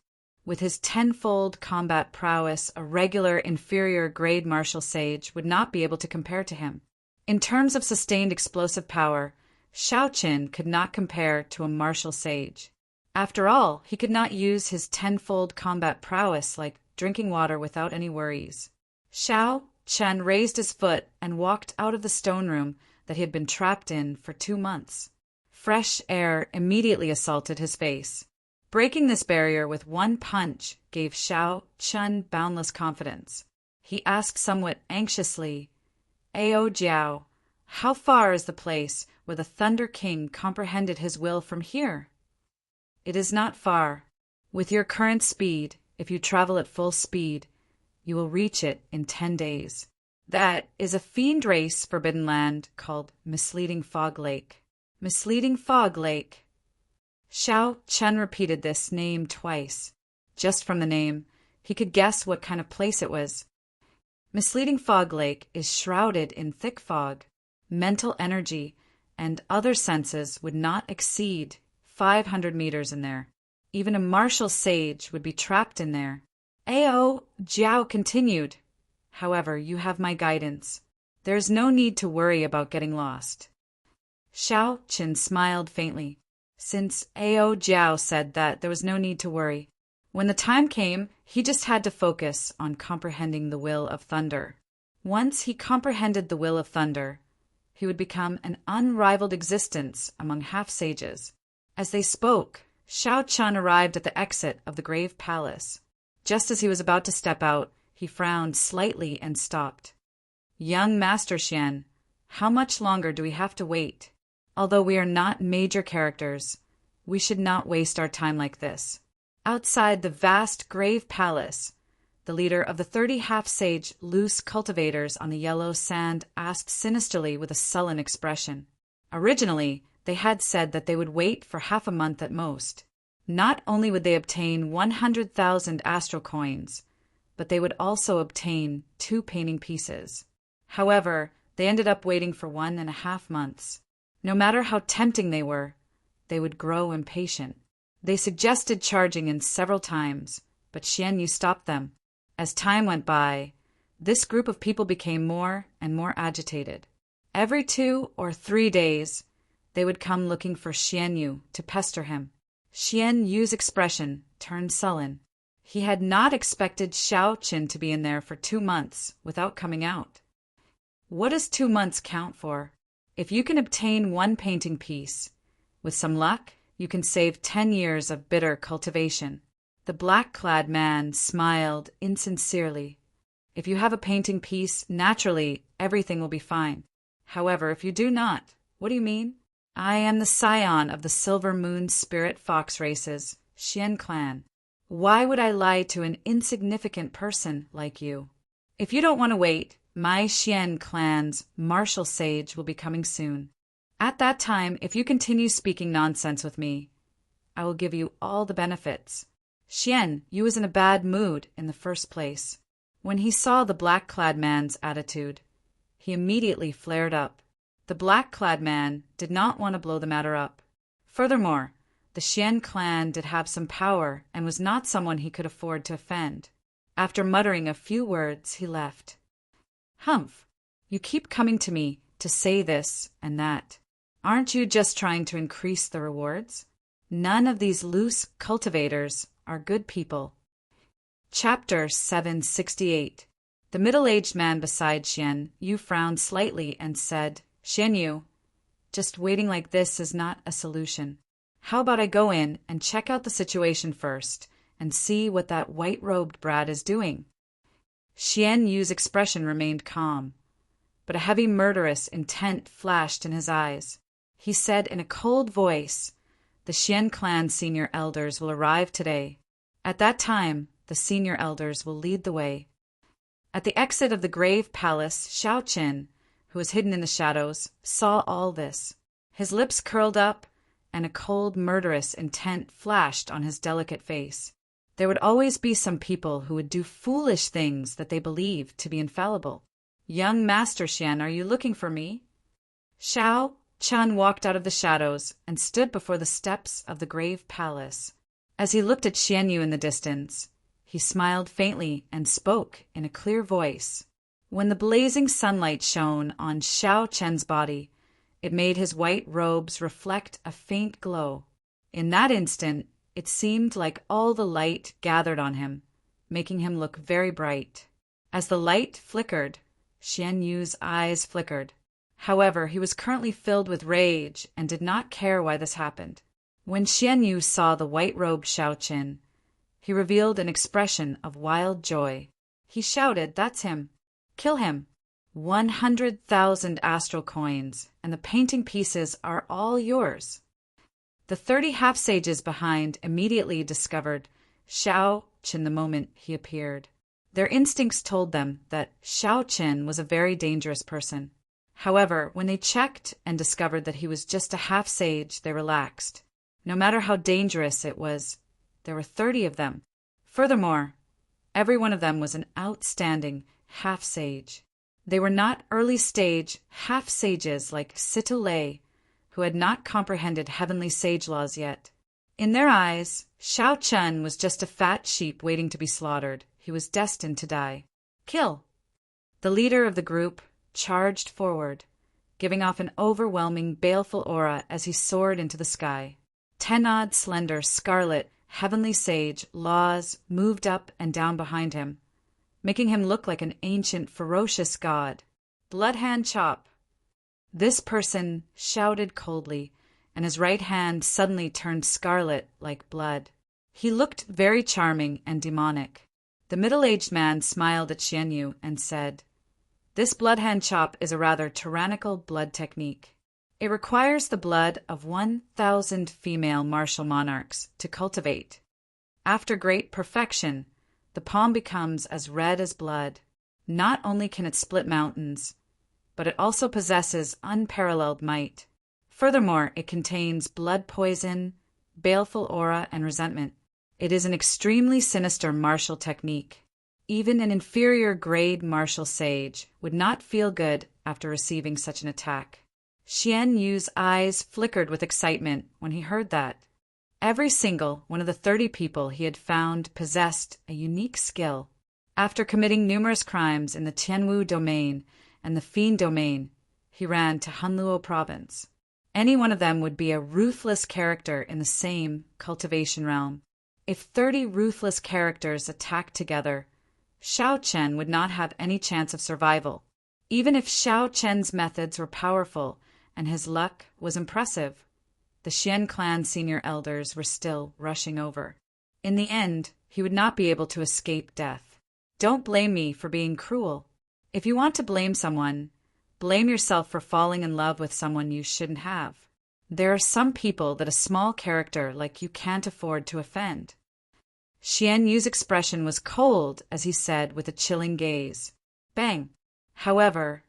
With his tenfold combat prowess, a regular inferior grade martial sage would not be able to compare to him. In terms of sustained explosive power, Xiao Qin could not compare to a martial sage. After all, he could not use his tenfold combat prowess like drinking water without any worries. Xiao Qin raised his foot and walked out of the stone room that he had been trapped in for 2 months. Fresh air immediately assaulted his face. Breaking this barrier with one punch gave Xiao Chun boundless confidence. He asked somewhat anxiously, "Ao Jiao, how far is the place where the Thunder King comprehended his will from here?" "It is not far. With your current speed, if you travel at full speed, you will reach it in 10 days. That is a fiend race forbidden land called Misleading Fog Lake." Misleading Fog Lake. Xiao Chen repeated this name twice. Just from the name, he could guess what kind of place it was. Misleading Fog Lake is shrouded in thick fog. Mental energy and other senses would not exceed 500 meters in there. Even a martial sage would be trapped in there. Ao Jiao continued, "However, you have my guidance. There is no need to worry about getting lost." Xiao Qin smiled faintly. Since Ao Jiao said that there was no need to worry, when the time came, he just had to focus on comprehending the will of thunder. Once he comprehended the will of thunder, he would become an unrivaled existence among half-sages. As they spoke, Xiao Chun arrived at the exit of the Grave Palace. Just as he was about to step out, he frowned slightly and stopped. "Young Master Xian, how much longer do we have to wait? Although we are not major characters, we should not waste our time like this." Outside the vast Grave Palace, the leader of the 30 half-sage loose cultivators on the yellow sand asked sinisterly with a sullen expression. Originally, they had said that they would wait for half a month at most. Not only would they obtain 100,000 astral coins, but they would also obtain 2 painting pieces. However, they ended up waiting for 1.5 months. No matter how tempting they were, they would grow impatient. They suggested charging in several times, but Xian Yu stopped them. As time went by, this group of people became more and more agitated. Every 2 or 3 days, they would come looking for Xian Yu to pester him. Xian Yu's expression turned sullen. He had not expected Xiao Qin to be in there for 2 months without coming out. What does 2 months count for? If you can obtain 1 painting piece, with some luck, you can save 10 years of bitter cultivation. The black-clad man smiled insincerely. If you have a painting piece, naturally, everything will be fine. However, if you do not, what do you mean? I am the scion of the Silver Moon Spirit Fox races, Xian clan. Why would I lie to an insignificant person like you? If you don't want to wait, my Xian clan's martial sage will be coming soon. At that time, if you continue speaking nonsense with me, I will give you all the benefits. Xian Yu was in a bad mood in the first place. When he saw the black-clad man's attitude, he immediately flared up. The black-clad man did not want to blow the matter up. Furthermore, the Xian clan did have some power and was not someone he could afford to offend. After muttering a few words, he left. "Humph, you keep coming to me to say this and that. Aren't you just trying to increase the rewards? None of these loose cultivators are good people." Chapter 768. The middle-aged man beside Xian Yu frowned slightly and said, "Xian Yu, just waiting like this is not a solution. How about I go in and check out the situation first and see what that white-robed brat is doing?" Xian Yu's expression remained calm, but a heavy murderous intent flashed in his eyes. He said in a cold voice, "The Xian clan senior elders will arrive today. At that time, the senior elders will lead the way." At the exit of the Grave Palace, Xiao Qin, who was hidden in the shadows, saw all this. His lips curled up, and a cold, murderous intent flashed on his delicate face. There would always be some people who would do foolish things that they believed to be infallible. "Young Master Xian, are you looking for me?" Xiao Chun walked out of the shadows and stood before the steps of the Grave Palace. As he looked at Xian Yu in the distance, he smiled faintly and spoke in a clear voice. When the blazing sunlight shone on Xiao Chen's body, it made his white robes reflect a faint glow. In that instant, it seemed like all the light gathered on him, making him look very bright. As the light flickered, Xian Yu's eyes flickered. However, he was currently filled with rage and did not care why this happened. When Xian Yu saw the white-robed Shao Qin, he revealed an expression of wild joy. He shouted, "That's him! Kill him! 100,000 astral coins, and the painting pieces are all yours." The 30 half-sages behind immediately discovered Shao Qin the moment he appeared. Their instincts told them that Shao Qin was a very dangerous person. However, when they checked and discovered that he was just a half-sage, they relaxed. No matter how dangerous it was, there were 30 of them. Furthermore, every one of them was an outstanding half-sage. They were not early-stage half-sages like Sitolei, who had not comprehended heavenly sage laws yet. In their eyes, Shao Qin was just a fat sheep waiting to be slaughtered. He was destined to die. Kill! The leader of the group charged forward, giving off an overwhelming, baleful aura as he soared into the sky. 10 odd slender, scarlet, heavenly sage laws moved up and down behind him, making him look like an ancient, ferocious god. Blood hand chop! This person shouted coldly, and his right hand suddenly turned scarlet like blood. He looked very charming and demonic. The middle-aged man smiled at Xian Yu and said, "This blood hand chop is a rather tyrannical blood technique. It requires the blood of 1,000 female martial monarchs to cultivate. After great perfection, the palm becomes as red as blood. Not only can it split mountains, but it also possesses unparalleled might. Furthermore, it contains blood poison, baleful aura, and resentment. It is an extremely sinister martial technique. Even an inferior grade martial sage would not feel good after receiving such an attack." Xian Yu's eyes flickered with excitement when he heard that. Every single one of the 30 people he had found possessed a unique skill. After committing numerous crimes in the Tianwu domain and the Fiend domain, he ran to Hunluo province. Any one of them would be a ruthless character in the same cultivation realm. If 30 ruthless characters attacked together, Shao Qin would not have any chance of survival. Even if Shao Qin's methods were powerful and his luck was impressive, the Xian clan senior elders were still rushing over. In the end, he would not be able to escape death. Don't blame me for being cruel. If you want to blame someone, blame yourself for falling in love with someone you shouldn't have. There are some people that a small character like you can't afford to offend. Xian Yu's expression was cold as he said with a chilling gaze, "Bang!" However,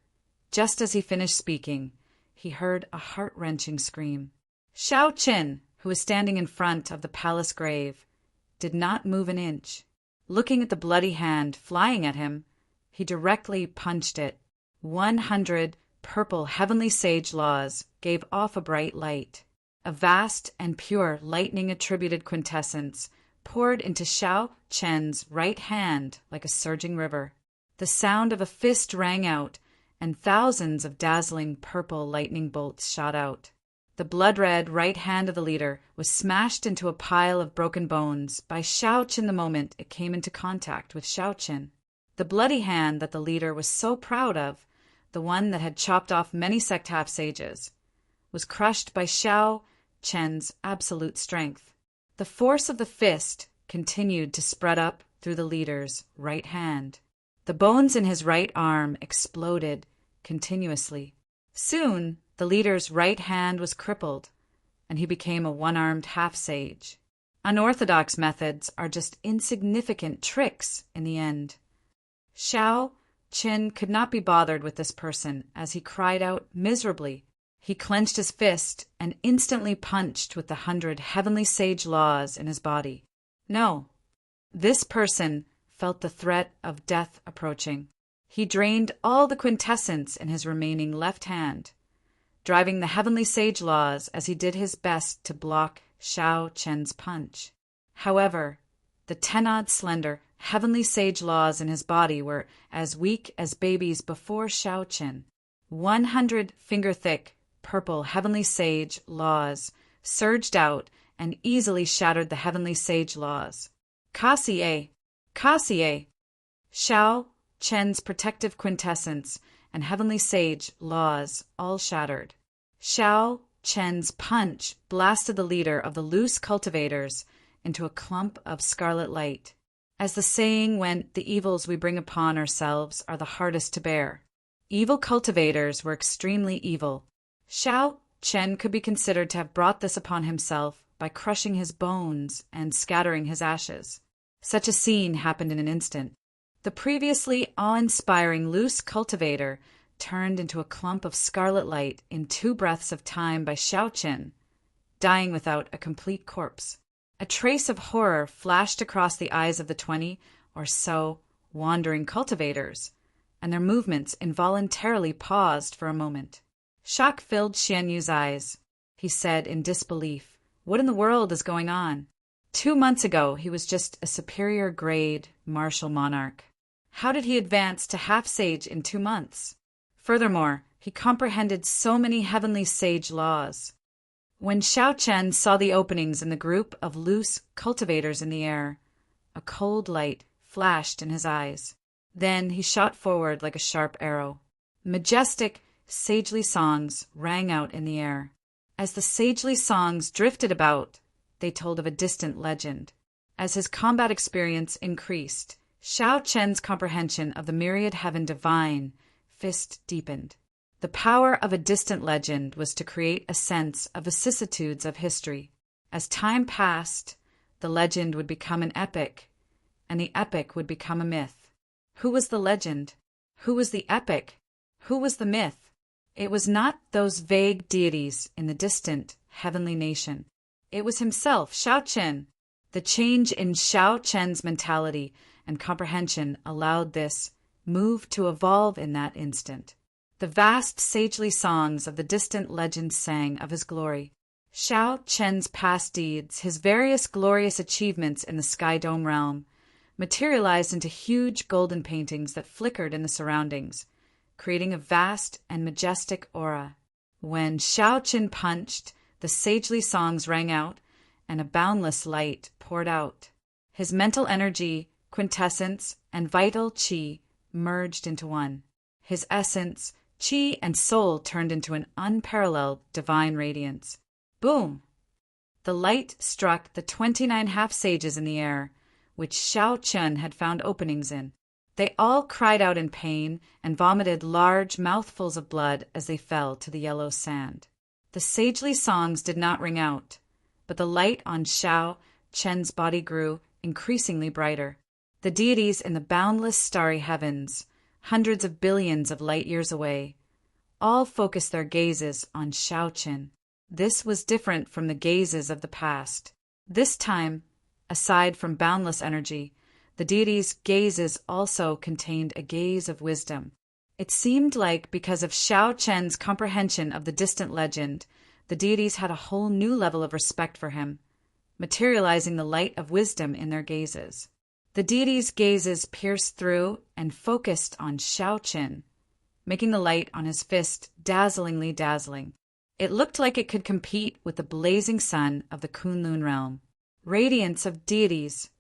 just as he finished speaking, he heard a heart-wrenching scream. Shao Qin, who was standing in front of the palace grave, did not move an inch. Looking at the bloody hand flying at him, he directly punched it. 100 purple heavenly sage laws gave off a bright light. A vast and pure lightning-attributed quintessence poured into Shao Qin's right hand like a surging river. The sound of a fist rang out, and thousands of dazzling purple lightning bolts shot out. The blood-red right hand of the leader was smashed into a pile of broken bones by Shao Qin the moment it came into contact with Shao Qin. The bloody hand that the leader was so proud of, the one that had chopped off many sect half-sages, was crushed by Shao Qin's absolute strength. The force of the fist continued to spread up through the leader's right hand. The bones in his right arm exploded continuously. Soon, the leader's right hand was crippled, and he became a one-armed half-sage. Unorthodox methods are just insignificant tricks in the end. Shao Qin could not be bothered with this person as he cried out miserably. He clenched his fist and instantly punched with the 100 heavenly sage laws in his body. No, this person felt the threat of death approaching. He drained all the quintessence in his remaining left hand, driving the heavenly sage laws as he did his best to block Shao Qin's punch. However, the 10-odd slender heavenly sage laws in his body were as weak as babies before Shao Qin. 100 finger-thick purple heavenly sage laws surged out and easily shattered the heavenly sage laws. Kasie! Kasie! Shao Qin's protective quintessence and heavenly sage laws all shattered. Shao Chen's punch blasted the leader of the loose cultivators into a clump of scarlet light. As the saying went, the evils we bring upon ourselves are the hardest to bear. Evil cultivators were extremely evil. Xiao Chen could be considered to have brought this upon himself by crushing his bones and scattering his ashes. Such a scene happened in an instant. The previously awe-inspiring loose cultivator turned into a clump of scarlet light in 2 breaths of time by Xiao Chen, dying without a complete corpse. A trace of horror flashed across the eyes of the 20 or so wandering cultivators, and their movements involuntarily paused for a moment. Shock filled Xian Yu's eyes. He said in disbelief, "What in the world is going on?" 2 months ago, he was just a superior grade martial monarch. How did he advance to half-sage in 2 months? Furthermore, he comprehended so many heavenly sage laws. When Xiao Chen saw the openings in the group of loose cultivators in the air, a cold light flashed in his eyes. Then he shot forward like a sharp arrow. Majestic, sagely songs rang out in the air. As the sagely songs drifted about, they told of a distant legend. As his combat experience increased, Xiao Chen's comprehension of the myriad heaven divine fist deepened. The power of a distant legend was to create a sense of vicissitudes of history. As time passed, the legend would become an epic, and the epic would become a myth. Who was the legend? Who was the epic? Who was the myth? It was not those vague deities in the distant heavenly nation. It was himself, Xiao Chen. The change in Xiao Chen's mentality and comprehension allowed this move to evolve in that instant. The vast sagely songs of the distant legend sang of his glory. Xiao Chen's past deeds, his various glorious achievements in the Sky Dome realm, materialized into huge golden paintings that flickered in the surroundings, creating a vast and majestic aura. When Xiao Chen punched, the sagely songs rang out, and a boundless light poured out. His mental energy, quintessence, and vital qi merged into one. His essence, qi, and soul turned into an unparalleled divine radiance. Boom! The light struck the 29 half-sages in the air, which Xiao Chen had found openings in. They all cried out in pain and vomited large mouthfuls of blood as they fell to the yellow sand. The sagely songs did not ring out, but the light on Xiao Chen's body grew increasingly brighter. The deities in the boundless starry heavens, hundreds of billions of light years away, all focused their gazes on Xiao Chen. This was different from the gazes of the past. This time, aside from boundless energy, the deities' gazes also contained a gaze of wisdom. It seemed like because of Xiao Chen's comprehension of the distant legend, the deities had a whole new level of respect for him, materializing the light of wisdom in their gazes. The deities' gazes pierced through and focused on Xiao Chen, making the light on his fist dazzlingly dazzling. It looked like it could compete with the blazing sun of the Kunlun realm. Radiance of deities.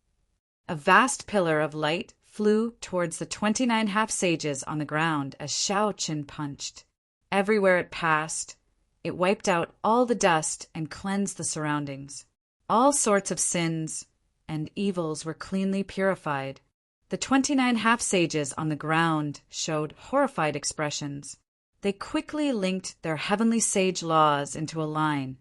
A vast pillar of light flew towards the 29 half-sages on the ground as Xiao Chen punched. Everywhere it passed, it wiped out all the dust and cleansed the surroundings. All sorts of sins and evils were cleanly purified. The 29 half-sages on the ground showed horrified expressions. They quickly linked their heavenly sage laws into a line,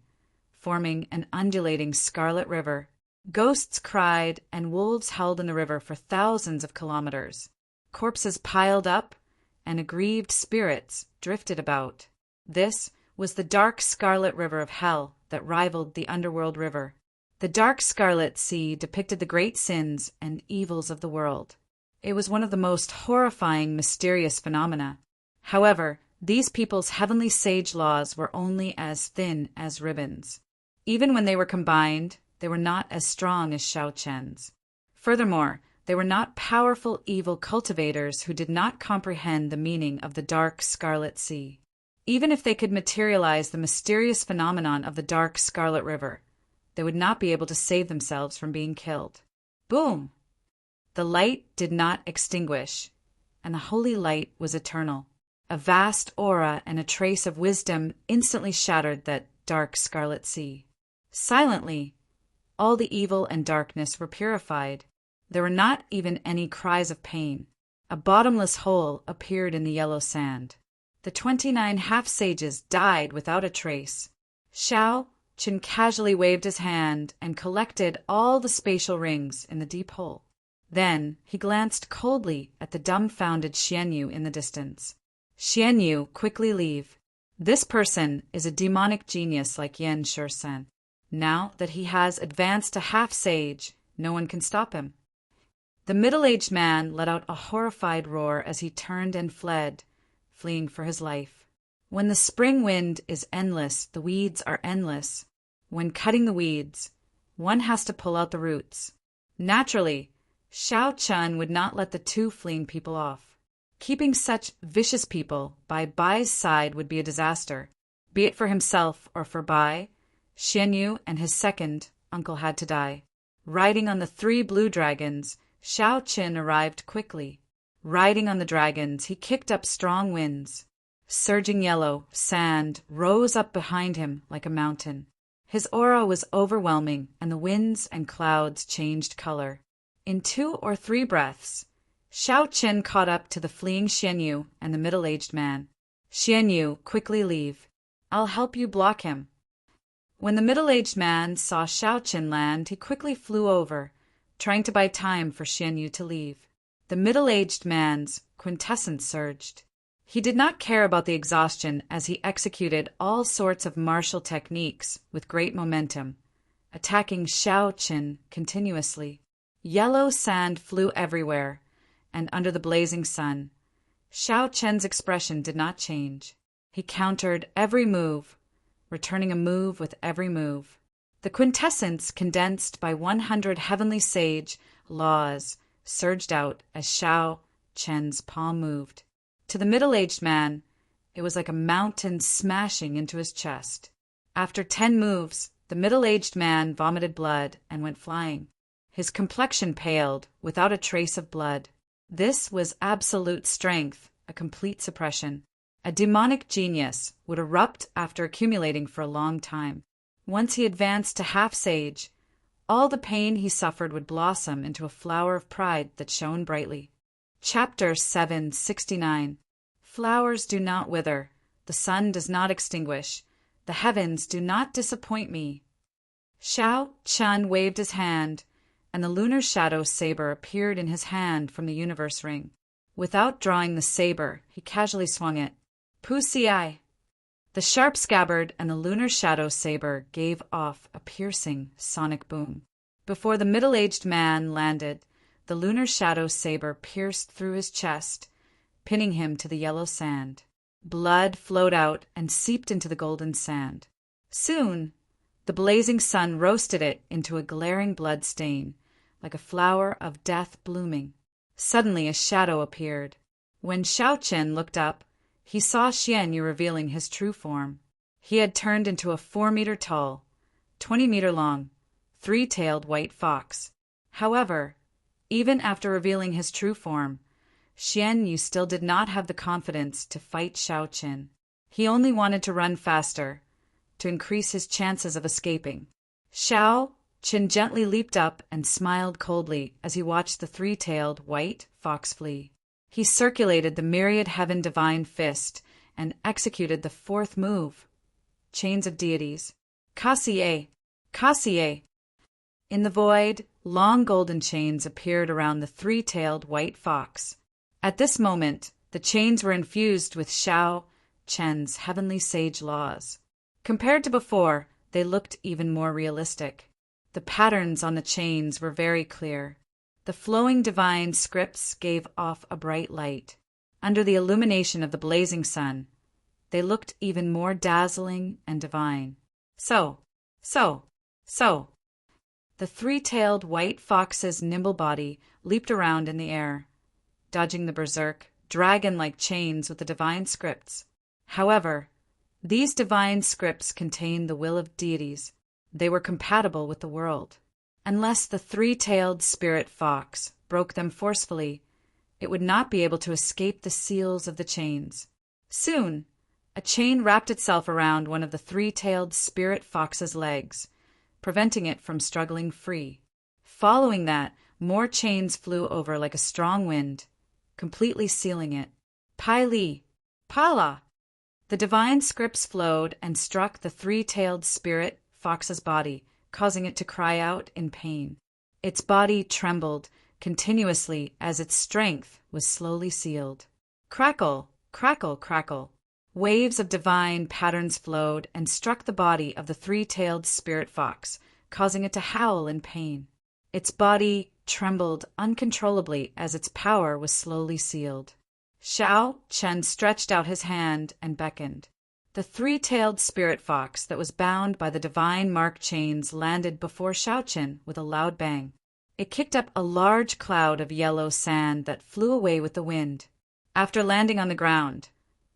forming an undulating scarlet river. Ghosts cried and wolves howled in the river for thousands of kilometers. Corpses piled up and aggrieved spirits drifted about. This was the dark scarlet river of hell that rivaled the underworld river. The dark scarlet sea depicted the great sins and evils of the world. It was one of the most horrifying, mysterious phenomena. However, these people's heavenly sage laws were only as thin as ribbons. Even when they were combined, they were not as strong as Xiao Chen's. Furthermore, they were not powerful evil cultivators who did not comprehend the meaning of the dark scarlet sea. Even if they could materialize the mysterious phenomenon of the dark scarlet river, they would not be able to save themselves from being killed. Boom! The light did not extinguish, and the holy light was eternal. A vast aura and a trace of wisdom instantly shattered that dark scarlet sea. Silently, all the evil and darkness were purified. There were not even any cries of pain. A bottomless hole appeared in the yellow sand. The 29 half-sages died without a trace. Shao Qin casually waved his hand and collected all the spatial rings in the deep hole. Then he glanced coldly at the dumbfounded Xianyu in the distance. Xianyu, quickly leave. This person is a demonic genius like Yan Shursen. Now that he has advanced to half-sage, no one can stop him. The middle-aged man let out a horrified roar as he turned and fled, fleeing for his life. When the spring wind is endless, the weeds are endless. When cutting the weeds, one has to pull out the roots. Naturally, Shao Chun would not let the two fleeing people off. Keeping such vicious people by Bai's side would be a disaster. Be it for himself or for Bai, Xianyu and his second uncle had to die. Riding on the 3 blue dragons, Shao Qin arrived quickly. Riding on the dragons, he kicked up strong winds. Surging yellow sand rose up behind him like a mountain. His aura was overwhelming, and the winds and clouds changed color. In 2 or 3 breaths, Shao Qin caught up to the fleeing Xianyu and the middle-aged man. Xianyu, quickly leave. I'll help you block him. When the middle-aged man saw Shao Qin land, he quickly flew over, trying to buy time for Xianyu to leave. The middle-aged man's quintessence surged. He did not care about the exhaustion as he executed all sorts of martial techniques with great momentum, attacking Shao Qin continuously. Yellow sand flew everywhere, and under the blazing sun, Shao Qin's expression did not change. He countered every move, returning a move with every move. The quintessence condensed by 100 heavenly sage laws surged out as Shao Qin's palm moved. To the middle-aged man, it was like a mountain smashing into his chest. After 10 moves, the middle-aged man vomited blood and went flying. His complexion paled, without a trace of blood. This was absolute strength, a complete suppression. A demonic genius would erupt after accumulating for a long time. Once he advanced to half-sage, all the pain he suffered would blossom into a flower of pride that shone brightly. Chapter 769. Flowers do not wither, the sun does not extinguish, the heavens do not disappoint me. Shao Chun waved his hand, and the lunar shadow saber appeared in his hand from the universe ring. Without drawing the saber, he casually swung it. Pu-si-ai! The sharp scabbard and the lunar shadow saber gave off a piercing sonic boom. Before the middle-aged man landed, the lunar shadow saber pierced through his chest, pinning him to the yellow sand. Blood flowed out and seeped into the golden sand. Soon, the blazing sun roasted it into a glaring blood stain, like a flower of death blooming. Suddenly a shadow appeared. When Shao Qin looked up, he saw Xianyu revealing his true form. He had turned into a 4-meter tall, 20-meter long, 3-tailed white fox. However, even after revealing his true form, Xianyu still did not have the confidence to fight Shao Qin. He only wanted to run faster, to increase his chances of escaping. Shao Qin gently leaped up and smiled coldly as he watched the 3-tailed white fox flee. He circulated the myriad heaven divine fist and executed the 4th move. Chains of deities. Kasie! Kasie! In the void, long golden chains appeared around the 3-tailed white fox. At this moment, the chains were infused with Shao Chen's heavenly sage laws. Compared to before, they looked even more realistic. The patterns on the chains were very clear. The flowing divine scripts gave off a bright light. Under the illumination of the blazing sun, they looked even more dazzling and divine. So. The 3-tailed white fox's nimble body leaped around in the air, dodging the berserk, dragon-like chains with the divine scripts. However, these divine scripts contained the will of deities. They were compatible with the world. Unless the 3-tailed spirit fox broke them forcefully, it would not be able to escape the seals of the chains. Soon, A chain wrapped itself around one of the three-tailed spirit fox's legs, preventing it from struggling free. Following that, more chains flew over like a strong wind, completely sealing it. Pai Pala! The divine scripts flowed and struck the three-tailed spirit fox's body, causing it to cry out in pain. Its body trembled continuously as its strength was slowly sealed. Crackle, crackle, crackle. Waves of divine patterns flowed and struck the body of the three-tailed spirit fox, causing it to howl in pain. Its body trembled uncontrollably as its power was slowly sealed. Xiao Chen stretched out his hand and beckoned. The three-tailed spirit fox that was bound by the divine mark chains landed before Xiao Chen with a loud bang. It kicked up a large cloud of yellow sand that flew away with the wind. After landing on the ground,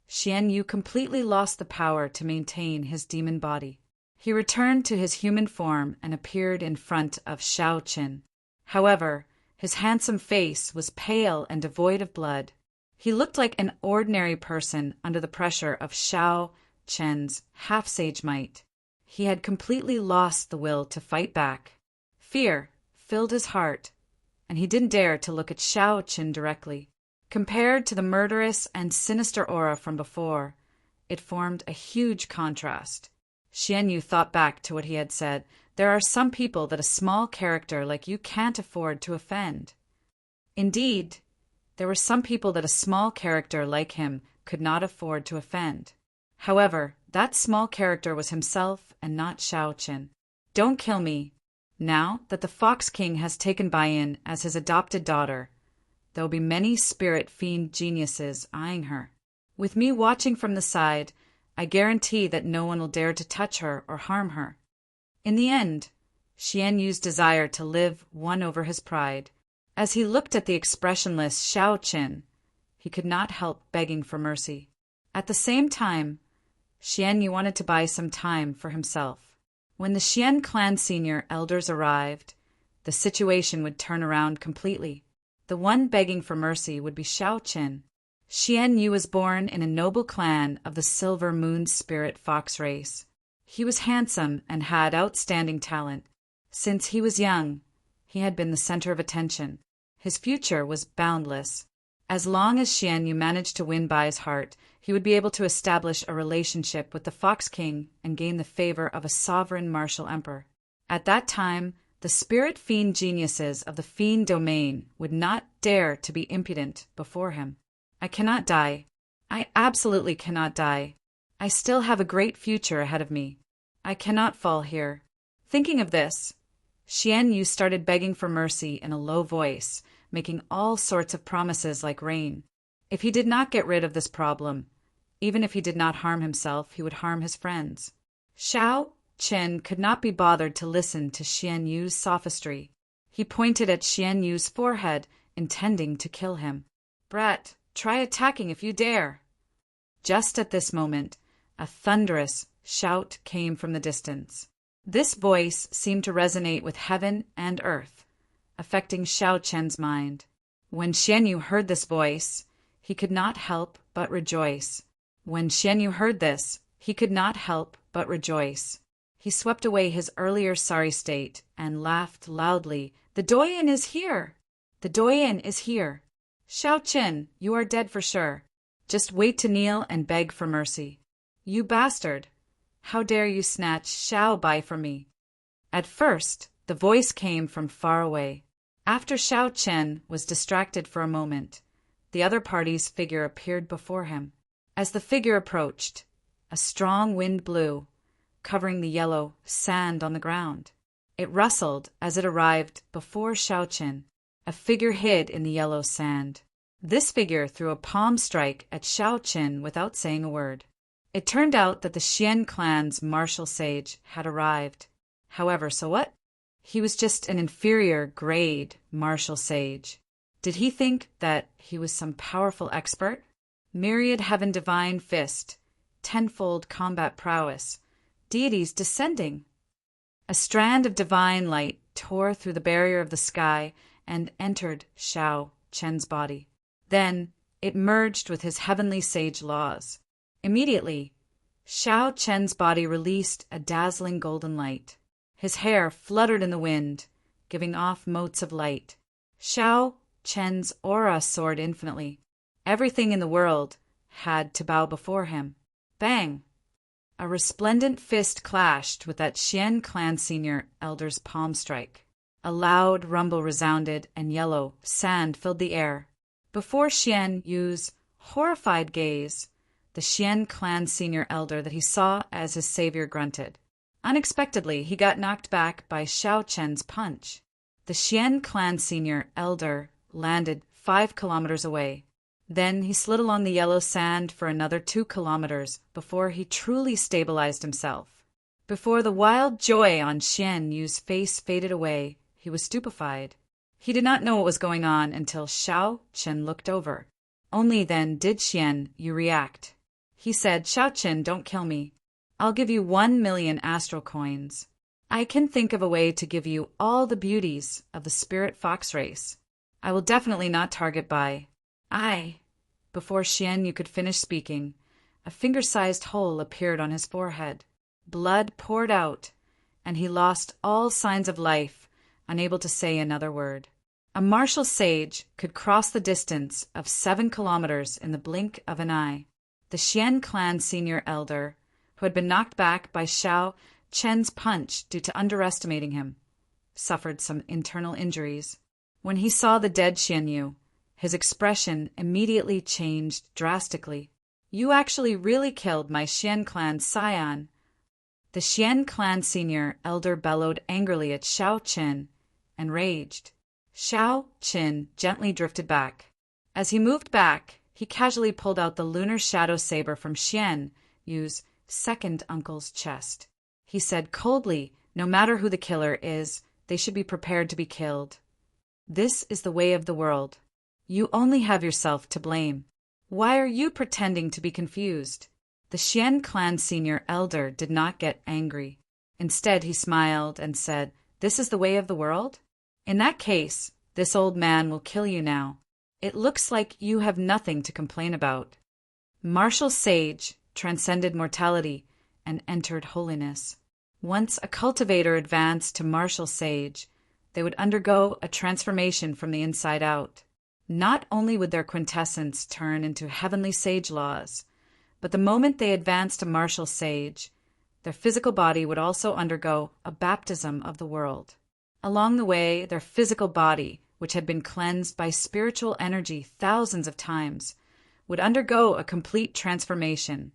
Xian Yu completely lost the power to maintain his demon body. He returned to his human form and appeared in front of Xiao Chen. However, his handsome face was pale and devoid of blood. He looked like an ordinary person under the pressure of Xiao Chen's half-sage might. He had completely lost the will to fight back. Fear filled his heart, and he didn't dare to look at Xiao Chen directly. Compared to the murderous and sinister aura from before, it formed a huge contrast. Xian Yu thought back to what he had said. There are some people that a small character like you can't afford to offend. Indeed, there were some people that a small character like him could not afford to offend. However, that small character was himself and not Xiao Chen. Don't kill me. Now that the Fox King has taken Baiyin as his adopted daughter, there will be many spirit fiend geniuses eyeing her. With me watching from the side, I guarantee that no one will dare to touch her or harm her. In the end, Xian Yu's desire to live won over his pride. As he looked at the expressionless Xiao Chen, he could not help begging for mercy. At the same time, Xian Yu wanted to buy some time for himself. When the Xian clan senior elders arrived, the situation would turn around completely. The one begging for mercy would be Xiao Chen. Xian Yu was born in a noble clan of the Silver Moon Spirit Fox race. He was handsome and had outstanding talent. Since he was young, he had been the center of attention. His future was boundless. As long as Xian Yu managed to win Bai's heart, he would be able to establish a relationship with the Fox King and gain the favor of a sovereign martial emperor. At that time, the spirit fiend geniuses of the fiend domain would not dare to be impudent before him. I cannot die. I absolutely cannot die. I still have a great future ahead of me. I cannot fall here. Thinking of this, Xian Yu started begging for mercy in a low voice, making all sorts of promises like rain. If he did not get rid of this problem, even if he did not harm himself, he would harm his friends. Xiao Chen could not be bothered to listen to Xian Yu's sophistry. He pointed at Xian Yu's forehead, intending to kill him. Brat, try attacking if you dare. Just at this moment, a thunderous shout came from the distance. This voice seemed to resonate with heaven and earth, affecting Xiao Chen's mind. When Xian Yu heard this voice, he could not help but rejoice. When Xian Yu heard this, he could not help but rejoice. He swept away his earlier sorry state and laughed loudly. The Doyen is here! The Doyen is here! Xiao Chen, you are dead for sure. Just wait to kneel and beg for mercy. You bastard! How dare you snatch Xiao Bai from me? At first, the voice came from far away. After Xiao Chen was distracted for a moment, the other party's figure appeared before him. As the figure approached, a strong wind blew, covering the yellow sand on the ground. It rustled as it arrived before Xiao Chen. A figure hid in the yellow sand. This figure threw a palm strike at Xiao Chen without saying a word. It turned out that the Xian clan's martial sage had arrived. However, so what? He was just an inferior grade martial sage. Did he think that he was some powerful expert? Myriad heaven divine fist, tenfold combat prowess, deities descending. A strand of divine light tore through the barrier of the sky and entered Xiao Chen's body. Then it merged with his heavenly sage laws. Immediately, Xiao Chen's body released a dazzling golden light. His hair fluttered in the wind, giving off motes of light. Xiao Chen's aura soared infinitely. Everything in the world had to bow before him. Bang! A resplendent fist clashed with that Xian clan senior elder's palm strike. A loud rumble resounded, and yellow sand filled the air. Before Xian Yu's horrified gaze, the Xian clan senior elder that he saw as his savior grunted. Unexpectedly, he got knocked back by Xiao Chen's punch. The Xian clan senior elder landed 5 kilometers away. Then he slid along the yellow sand for another 2 kilometers before he truly stabilized himself. Before the wild joy on Xian Yu's face faded away, he was stupefied. He did not know what was going on until Xiao Chen looked over. Only then did Xian Yu react. He said, "Xiao Chen, don't kill me. I'll give you 1,000,000 astral coins. I can think of a way to give you all the beauties of the spirit fox race. I will definitely not target by I." Before Xian Yu could finish speaking, a finger-sized hole appeared on his forehead. Blood poured out, and he lost all signs of life, unable to say another word. A martial sage could cross the distance of 7 kilometers in the blink of an eye. The Xian clan senior elder, who had been knocked back by Xiao Chen's punch due to underestimating him, suffered some internal injuries. When he saw the dead Xian Yu, his expression immediately changed drastically. "You actually really killed my Xian clan scion." The Xian clan senior elder bellowed angrily at Xiao Chen and raged. Xiao Chen gently drifted back. As he moved back, he casually pulled out the lunar shadow saber from Xian Yu's second uncle's chest. He said coldly, "No matter who the killer is, they should be prepared to be killed. This is the way of the world. You only have yourself to blame. Why are you pretending to be confused?" The Xian clan senior elder did not get angry. Instead, he smiled and said, "This is the way of the world? In that case, this old man will kill you now. It looks like you have nothing to complain about." Martial sage transcended mortality and entered holiness. Once a cultivator advanced to martial sage, they would undergo a transformation from the inside out. Not only would their quintessence turn into heavenly sage laws, but the moment they advanced to martial sage, their physical body would also undergo a baptism of the world. Along the way, their physical body, which had been cleansed by spiritual energy thousands of times, would undergo a complete transformation,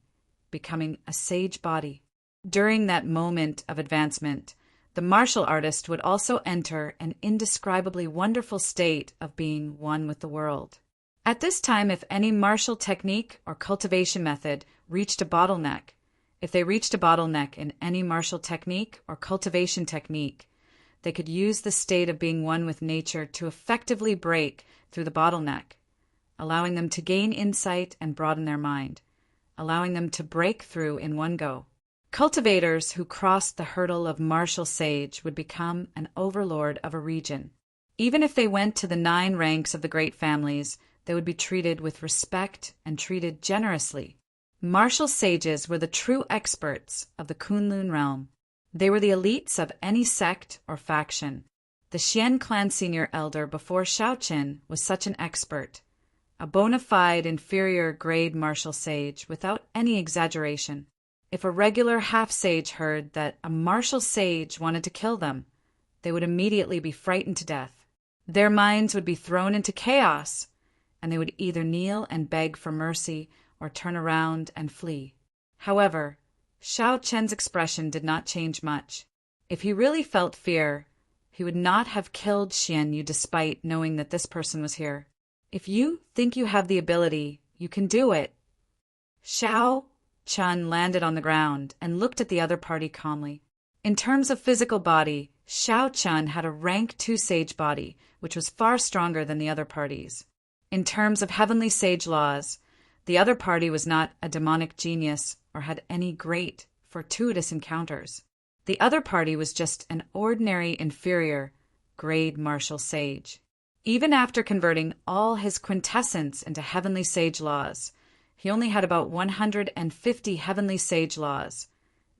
becoming a sage body. During that moment of advancement, the martial artist would also enter an indescribably wonderful state of being one with the world. At this time, if any martial technique or cultivation method reached a bottleneck, if they reached a bottleneck in any martial technique or cultivation technique, they could use the state of being one with nature to effectively break through the bottleneck, allowing them to gain insight and broaden their mind, allowing them to break through in one go. Cultivators who crossed the hurdle of martial sage would become an overlord of a region. Even if they went to the 9 ranks of the great families, they would be treated with respect and treated generously. Martial sages were the true experts of the Kunlun realm. They were the elites of any sect or faction. The Xian clan senior elder before Shaoqin was such an expert, a bona fide inferior grade martial sage without any exaggeration. If a regular half-sage heard that a martial sage wanted to kill them, they would immediately be frightened to death. Their minds would be thrown into chaos, and they would either kneel and beg for mercy or turn around and flee. However, Xiao Chen's expression did not change much. If he really felt fear, he would not have killed Xian Yu despite knowing that this person was here. If you think you have the ability, you can do it. Xiao Chen landed on the ground and looked at the other party calmly. In terms of physical body, Xiao Chen had a rank 2 sage body, which was far stronger than the other parties. In terms of heavenly sage laws, the other party was not a demonic genius or had any great, fortuitous encounters. The other party was just an ordinary inferior grade martial sage. Even after converting all his quintessence into heavenly sage laws, He only had about 150 heavenly sage laws,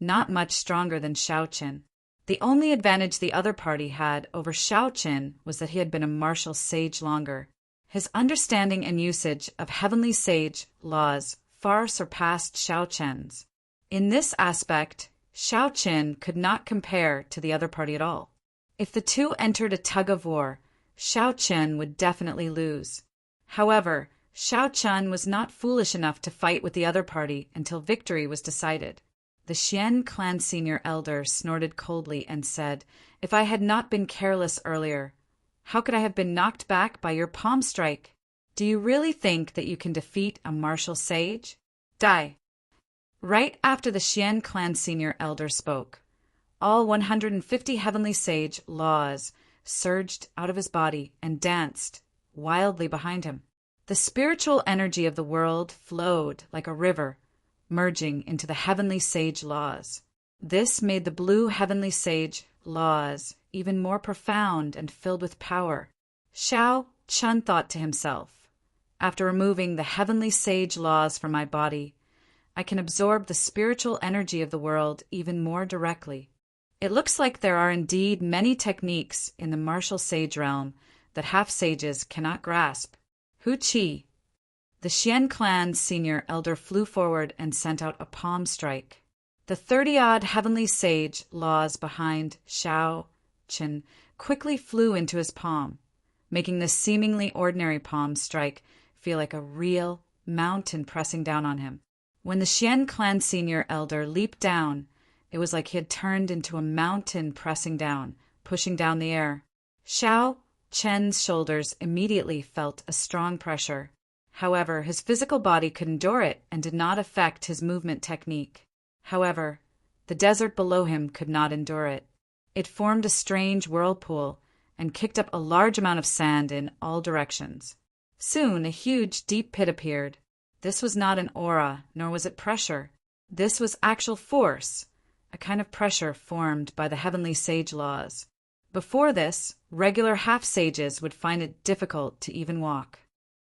not much stronger than Shaoqin. The only advantage the other party had over Shaoqin was that he had been a martial sage longer. His understanding and usage of heavenly sage laws far surpassed Shaoqin's. In this aspect, Shaoqin could not compare to the other party at all. If the two entered a tug-of-war, Shaoqin would definitely lose. However, Shaoqin was not foolish enough to fight with the other party until victory was decided. The Xian clan senior elder snorted coldly and said, "If I had not been careless earlier, how could I have been knocked back by your palm strike? Do you really think that you can defeat a martial sage? Die!" Right after the Xian clan senior elder spoke, all 150 heavenly sage laws surged out of his body and danced wildly behind him. The spiritual energy of the world flowed like a river, merging into the heavenly sage laws. This made the blue heavenly sage laws even more profound and filled with power. Shao Chun thought to himself, "After removing the heavenly sage laws from my body, I can absorb the spiritual energy of the world even more directly. It looks like there are indeed many techniques in the martial sage realm that half-sages cannot grasp." Hu Qi, the Xian clan senior elder, flew forward and sent out a palm strike. The 30-odd heavenly sage laws behind Shao Qin quickly flew into his palm, making this seemingly ordinary palm strike feel like a real mountain pressing down on him. When the Xian clan senior elder leaped down, it was like he had turned into a mountain pressing down, pushing down the air. Shao Chen's shoulders immediately felt a strong pressure. However, his physical body could endure it and did not affect his movement technique. However, the desert below him could not endure it. It formed a strange whirlpool and kicked up a large amount of sand in all directions. Soon a huge, deep pit appeared. This was not an aura, nor was it pressure. This was actual force, a kind of pressure formed by the heavenly sage laws. Before this, regular half-sages would find it difficult to even walk.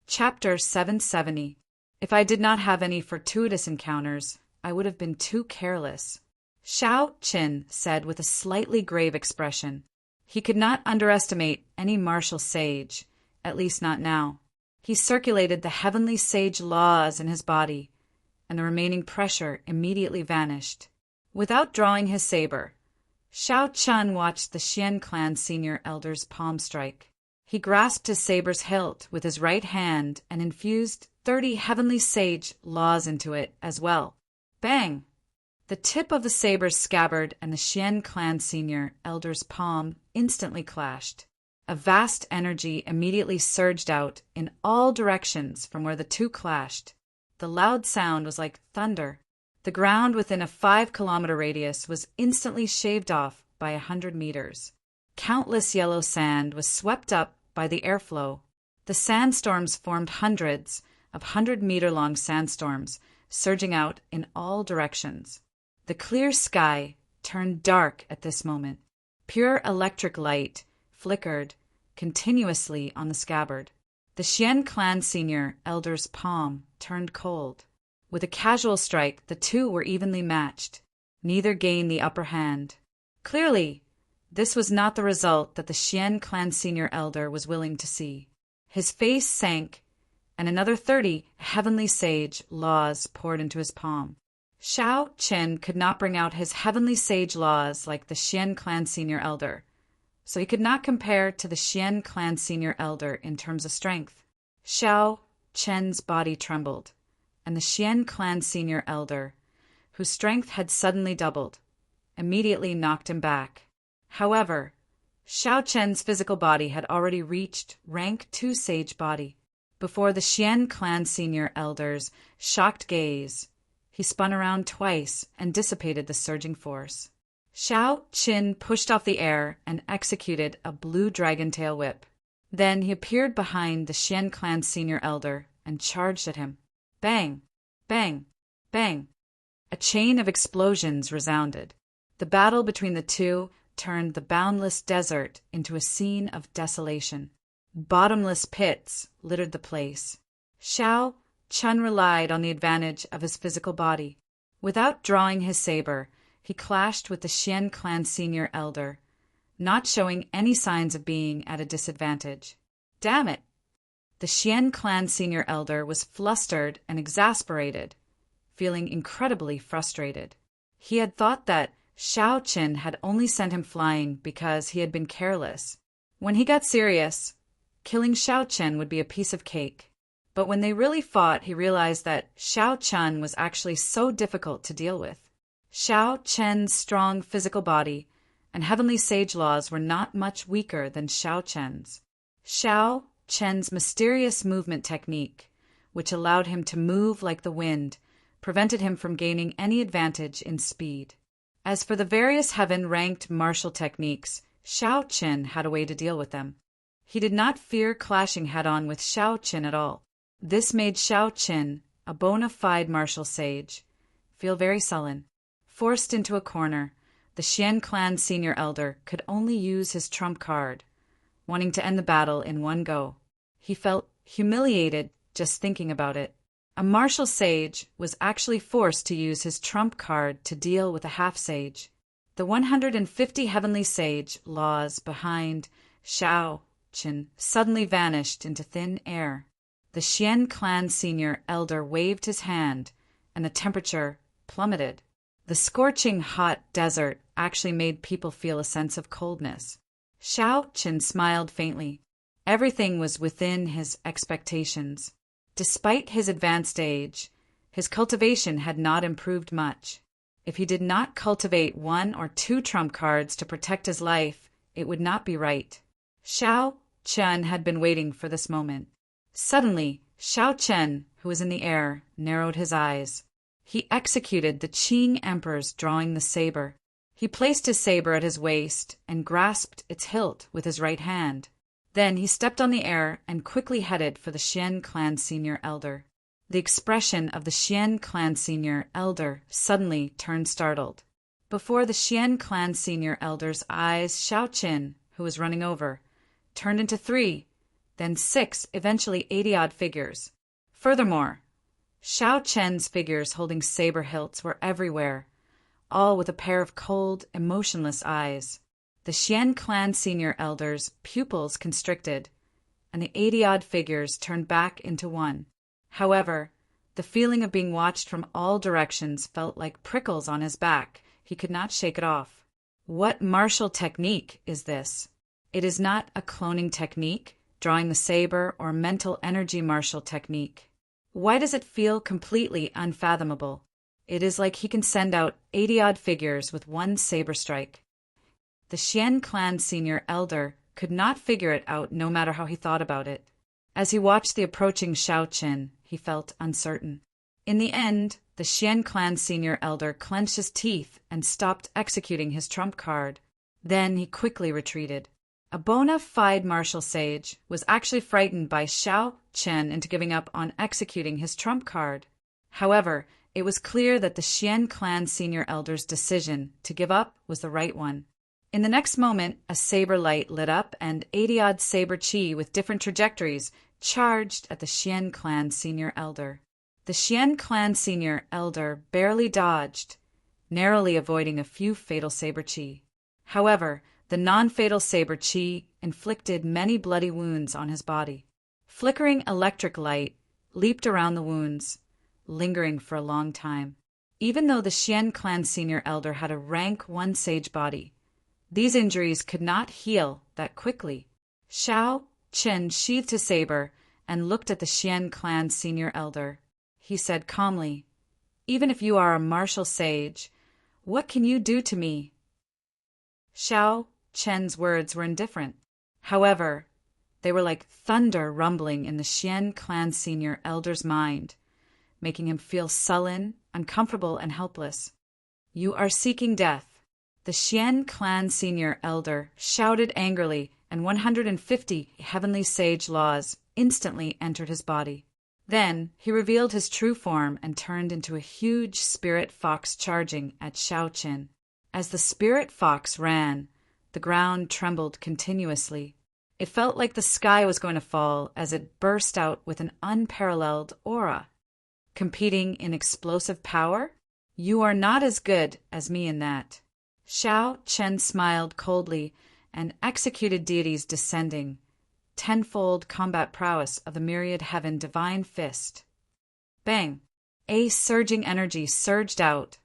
Chapter 770. If I did not have any fortuitous encounters, I would have been too careless. Shao Qin said with a slightly grave expression. He could not underestimate any martial sage, at least not now. He circulated the heavenly sage laws in his body, and the remaining pressure immediately vanished. Without drawing his saber, Shao Chun watched the Xian clan senior elder's palm strike. He grasped his saber's hilt with his right hand and infused 30 heavenly sage laws into it as well. Bang! The tip of the saber's scabbard and the Xian clan senior elder's palm instantly clashed. A vast energy immediately surged out in all directions from where the two clashed. The loud sound was like thunder. The ground within a 5-kilometer radius was instantly shaved off by 100 meters. Countless yellow sand was swept up by the airflow. The sandstorms formed hundreds of 100-meter-long sandstorms, surging out in all directions. The clear sky turned dark at this moment. Pure electric light flickered continuously on the scabbard. The Xian clan senior elder's palm turned cold. With a casual strike, the two were evenly matched. Neither gained the upper hand. Clearly, this was not the result that the Xian clan senior elder was willing to see. His face sank, and another 30 heavenly sage laws poured into his palm. Shao Qin could not bring out his heavenly sage laws like the Xian clan senior elder, so he could not compare to the Xian clan senior elder in terms of strength. Shao Qin's body trembled, and the Xian clan senior elder, whose strength had suddenly doubled, immediately knocked him back. However, Shao Chen's physical body had already reached rank 2 sage body. Before the Xian clan senior elder's shocked gaze, he spun around twice and dissipated the surging force. Shao Qin pushed off the air and executed a blue dragon tail whip. Then he appeared behind the Xian clan senior elder and charged at him. Bang! Bang! Bang! A chain of explosions resounded. The battle between the two turned the boundless desert into a scene of desolation. Bottomless pits littered the place. Shao Chun relied on the advantage of his physical body. Without drawing his saber, he clashed with the Xian clan senior elder, not showing any signs of being at a disadvantage. Damn it! The Xian clan senior elder was flustered and exasperated, feeling incredibly frustrated. He had thought that Shao Qin had only sent him flying because he had been careless. When he got serious, killing Shao Qin would be a piece of cake. But when they really fought, he realized that Shao Qin was actually so difficult to deal with. Shao Qin's strong physical body and heavenly sage laws were not much weaker than Shao Qin's. Shao Qin's mysterious movement technique, which allowed him to move like the wind, prevented him from gaining any advantage in speed. As for the various heaven-ranked martial techniques, Shao Qin had a way to deal with them. He did not fear clashing head-on with Shao Qin at all. This made Shao Qin, a bona fide martial sage, feel very sullen. Forced into a corner, the Xian clan senior elder could only use his trump card, wanting to end the battle in one go. He felt humiliated just thinking about it. A martial sage was actually forced to use his trump card to deal with a half-sage. The 150 heavenly sage laws behind Shao Qin suddenly vanished into thin air. The Xian clan senior elder waved his hand, and the temperature plummeted. The scorching hot desert actually made people feel a sense of coldness. Shao Qin smiled faintly. Everything was within his expectations. Despite his advanced age, his cultivation had not improved much. If he did not cultivate 1 or 2 trump cards to protect his life, it would not be right. Shao Qin had been waiting for this moment. Suddenly, Shao Qin, who was in the air, narrowed his eyes. He executed the Qing Emperor's drawing the saber. He placed his saber at his waist and grasped its hilt with his right hand. Then he stepped on the air and quickly headed for the Xian clan senior elder. The expression of the Xian clan senior elder suddenly turned startled. Before the Xian clan senior elder's eyes, Shao Qin, who was running over, turned into 3, then 6, eventually 80-odd figures. Furthermore, Shao Qin's figures holding saber hilts were everywhere, all with a pair of cold, emotionless eyes. The Xian clan senior elder's pupils constricted, and the 80-odd figures turned back into 1. However, the feeling of being watched from all directions felt like prickles on his back. He could not shake it off. What martial technique is this? It is not a cloning technique, drawing the saber, or mental energy martial technique. Why does it feel completely unfathomable? It is like he can send out 80-odd figures with 1 saber strike. The Xian clan senior elder could not figure it out no matter how he thought about it. As he watched the approaching Shao Qin, he felt uncertain. In the end, the Xian clan senior elder clenched his teeth and stopped executing his trump card. Then he quickly retreated. A bona fide martial sage was actually frightened by Shao Qin into giving up on executing his trump card. However, it was clear that the Xian clan senior elder's decision to give up was the right one. In the next moment, a saber light lit up and 80-odd saber chi with different trajectories charged at the Xian clan senior elder. The Xian clan senior elder barely dodged, narrowly avoiding a few fatal saber chi. However, the non-fatal saber chi inflicted many bloody wounds on his body. Flickering electric light leaped around the wounds, lingering for a long time. Even though the Xian clan senior elder had a rank 1 sage body, these injuries could not heal that quickly. Shao Qin sheathed his saber and looked at the Xian clan senior elder. He said calmly, "Even if you are a martial sage, what can you do to me?" Shao Qin's words were indifferent. However, they were like thunder rumbling in the Xian clan senior elder's mind, making him feel sullen, uncomfortable, and helpless. "You are seeking death." The Xian clan senior elder shouted angrily, and 150 heavenly sage laws instantly entered his body. Then he revealed his true form and turned into a huge spirit fox charging at Shao Qin. As the spirit fox ran, the ground trembled continuously. It felt like the sky was going to fall as it burst out with an unparalleled aura. Competing in explosive power? You are not as good as me in that. Xiao Chen smiled coldly and executed deities descending, tenfold combat prowess of the myriad heaven divine fist. Bang! A surging energy surged out,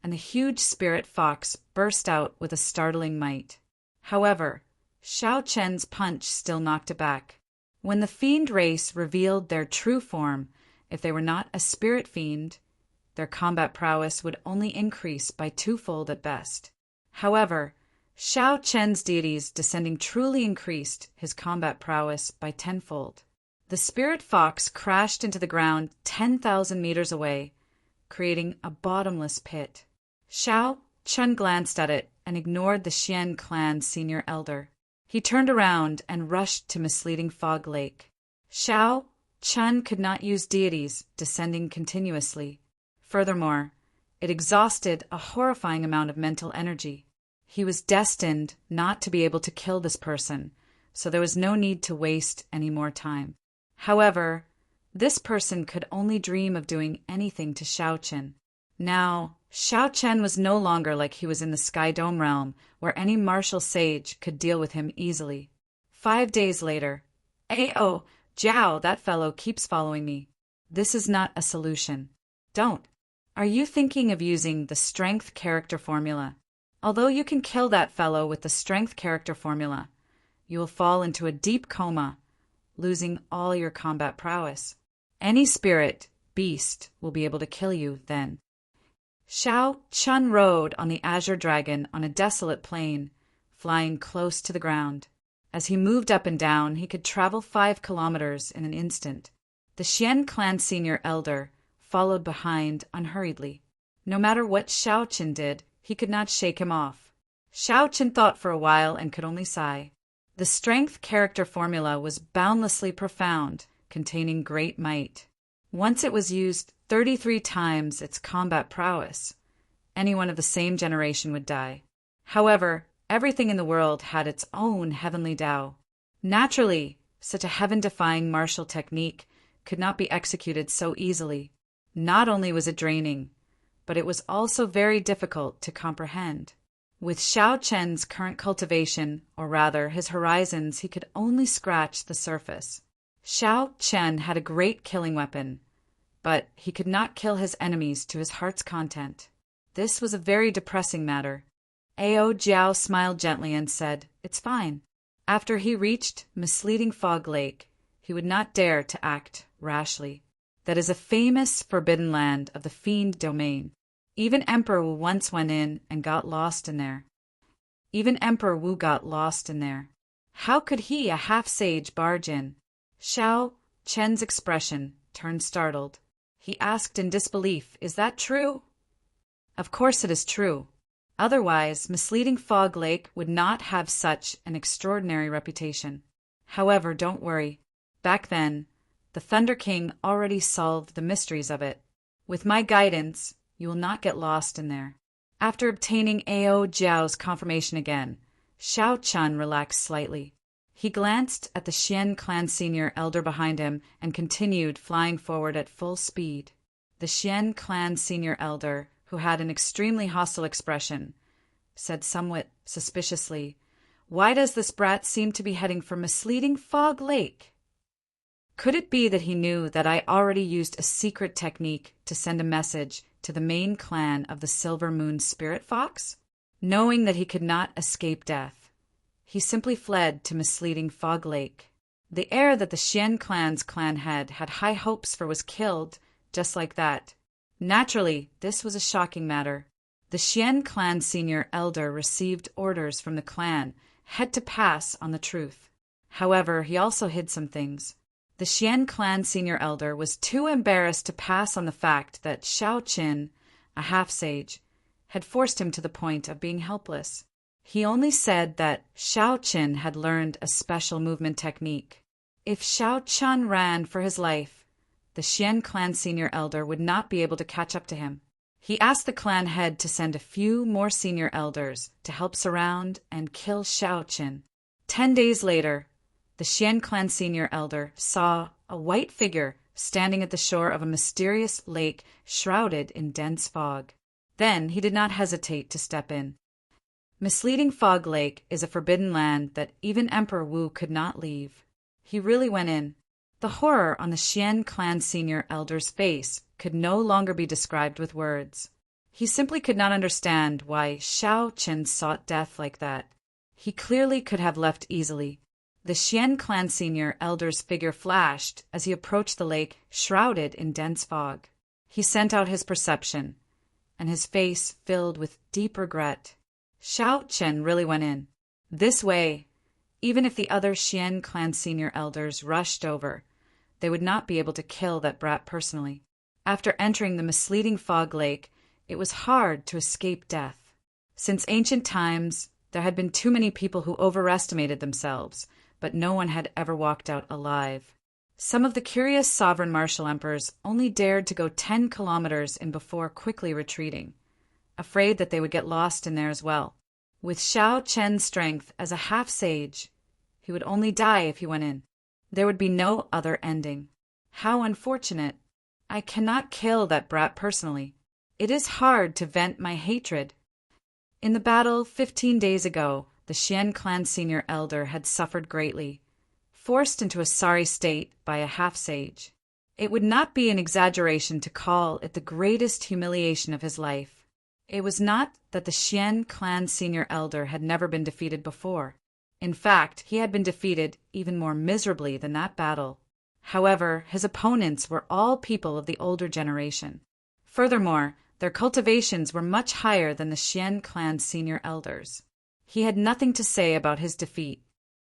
and the huge spirit fox burst out with a startling might. However, Xiao Chen's punch still knocked it back. When the fiend race revealed their true form, if they were not a spirit fiend, their combat prowess would only increase by twofold at best. However, Xiao Chen's deities descending truly increased his combat prowess by tenfold. The spirit fox crashed into the ground 10,000 meters away, creating a bottomless pit. Xiao Chen glanced at it and ignored the Xian clan senior elder. He turned around and rushed to Misleading Fog Lake. Xiao Chen could not use deities descending continuously. Furthermore, it exhausted a horrifying amount of mental energy. He was destined not to be able to kill this person, so there was no need to waste any more time. However, this person could only dream of doing anything to Xiao Chen. Now, Xiao Chen was no longer like he was in the Sky Dome realm, where any martial sage could deal with him easily. 5 days later, "Ayo, Jiao, that fellow keeps following me. This is not a solution. Don't. Are you thinking of using the strength character formula? Although you can kill that fellow with the strength character formula, you will fall into a deep coma, losing all your combat prowess. Any spirit, beast, will be able to kill you then." Xiao Chen rode on the Azure Dragon on a desolate plain, flying close to the ground. As he moved up and down, he could travel 5 kilometers in an instant. The Xian clan senior elder followed behind unhurriedly. No matter what Xiao Chen did, he could not shake him off. Xiao Chen thought for a while and could only sigh. The strength character formula was boundlessly profound, containing great might. Once it was used 33 times its combat prowess, anyone of the same generation would die. However, everything in the world had its own heavenly Tao. Naturally, such a heaven-defying martial technique could not be executed so easily. Not only was it draining, but it was also very difficult to comprehend. With Xiao Chen's current cultivation, or rather his horizons, he could only scratch the surface. Xiao Chen had a great killing weapon, but he could not kill his enemies to his heart's content. This was a very depressing matter. Ao Jiao smiled gently and said, "It's fine." After he reached Misleading Fog Lake, he would not dare to act rashly. That is a famous forbidden land of the fiend domain. Even Emperor Wu once went in and got lost in there. How could he, a half-sage, barge in? Xiao Chen's expression turned startled. He asked in disbelief, "Is that true?" "Of course it is true. Otherwise, Misleading Fog Lake would not have such an extraordinary reputation. However, don't worry. Back then, the Thunder King already solved the mysteries of it. With my guidance, you will not get lost in there." After obtaining Ao Jiao's confirmation again, Xiao Chen relaxed slightly. He glanced at the Xian clan senior elder behind him and continued flying forward at full speed. The Xian clan senior elder, who had an extremely hostile expression, said somewhat suspiciously, "Why does this brat seem to be heading for Misleading Fog Lake? Could it be that he knew that I already used a secret technique to send a message to the main clan of the Silver Moon Spirit Fox? Knowing that he could not escape death, he simply fled to Misleading Fog Lake. The heir that the Xian clan's clan had high hopes for was killed just like that. Naturally, this was a shocking matter. The Xian clan senior elder received orders from the clan, had to pass on the truth. However, he also hid some things. The Xian clan senior elder was too embarrassed to pass on the fact that Xiao Qin, a half-sage, had forced him to the point of being helpless. He only said that Xiao Qin had learned a special movement technique. If Xiao Chun ran for his life, the Xian clan senior elder would not be able to catch up to him. He asked the clan head to send a few more senior elders to help surround and kill Xiao Qin. 10 days later, the Xian clan senior elder saw a white figure standing at the shore of a mysterious lake shrouded in dense fog. Then he did not hesitate to step in. Misleading Fog Lake is a forbidden land that even Emperor Wu could not leave. He really went in. The horror on the Xian clan senior elder's face could no longer be described with words. He simply could not understand why Xiao Chen sought death like that. He clearly could have left easily. The Xian clan senior elder's figure flashed as he approached the lake shrouded in dense fog. He sent out his perception, and his face filled with deep regret. Xiao Chen really went in. This way, even if the other Xian clan senior elders rushed over, they would not be able to kill that brat personally. After entering the misleading fog lake, it was hard to escape death. Since ancient times, there had been too many people who overestimated themselves, but no one had ever walked out alive. Some of the curious sovereign martial emperors only dared to go 10 kilometers in before quickly retreating, afraid that they would get lost in there as well. With Xiao Chen's strength as a half-sage, he would only die if he went in. There would be no other ending. How unfortunate. I cannot kill that brat personally. It is hard to vent my hatred. In the battle 15 days ago, the Xian clan senior elder had suffered greatly, forced into a sorry state by a half-sage. It would not be an exaggeration to call it the greatest humiliation of his life. It was not that the Xian clan senior elder had never been defeated before. In fact, he had been defeated even more miserably than that battle. However, his opponents were all people of the older generation. Furthermore, their cultivations were much higher than the Xian clan senior elders. He had nothing to say about his defeat.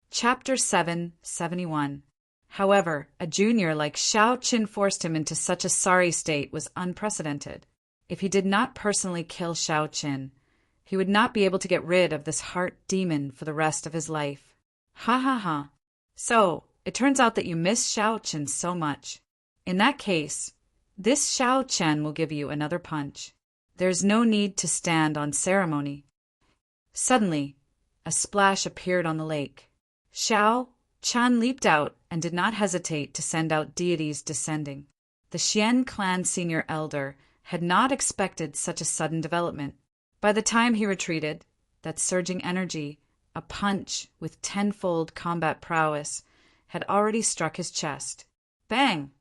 Chapter 771. However, a junior like Xiao Qin forced him into such a sorry state was unprecedented. If he did not personally kill Xiao Qin, he would not be able to get rid of this heart demon for the rest of his life. Ha ha ha. So, it turns out that you miss Xiao Qin so much. In that case, this Xiao Chen will give you another punch. There is no need to stand on ceremony. Suddenly, a splash appeared on the lake. Xiao Chen leaped out and did not hesitate to send out deities descending. The Xian clan senior elder had not expected such a sudden development. By the time he retreated, that surging energy, a punch with tenfold combat prowess, had already struck his chest. Bang!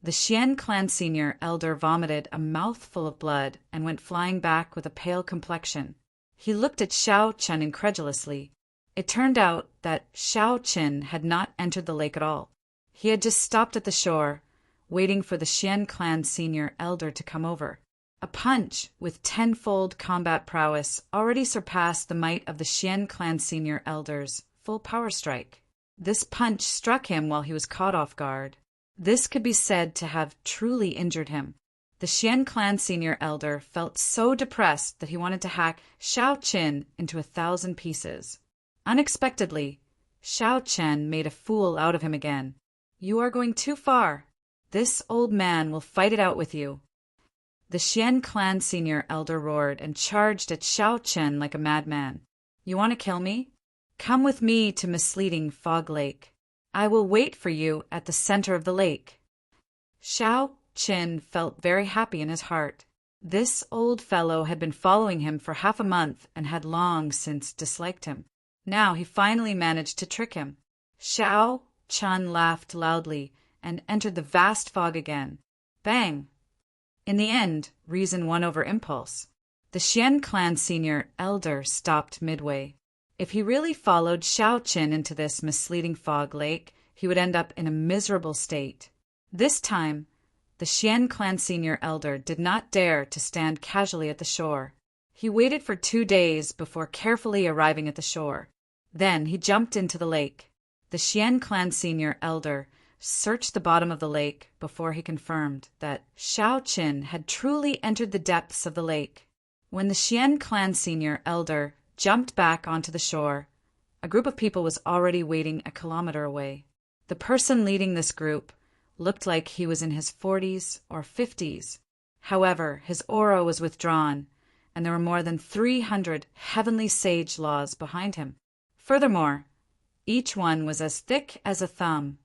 The Xian clan senior elder vomited a mouthful of blood and went flying back with a pale complexion. He looked at Xiao Chen incredulously. It turned out that Xiao Chen had not entered the lake at all. He had just stopped at the shore, waiting for the Xian clan senior elder to come over. A punch with tenfold combat prowess already surpassed the might of the Xian clan senior elder's full power strike. This punch struck him while he was caught off guard. This could be said to have truly injured him. The Xian clan senior elder felt so depressed that he wanted to hack Xiao Qin into 1,000 pieces. Unexpectedly, Xiao Chen made a fool out of him again. You are going too far. This old man will fight it out with you. The Xian clan senior elder roared and charged at Xiao Chen like a madman. You want to kill me? Come with me to Misleading Fog Lake. I will wait for you at the center of the lake. Xiao Chen felt very happy in his heart. This old fellow had been following him for half a month and had long since disliked him. Now he finally managed to trick him. Xiao Chen laughed loudly and entered the vast fog again. Bang! In the end, reason won over impulse. The Xian clan senior elder stopped midway. If he really followed Xiao Qin into this misleading fog lake, he would end up in a miserable state. This time, the Xian clan senior elder did not dare to stand casually at the shore. He waited for 2 days before carefully arriving at the shore. Then he jumped into the lake. The Xian clan senior elder searched the bottom of the lake before he confirmed that Xiao Qin had truly entered the depths of the lake. When the Xian clan senior elder jumped back onto the shore, a group of people was already waiting a kilometer away. The person leading this group looked like he was in his 40s or 50s. However, his aura was withdrawn, and there were more than 300 heavenly sage laws behind him. Furthermore, each one was as thick as a thumb,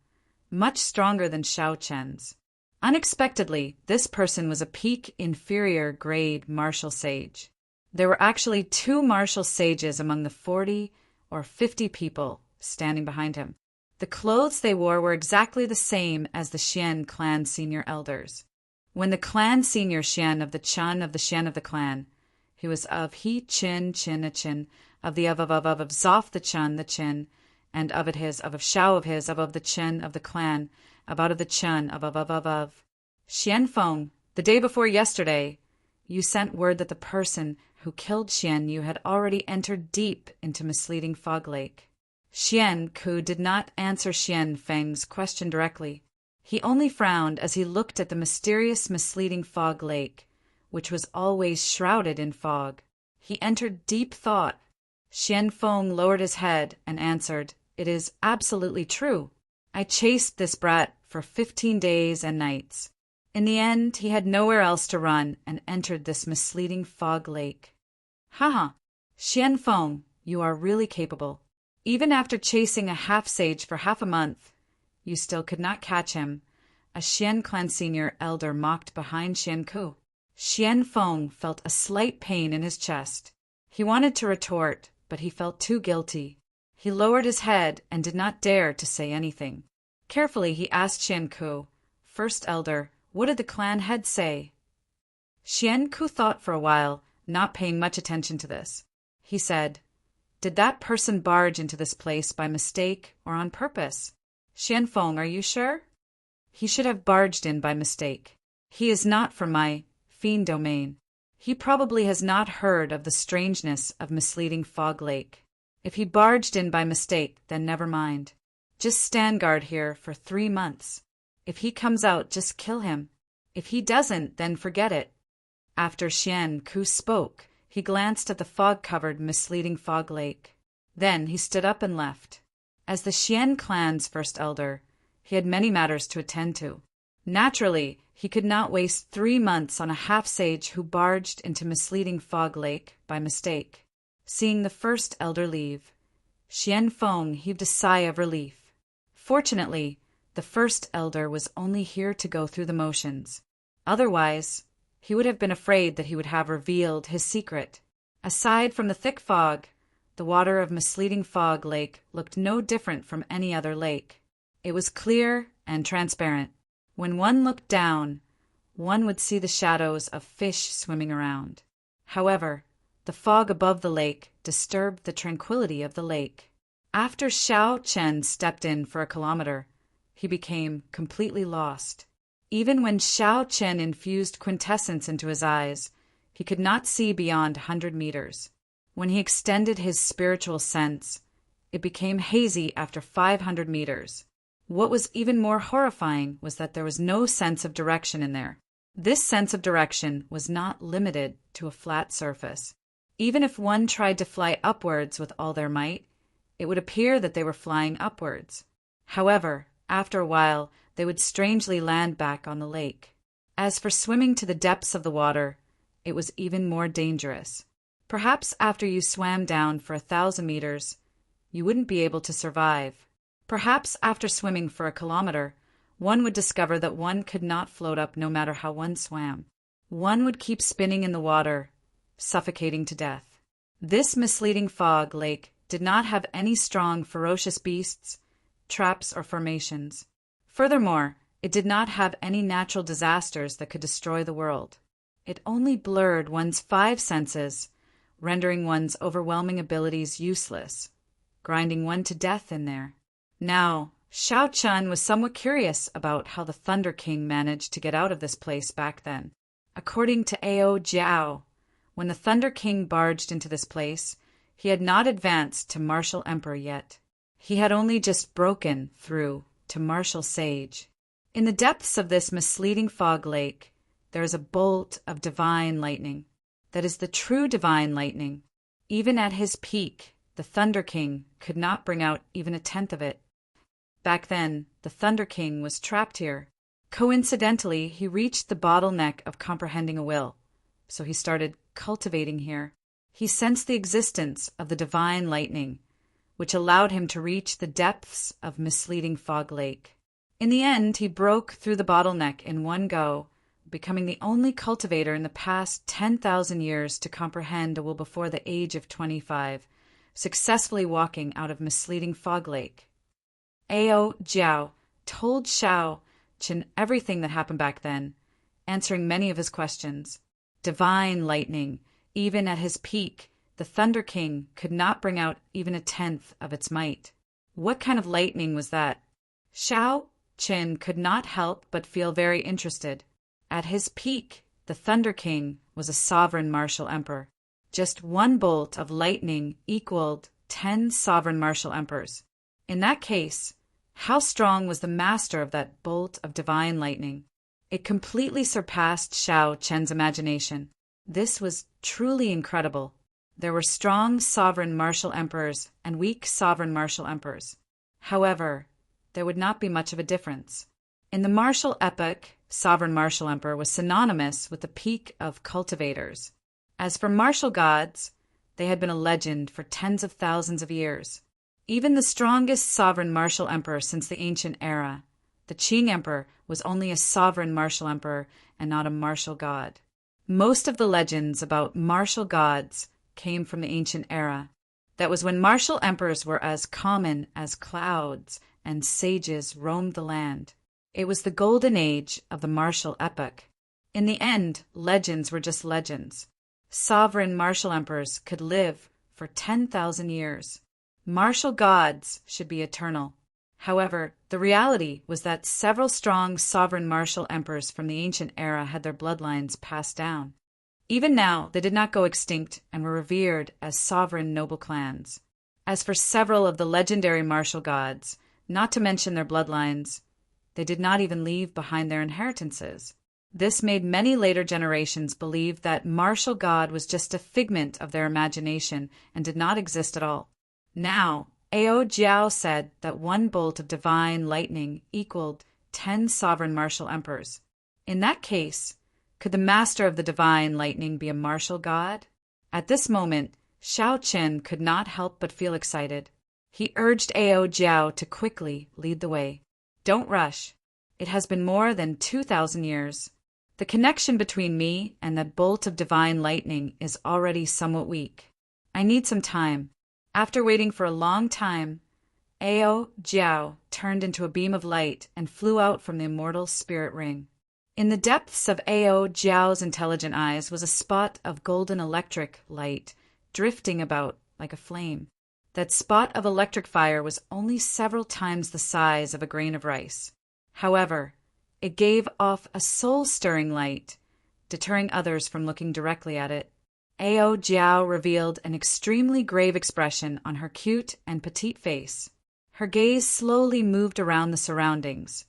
much stronger than Xiao Chen's. Unexpectedly, this person was a peak inferior grade martial sage. There were actually 2 martial sages among the 40 or 50 people standing behind him. The clothes they wore were exactly the same as the Xian clan senior elders. When the clan senior Xian of the Chun of the Xian of the clan, he was of He Chin Chin a Chin, of the of Zoth the Chun the Chin, and of it his, of Shao of his, of the Chen of the clan, about of the Chun of Xian Feng, the day before yesterday, you sent word that the person who killed Xian Yu had already entered deep into misleading fog lake. Xian Ku did not answer Xian Feng's question directly. He only frowned as he looked at the mysterious misleading fog lake, which was always shrouded in fog. He entered deep thought. Xian Feng lowered his head and answered, "It is absolutely true. I chased this brat for 15 days and nights. In the end, he had nowhere else to run and entered this misleading fog lake." Haha, Xian Feng, you are really capable. Even after chasing a half-sage for half a month, you still could not catch him, a Xian clan senior elder mocked behind Xian Ku. Xian Feng felt a slight pain in his chest. He wanted to retort, but he felt too guilty. He lowered his head and did not dare to say anything. Carefully, he asked Xian Ku, "First elder, what did the clan head say?" Xian Ku thought for a while, not paying much attention to this. He said, "Did that person barge into this place by mistake or on purpose?" "Xian Feng, are you sure?" "He should have barged in by mistake. He is not from my fiend domain. He probably has not heard of the strangeness of misleading fog lake. If he barged in by mistake, then never mind. Just stand guard here for 3 months. If he comes out, just kill him. If he doesn't, then forget it." After Xian Ku spoke, he glanced at the fog-covered, misleading fog lake. Then he stood up and left. As the Xian clan's first elder, he had many matters to attend to. Naturally, he could not waste 3 months on a half-sage who barged into misleading fog lake by mistake. Seeing the first elder leave, Xian Feng heaved a sigh of relief. Fortunately, the first elder was only here to go through the motions. Otherwise, he would have been afraid that he would have revealed his secret. Aside from the thick fog, the water of misleading fog lake looked no different from any other lake. It was clear and transparent. When one looked down, one would see the shadows of fish swimming around. However, the fog above the lake disturbed the tranquility of the lake. After Xiao Chen stepped in for a kilometer, he became completely lost. Even when Xiao Chen infused quintessence into his eyes, he could not see beyond 100 meters. When he extended his spiritual sense, it became hazy after 500 meters. What was even more horrifying was that there was no sense of direction in there. This sense of direction was not limited to a flat surface. Even if one tried to fly upwards with all their might, it would appear that they were flying upwards. However, after a while, they would strangely land back on the lake. As for swimming to the depths of the water, it was even more dangerous. Perhaps after you swam down for 1,000 meters, you wouldn't be able to survive. Perhaps after swimming for a kilometer, one would discover that one could not float up no matter how one swam. One would keep spinning in the water, suffocating to death. This misleading fog lake did not have any strong, ferocious beasts, traps, or formations. Furthermore, it did not have any natural disasters that could destroy the world. It only blurred one's 5 senses, rendering one's overwhelming abilities useless, grinding one to death in there. Now, Xiao Chun was somewhat curious about how the Thunder King managed to get out of this place back then. According to Ao Jiao, when the Thunder King barged into this place, he had not advanced to Martial Emperor yet. He had only just broken through to Martial Sage. In the depths of this misleading fog lake, there is a bolt of divine lightning. That is the true divine lightning. Even at his peak, the Thunder King could not bring out even a tenth of it. Back then, the Thunder King was trapped here. Coincidentally, he reached the bottleneck of comprehending a will, so he started cultivating here. He sensed the existence of the divine lightning, which allowed him to reach the depths of misleading fog lake. In the end, he broke through the bottleneck in one go, becoming the only cultivator in the past 10,000 years to comprehend a will before the age of 25, successfully walking out of misleading fog lake. Ao Jiao told Shao Qin everything that happened back then, answering many of his questions. Divine lightning, even at his peak, the Thunder King could not bring out even a tenth of its might. What kind of lightning was that? Shao Qin could not help but feel very interested. At his peak, the Thunder King was a sovereign martial emperor. Just one bolt of lightning equaled 10 sovereign martial emperors. In that case, how strong was the master of that bolt of divine lightning? It completely surpassed Shao Chen's imagination. This was truly incredible. There were strong sovereign martial emperors and weak sovereign martial emperors. However, there would not be much of a difference. In the martial epoch, sovereign martial emperor was synonymous with the peak of cultivators. As for martial gods, they had been a legend for tens of thousands of years. Even the strongest sovereign martial emperor since the ancient era, the Qing emperor, was only a sovereign martial emperor and not a martial god. Most of the legends about martial gods came from the ancient era. That was when martial emperors were as common as clouds and sages roamed the land. It was the golden age of the martial epoch. In the end, legends were just legends. Sovereign martial emperors could live for 10,000 years. Martial gods should be eternal. However, the reality was that several strong sovereign martial emperors from the ancient era had their bloodlines passed down. Even now, they did not go extinct and were revered as sovereign noble clans. As for several of the legendary martial gods, not to mention their bloodlines, they did not even leave behind their inheritances. This made many later generations believe that martial god was just a figment of their imagination and did not exist at all. Now, Ao Jiao said that one bolt of divine lightning equaled 10 sovereign martial emperors. In that case, could the master of the divine lightning be a martial god? At this moment, Shao Qin could not help but feel excited. He urged Ao Jiao to quickly lead the way. Don't rush. It has been more than 2,000 years. The connection between me and that bolt of divine lightning is already somewhat weak. I need some time. After waiting for a long time, Ao Jiao turned into a beam of light and flew out from the immortal spirit ring. In the depths of Ao Jiao's intelligent eyes was a spot of golden electric light drifting about like a flame. That spot of electric fire was only several times the size of a grain of rice. However, it gave off a soul-stirring light, deterring others from looking directly at it. Ao Jiao revealed an extremely grave expression on her cute and petite face. Her gaze slowly moved around the surroundings,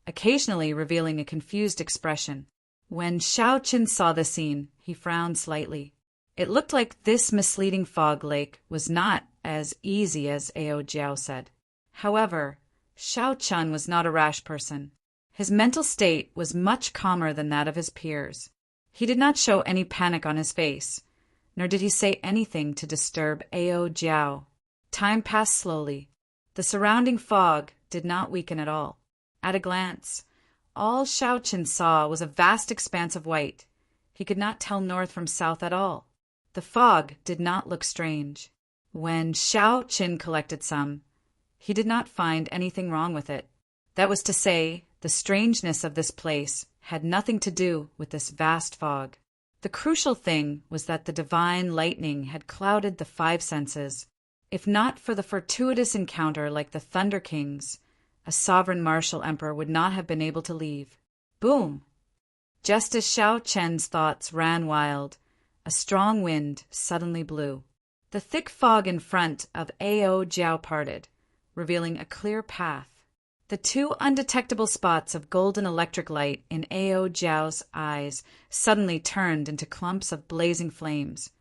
occasionally revealing a confused expression. When Shao Qin saw the scene, he frowned slightly. It looked like this misleading fog lake was not as easy as Ao Jiao said. However, Shao Qin was not a rash person. His mental state was much calmer than that of his peers. He did not show any panic on his face, nor did he say anything to disturb Ao Jiao. Time passed slowly. The surrounding fog did not weaken at all. At a glance, all Shao Qin saw was a vast expanse of white. He could not tell north from south at all. The fog did not look strange. When Shao Qin collected some, he did not find anything wrong with it. That was to say, the strangeness of this place had nothing to do with this vast fog. The crucial thing was that the divine lightning had clouded the 5 senses. If not for the fortuitous encounter like the Thunder King's, a sovereign martial emperor would not have been able to leave. Boom! Just as Shao Chen's thoughts ran wild, a strong wind suddenly blew. The thick fog in front of Ao Jiao parted, revealing a clear path. The 2 undetectable spots of golden electric light in Ao Jiao's eyes suddenly turned into clumps of blazing flames,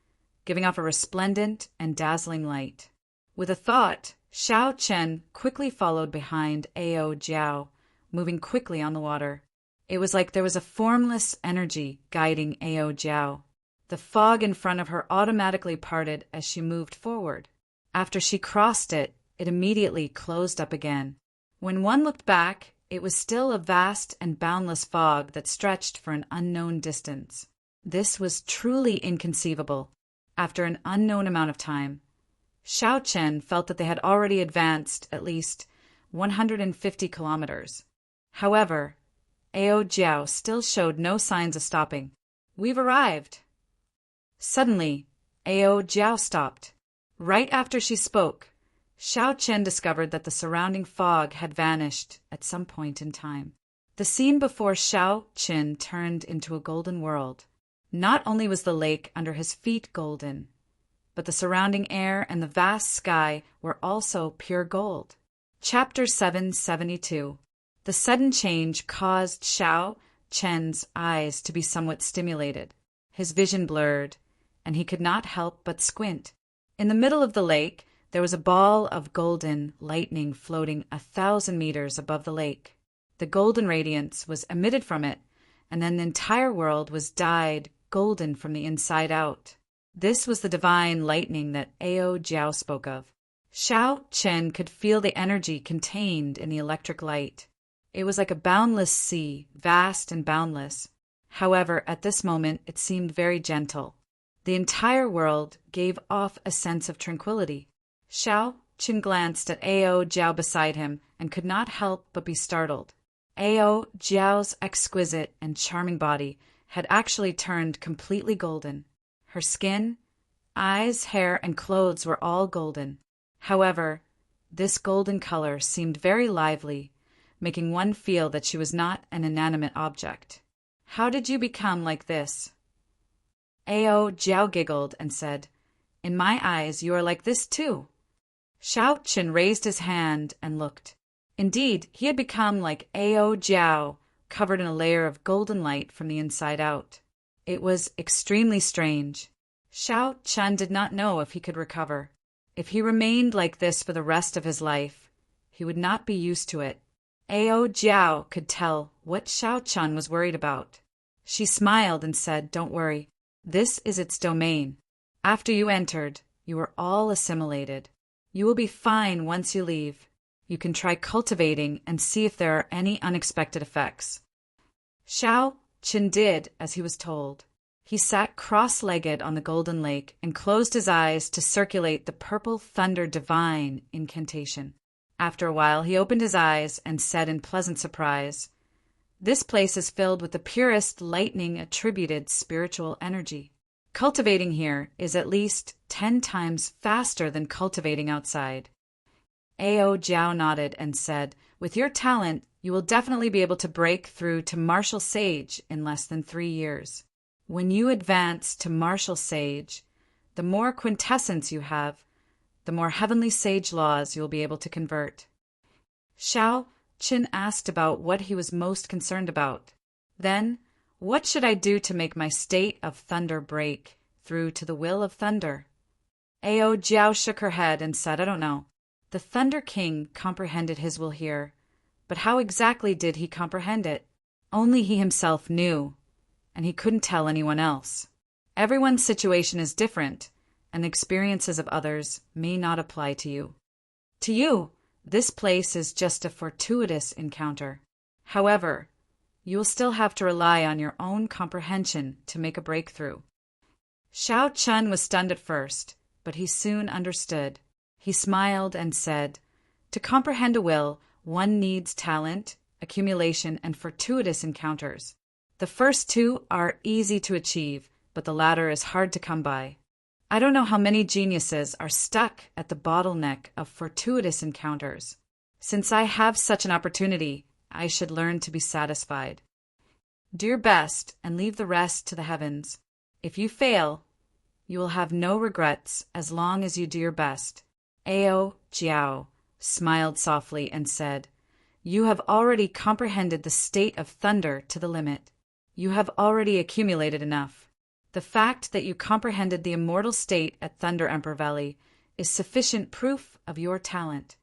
giving off a resplendent and dazzling light. With a thought, Shao Chen quickly followed behind Ao Jiao, moving quickly on the water. It was like there was a formless energy guiding Ao Jiao. The fog in front of her automatically parted as she moved forward. After she crossed it, it immediately closed up again. When one looked back, it was still a vast and boundless fog that stretched for an unknown distance. This was truly inconceivable. After an unknown amount of time, Xiao Chen felt that they had already advanced at least 150 kilometers. However, Ao Jiao still showed no signs of stopping. "We've arrived." Suddenly, Ao Jiao stopped. Right after she spoke, Xiao Chen discovered that the surrounding fog had vanished at some point in time. The scene before Xiao Chen turned into a golden world. Not only was the lake under his feet golden, but the surrounding air and the vast sky were also pure gold. Chapter 772. The sudden change caused Xiao Chen's eyes to be somewhat stimulated. His vision blurred, and he could not help but squint. In the middle of the lake, there was a ball of golden lightning floating 1,000 meters above the lake. The golden radiance was emitted from it, and then the entire world was dyed golden from the inside out. This was the divine lightning that Ao Jiao spoke of. Xiao Chen could feel the energy contained in the electric light. It was like a boundless sea, vast and boundless. However, at this moment it seemed very gentle. The entire world gave off a sense of tranquility. Xiao Chen glanced at Ao Jiao beside him and could not help but be startled. Ao Jiao's exquisite and charming body had actually turned completely golden. Her skin, eyes, hair, and clothes were all golden. However, this golden color seemed very lively, making one feel that she was not an inanimate object. "How did you become like this?" Ao Jiao giggled and said, "In my eyes you are like this too." Xiao Chen raised his hand and looked. Indeed, he had become like Ao Jiao, covered in a layer of golden light from the inside out. It was extremely strange. Xiao Chen did not know if he could recover. If he remained like this for the rest of his life, he would not be used to it. Ao Jiao could tell what Xiao Chen was worried about. She smiled and said, "Don't worry. This is its domain. After you entered, you were all assimilated. You will be fine once you leave. You can try cultivating and see if there are any unexpected effects." Xiao Chen did as he was told. He sat cross-legged on the golden lake and closed his eyes to circulate the purple thunder divine incantation. After a while, he opened his eyes and said in pleasant surprise, "This place is filled with the purest lightning-attributed spiritual energy. Cultivating here is at least 10 times faster than cultivating outside." Ao Jiao nodded and said, "With your talent, you will definitely be able to break through to martial sage in less than 3 years. When you advance to martial sage, the more quintessence you have, the more heavenly sage laws you will be able to convert." Xiao Chen asked about what he was most concerned about. Then, "What should I do to make my state of thunder break through to the will of thunder?" Ao Jiao shook her head and said, "I don't know. The Thunder King comprehended his will here, but how exactly did he comprehend it? Only he himself knew, and he couldn't tell anyone else. Everyone's situation is different, and the experiences of others may not apply to you. To you, this place is just a fortuitous encounter. However, you will still have to rely on your own comprehension to make a breakthrough." Xiao Chen was stunned at first, but he soon understood. He smiled and said, "To comprehend a will, one needs talent, accumulation, and fortuitous encounters. The first two are easy to achieve, but the latter is hard to come by. I don't know how many geniuses are stuck at the bottleneck of fortuitous encounters. Since I have such an opportunity, I should learn to be satisfied. Do your best and leave the rest to the heavens. If you fail, you will have no regrets as long as you do your best." Ao Jiao smiled softly and said, "You have already comprehended the state of thunder to the limit. You have already accumulated enough. The fact that you comprehended the immortal state at Thunder Emperor Valley is sufficient proof of your talent.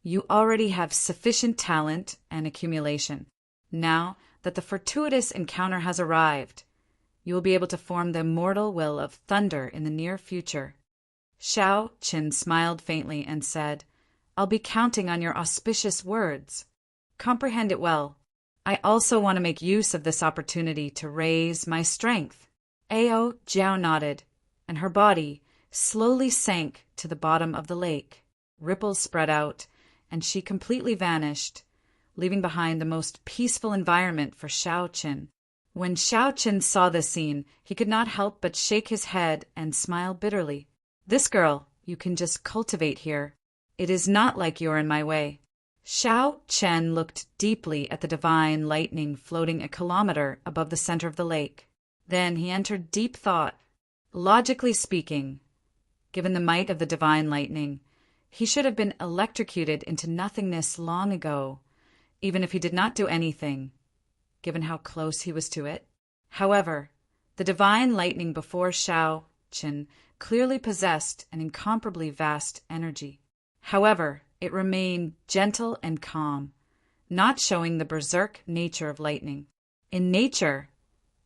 You already have sufficient talent and accumulation. Now that the fortuitous encounter has arrived, you will be able to form the immortal will of thunder in the near future." Xiao Chen smiled faintly and said, "I'll be counting on your auspicious words." Comprehend it well. I also want to make use of this opportunity to raise my strength. Ao Jiao nodded, and her body slowly sank to the bottom of the lake. Ripples spread out, and she completely vanished, leaving behind the most peaceful environment for Xiao Qin. When Xiao Qin saw this scene, he could not help but shake his head and smile bitterly. This girl you can just cultivate here. It is not like you're in my way. Xiao Chen looked deeply at the divine lightning floating a kilometer above the center of the lake. Then he entered deep thought. Logically speaking, given the might of the divine lightning, he should have been electrocuted into nothingness long ago, even if he did not do anything, given how close he was to it. However, the divine lightning before Xiao Qin clearly possessed an incomparably vast energy. However, it remained gentle and calm, not showing the berserk nature of lightning. In nature,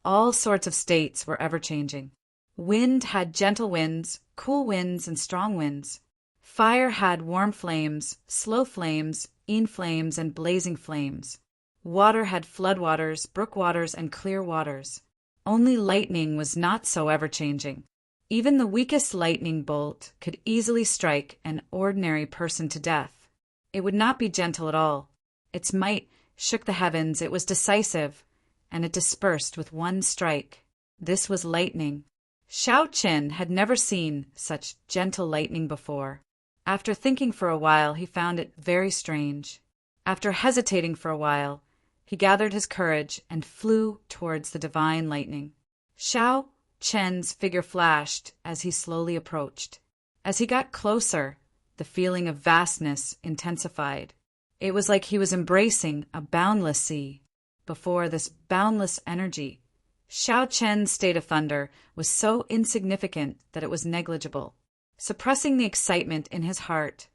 all sorts of states were ever-changing. Wind had gentle winds, cool winds, and strong winds. Fire had warm flames, slow flames, flames, and blazing flames. Water had floodwaters, brook waters, and clear waters. Only lightning was not so ever-changing. Even the weakest lightning bolt could easily strike an ordinary person to death. It would not be gentle at all. Its might shook the heavens, it was decisive, and it dispersed with one strike. This was lightning. Xiao Qin had never seen such gentle lightning before. After thinking for a while, he found it very strange. After hesitating for a while, he gathered his courage and flew towards the divine lightning. Xiao Chen's figure flashed as he slowly approached. As he got closer, the feeling of vastness intensified. It was like he was embracing a boundless sea. Before this boundless energy, Xiao Chen's state of thunder was so insignificant that it was negligible. Suppressing the excitement in his heart,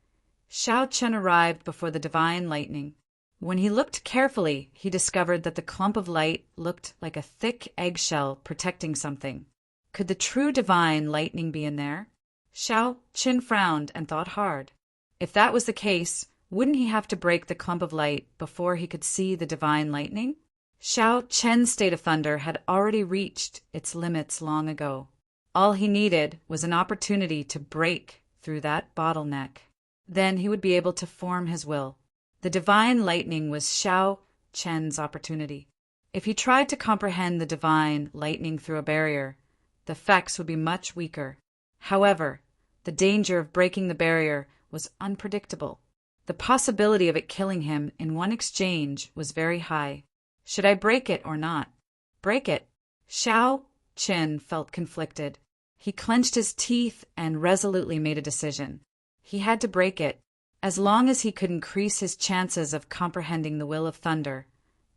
Xiao Chen arrived before the divine lightning. When he looked carefully, he discovered that the clump of light looked like a thick eggshell protecting something. Could the true divine lightning be in there? Xiao Qin frowned and thought hard. If that was the case, wouldn't he have to break the clump of light before he could see the divine lightning? Xiao Chen's state of thunder had already reached its limits long ago. All he needed was an opportunity to break through that bottleneck. Then he would be able to form his will. The divine lightning was Xiao Chen's opportunity. If he tried to comprehend the divine lightning through a barrier, the effects would be much weaker. However, the danger of breaking the barrier was unpredictable. The possibility of it killing him in one exchange was very high. Should I break it or not? Break it. Xiao Chen felt conflicted. He clenched his teeth and resolutely made a decision. He had to break it. As long as he could increase his chances of comprehending the will of thunder,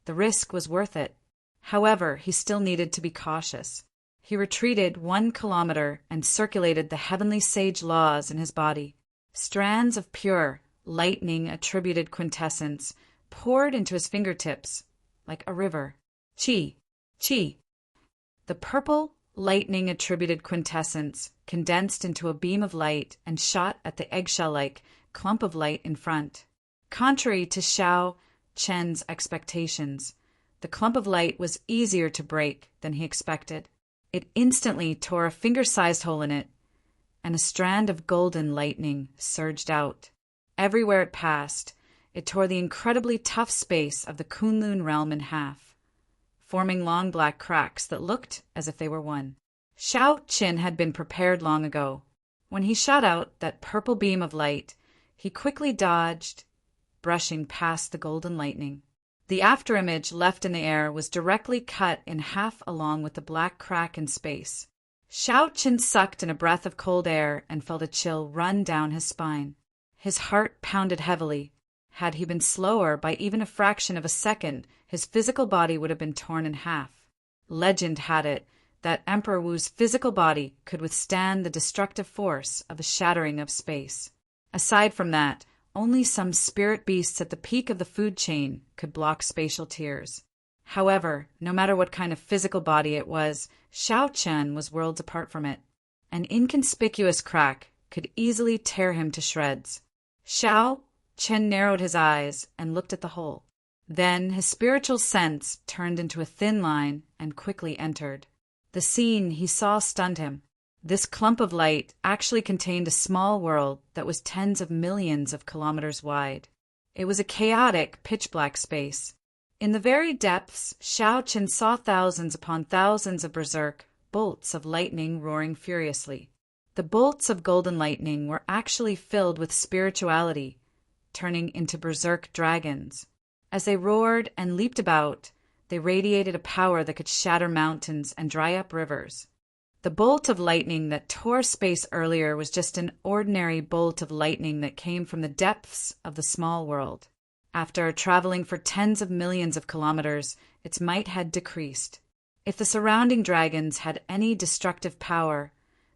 the risk was worth it. However, he still needed to be cautious. He retreated 1 kilometer and circulated the heavenly sage laws in his body. Strands of pure, lightning-attributed quintessence poured into his fingertips like a river. Qi, qi. The purple, lightning-attributed quintessence condensed into a beam of light and shot at the eggshell-like clump of light in front. Contrary to Xiao Chen's expectations, the clump of light was easier to break than he expected. It instantly tore a finger-sized hole in it, and a strand of golden lightning surged out. Everywhere it passed, it tore the incredibly tough space of the Kunlun realm in half, forming long black cracks that looked as if they were one. Xiao Qin had been prepared long ago. When he shot out that purple beam of light, he quickly dodged, brushing past the golden lightning. The afterimage left in the air was directly cut in half along with the black crack in space. Xiao Qin sucked in a breath of cold air and felt a chill run down his spine. His heart pounded heavily. Had he been slower by even a fraction of a second, his physical body would have been torn in half. Legend had it that Emperor Wu's physical body could withstand the destructive force of the shattering of space. Aside from that, only some spirit beasts at the peak of the food chain could block spatial tears. However, no matter what kind of physical body it was, Xiao Chen was worlds apart from it. An inconspicuous crack could easily tear him to shreds. Xiao Chen narrowed his eyes and looked at the hole. Then his spiritual sense turned into a thin line and quickly entered. The scene he saw stunned him. This clump of light actually contained a small world that was tens of millions of kilometers wide. It was a chaotic, pitch-black space. In the very depths, Xiao Qin saw thousands upon thousands of berserk bolts of lightning roaring furiously. The bolts of golden lightning were actually filled with spirituality, turning into berserk dragons. As they roared and leaped about, they radiated a power that could shatter mountains and dry up rivers. The bolt of lightning that tore space earlier was just an ordinary bolt of lightning that came from the depths of the small world. After traveling for tens of millions of kilometers, its might had decreased. If the surrounding dragons had any destructive power,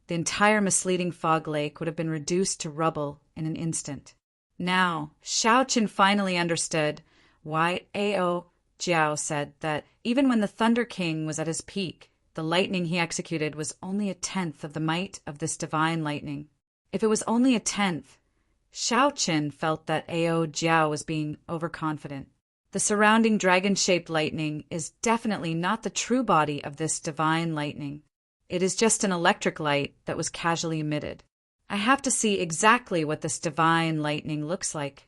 the entire misleading fog lake would have been reduced to rubble in an instant. Now, Xiao Qin finally understood why Ao Jiao said that even when the Thunder King was at his peak, the lightning he executed was only a tenth of the might of this divine lightning. If it was only a tenth, Xiao Qin felt that Ao Jiao was being overconfident. The surrounding dragon-shaped lightning is definitely not the true body of this divine lightning. It is just an electric light that was casually emitted. I have to see exactly what this divine lightning looks like.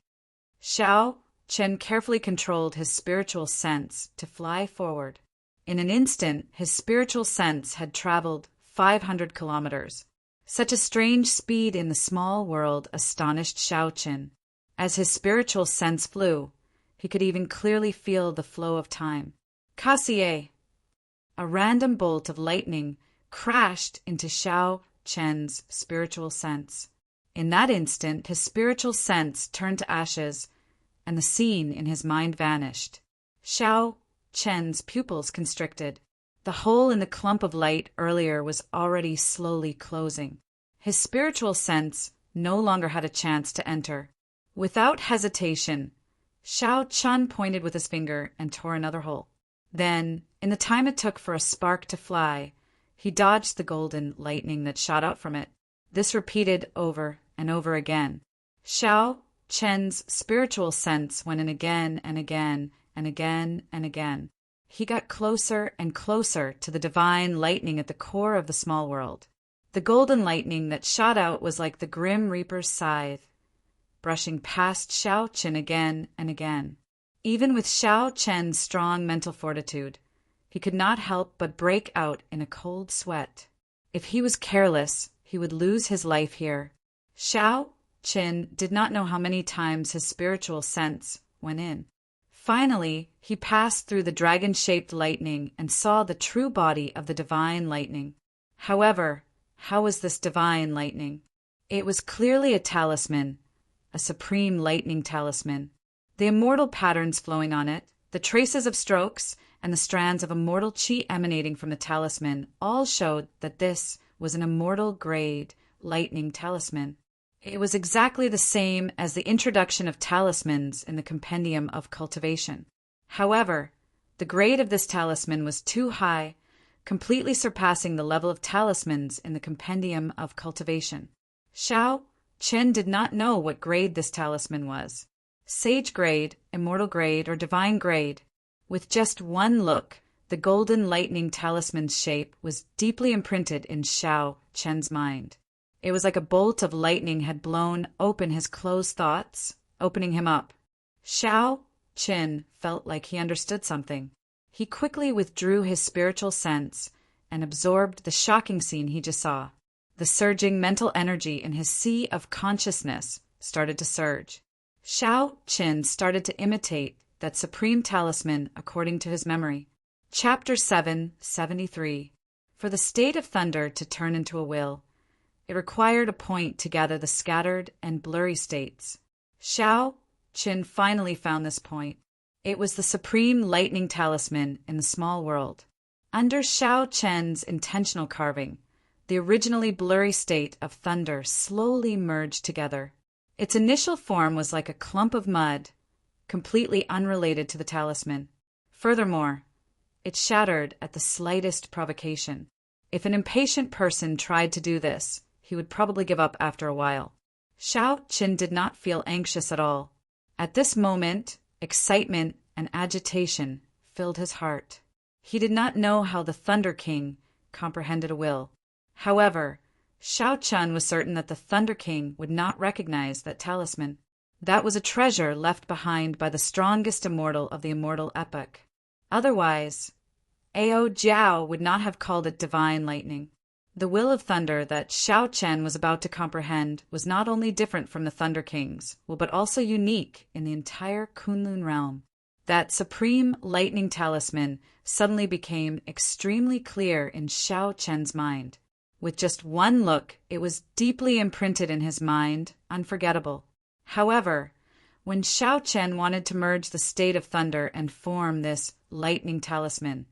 Xiao Qin carefully controlled his spiritual sense to fly forward. In an instant, his spiritual sense had traveled 500 kilometers. Such a strange speed in the small world astonished Xiao Qin. As his spiritual sense flew, he could even clearly feel the flow of time. Cassier! A random bolt of lightning crashed into Xiao Qin's spiritual sense. In that instant, his spiritual sense turned to ashes, and the scene in his mind vanished. Xiao Qin's pupils constricted. The hole in the clump of light earlier was already slowly closing. His spiritual sense no longer had a chance to enter. Without hesitation, Xiao Qin pointed with his finger and tore another hole. Then, in the time it took for a spark to fly, he dodged the golden lightning that shot out from it. This repeated over and over again. Xiao Qin's spiritual sense went in again and again and again and again. He got closer and closer to the divine lightning at the core of the small world. The golden lightning that shot out was like the Grim Reaper's scythe, brushing past Xiao Qin again and again. Even with Xiao Qin's strong mental fortitude, he could not help but break out in a cold sweat. If he was careless, he would lose his life here. Xiao Qin did not know how many times his spiritual sense went in. Finally, he passed through the dragon-shaped lightning and saw the true body of the divine lightning. However, how was this divine lightning? It was clearly a talisman, a supreme lightning talisman. The immortal patterns flowing on it, the traces of strokes, and the strands of immortal chi emanating from the talisman all showed that this was an immortal-grade lightning talisman. It was exactly the same as the introduction of talismans in the Compendium of Cultivation. However, the grade of this talisman was too high, completely surpassing the level of talismans in the Compendium of Cultivation. Xiao Qin did not know what grade this talisman was. Sage grade, immortal grade, or divine grade. With just one look, the golden lightning talisman's shape was deeply imprinted in Xiao Qin's mind. It was like a bolt of lightning had blown open his closed thoughts, opening him up. Xiao Qin felt like he understood something. He quickly withdrew his spiritual sense and absorbed the shocking scene he just saw. The surging mental energy in his sea of consciousness started to surge. Xiao Qin started to imitate that supreme talisman according to his memory. Chapter 773. For the state of thunder to turn into a will, it required a point to gather the scattered and blurry states. Xiao Qin finally found this point. It was the supreme lightning talisman in the small world. Under Xiao Qin's intentional carving, the originally blurry state of thunder slowly merged together. Its initial form was like a clump of mud, completely unrelated to the talisman. Furthermore, it shattered at the slightest provocation. If an impatient person tried to do this, he would probably give up after a while. Xiao Qin did not feel anxious at all. At this moment, excitement and agitation filled his heart. He did not know how the Thunder King comprehended a will. However, Shao Chun was certain that the Thunder King would not recognize that talisman. That was a treasure left behind by the strongest immortal of the immortal epoch. Otherwise, Ao Jiao would not have called it divine lightning. The will of thunder that Shao Chen was about to comprehend was not only different from the Thunder King's, but also unique in the entire Kunlun realm. That supreme lightning talisman suddenly became extremely clear in Shao Chen's mind. With just one look, it was deeply imprinted in his mind, unforgettable. However, when Shao Chen wanted to merge the state of thunder and form this lightning talisman,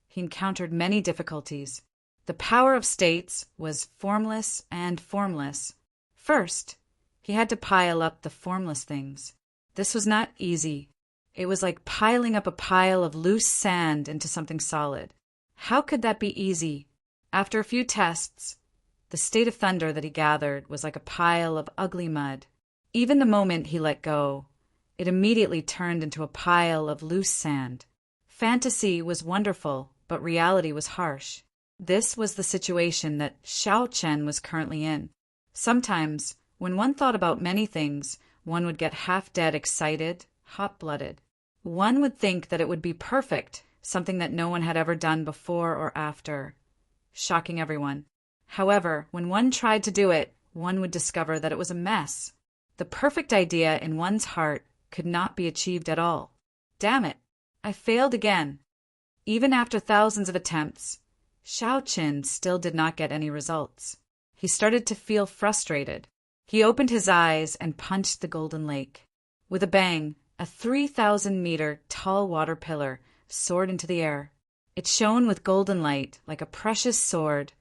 he encountered many difficulties. The power of states was formless and formless. First, he had to pile up the formless things. This was not easy. It was like piling up a pile of loose sand into something solid. How could that be easy? After a few tests, the state of thunder that he gathered was like a pile of ugly mud. Even the moment he let go, it immediately turned into a pile of loose sand. Fantasy was wonderful, but reality was harsh. This was the situation that Shao Chen was currently in. Sometimes, when one thought about many things, one would get half-dead excited, hot-blooded. One would think that it would be perfect, something that no one had ever done before or after, shocking everyone. However, when one tried to do it, one would discover that it was a mess. The perfect idea in one's heart could not be achieved at all. Damn it, I failed again. Even after thousands of attempts, Shao Chen still did not get any results. He started to feel frustrated. He opened his eyes and punched the golden lake. With a bang, a 3,000-meter tall water pillar soared into the air. It shone with golden light like a precious sword,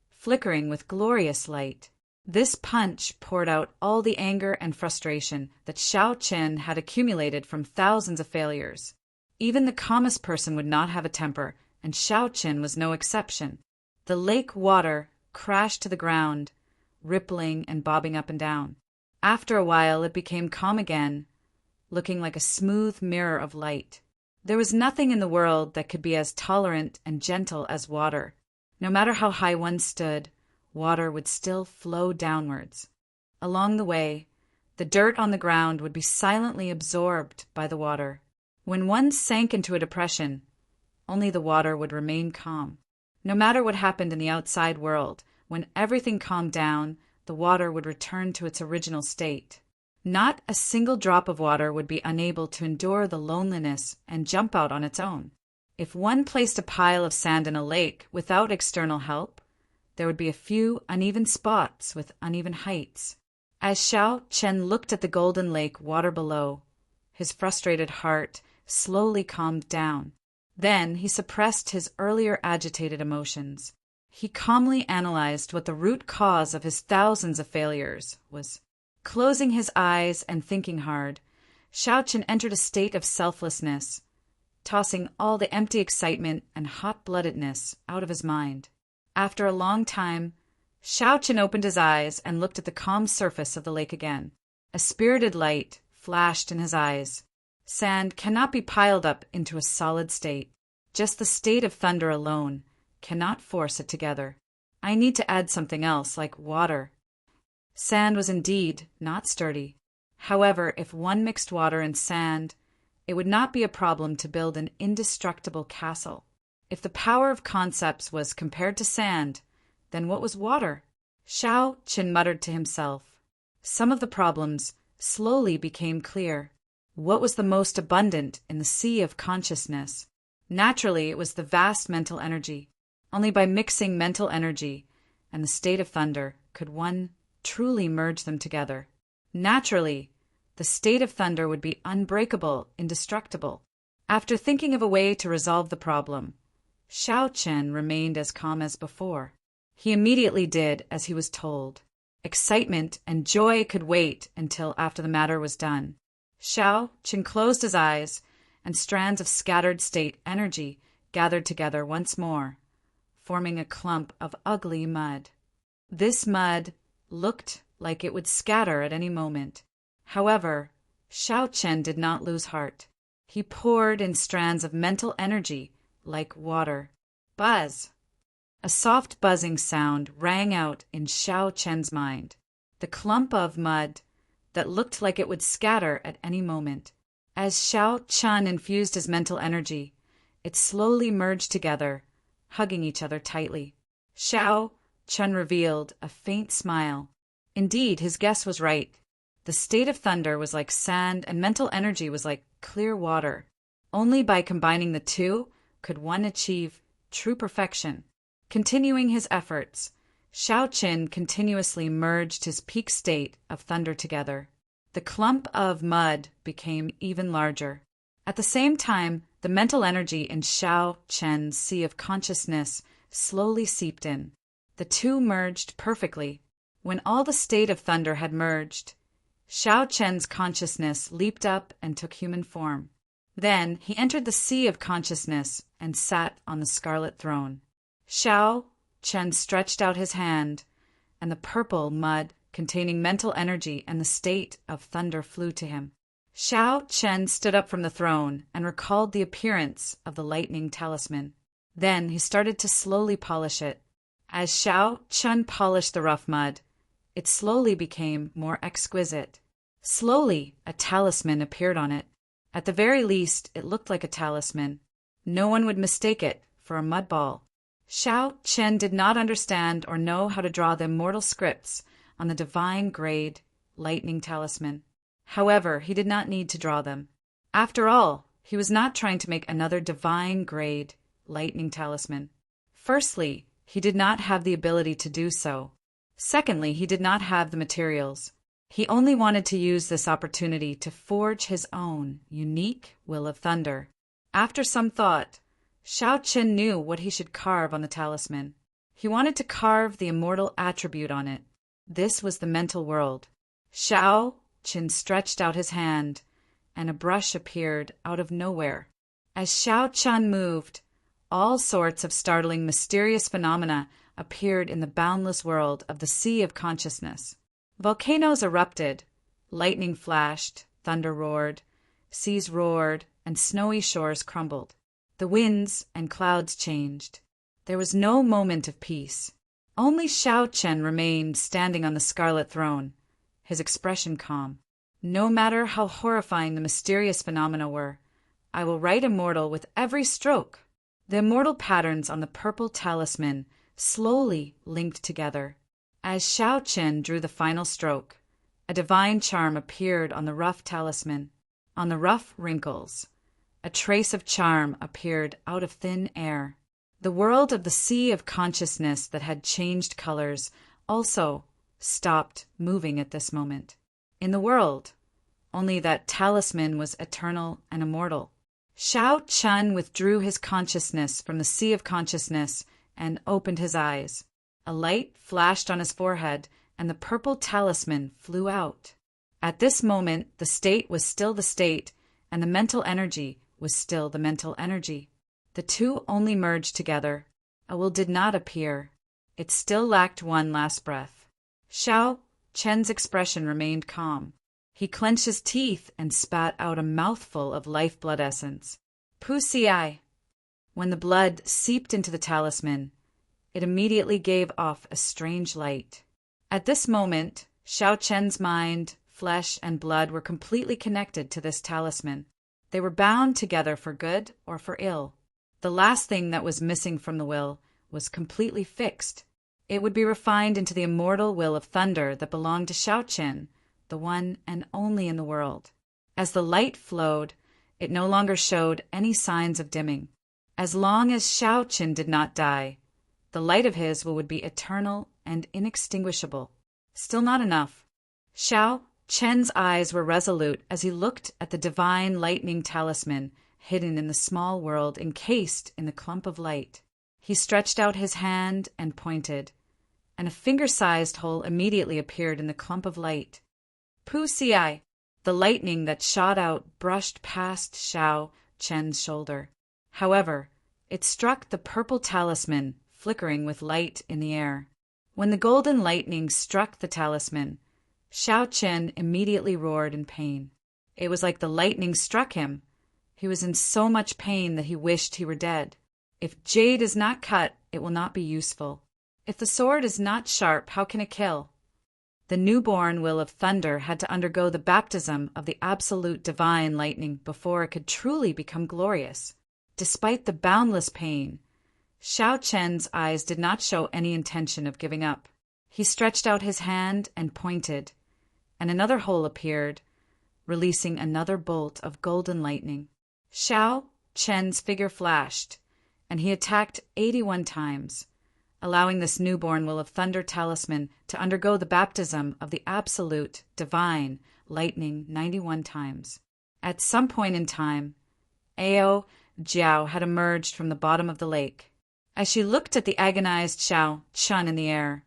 flickering with glorious light. This punch poured out all the anger and frustration that Shao Chen had accumulated from thousands of failures. Even the calmest person would not have a temper, and Shao Chen was no exception. The lake water crashed to the ground, rippling and bobbing up and down. After a while, it became calm again, looking like a smooth mirror of light. There was nothing in the world that could be as tolerant and gentle as water. No matter how high one stood, water would still flow downwards. Along the way, the dirt on the ground would be silently absorbed by the water. When one sank into a depression, only the water would remain calm. No matter what happened in the outside world, when everything calmed down, the water would return to its original state. Not a single drop of water would be unable to endure the loneliness and jump out on its own. If one placed a pile of sand in a lake without external help, there would be a few uneven spots with uneven heights. As Shao Chen looked at the golden lake water below, his frustrated heart slowly calmed down. Then he suppressed his earlier agitated emotions. He calmly analyzed what the root cause of his thousands of failures was. Closing his eyes and thinking hard, Shao Chen entered a state of selflessness, tossing all the empty excitement and hot-bloodedness out of his mind. After a long time, Shao Chen opened his eyes and looked at the calm surface of the lake again. A spirited light flashed in his eyes. Sand cannot be piled up into a solid state. Just the state of thunder alone cannot force it together. I need to add something else, like water. Sand was indeed not sturdy. However, if one mixed water and sand, it would not be a problem to build an indestructible castle. If the power of concepts was compared to sand, then what was water? Shao Chen muttered to himself. Some of the problems slowly became clear. What was the most abundant in the sea of consciousness? Naturally, it was the vast mental energy. Only by mixing mental energy and the state of thunder could one truly merge them together. Naturally, the state of thunder would be unbreakable, indestructible. After thinking of a way to resolve the problem, Shao Chen remained as calm as before. He immediately did as he was told. Excitement and joy could wait until after the matter was done. Shao Chen closed his eyes, and strands of scattered state energy gathered together once more, forming a clump of ugly mud. This mud looked like it would scatter at any moment. However, Shao Chen did not lose heart. He poured in strands of mental energy like water. Buzz! A soft buzzing sound rang out in Xiao Chen's mind. The clump of mud that looked like it would scatter at any moment. As Xiao Chen infused his mental energy, it slowly merged together, hugging each other tightly. Xiao Chen revealed a faint smile. Indeed, his guess was right. The state of thunder was like sand and mental energy was like clear water. Only by combining the two could one achieve true perfection. Continuing his efforts, Xiao Chen continuously merged his peak state of thunder together. The clump of mud became even larger. At the same time, the mental energy in Xiao Chen's sea of consciousness slowly seeped in. The two merged perfectly. When all the state of thunder had merged, Xiao Chen's consciousness leaped up and took human form. Then he entered the sea of consciousness and sat on the scarlet throne. Xiao Chen stretched out his hand, and the purple mud containing mental energy and the state of thunder flew to him. Xiao Chen stood up from the throne and recalled the appearance of the lightning talisman. Then he started to slowly polish it. As Xiao Chen polished the rough mud, it slowly became more exquisite. Slowly, a talisman appeared on it. At the very least, it looked like a talisman. No one would mistake it for a mud ball. Xiao Chen did not understand or know how to draw the immortal scripts on the divine grade lightning talisman. However, he did not need to draw them. After all, he was not trying to make another divine grade lightning talisman. Firstly, he did not have the ability to do so. Secondly, he did not have the materials. He only wanted to use this opportunity to forge his own unique will of thunder. After some thought, Xiao Chen knew what he should carve on the talisman. He wanted to carve the immortal attribute on it. This was the mental world. Xiao Chen stretched out his hand, and a brush appeared out of nowhere. As Xiao Chen moved, all sorts of startling, mysterious phenomena appeared in the boundless world of the sea of consciousness. Volcanoes erupted, lightning flashed, thunder roared, seas roared, and snowy shores crumbled. The winds and clouds changed. There was no moment of peace. Only Xiao Chen remained standing on the scarlet throne, his expression calm. No matter how horrifying the mysterious phenomena were, I will write immortal with every stroke. The immortal patterns on the purple talisman slowly linked together. As Xiao Chen drew the final stroke, a divine charm appeared on the rough talisman. On the rough wrinkles, a trace of charm appeared out of thin air. The world of the sea of consciousness that had changed colors also stopped moving at this moment. In the world, only that talisman was eternal and immortal. Xiao Chen withdrew his consciousness from the sea of consciousness and opened his eyes. A light flashed on his forehead, and the purple talisman flew out. At this moment, the state was still the state, and the mental energy was still the mental energy. The two only merged together. A will did not appear. It still lacked one last breath. Xiao Chen's expression remained calm. He clenched his teeth and spat out a mouthful of lifeblood essence. Pusi. When the blood seeped into the talisman, it immediately gave off a strange light. At this moment, Xiao Chen's mind, flesh, and blood were completely connected to this talisman. They were bound together for good or for ill. The last thing that was missing from the will was completely fixed. It would be refined into the immortal will of thunder that belonged to Xiao Chen, the one and only in the world. As the light flowed, it no longer showed any signs of dimming. As long as Xiao Chen did not die, the light of his will would be eternal and inextinguishable. Still not enough. Xiao Chen's eyes were resolute as he looked at the divine lightning talisman hidden in the small world encased in the clump of light. He stretched out his hand and pointed, and a finger-sized hole immediately appeared in the clump of light. Pusi. The lightning that shot out brushed past Xiao Chen's shoulder. However, it struck the purple talisman, flickering with light in the air. When the golden lightning struck the talisman, Xiao Chen immediately roared in pain. It was like the lightning struck him. He was in so much pain that he wished he were dead. If jade is not cut, it will not be useful. If the sword is not sharp, how can it kill? The newborn will of thunder had to undergo the baptism of the absolute divine lightning before it could truly become glorious. Despite the boundless pain, Xiao Chen's eyes did not show any intention of giving up. He stretched out his hand and pointed, and another hole appeared, releasing another bolt of golden lightning. Xiao Chen's figure flashed, and he attacked 81 times, allowing this newborn will of thunder talisman to undergo the baptism of the absolute, divine lightning 91 times. At some point in time, Ao Jiao had emerged from the bottom of the lake. As she looked at the agonized Xiao Chun in the air,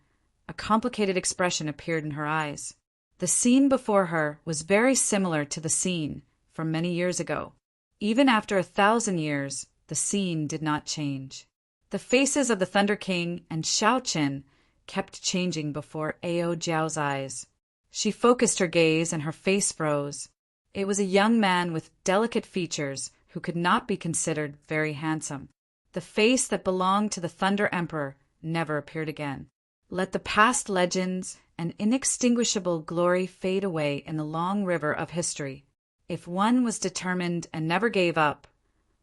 a complicated expression appeared in her eyes. The scene before her was very similar to the scene from many years ago. Even after 1,000 years, the scene did not change. The faces of the Thunder King and Xiao Qin kept changing before Ao Jiao's eyes. She focused her gaze and her face froze. It was a young man with delicate features who could not be considered very handsome. The face that belonged to the Thunder Emperor never appeared again. Let the past legends and inextinguishable glory fade away in the long river of history. If one was determined and never gave up,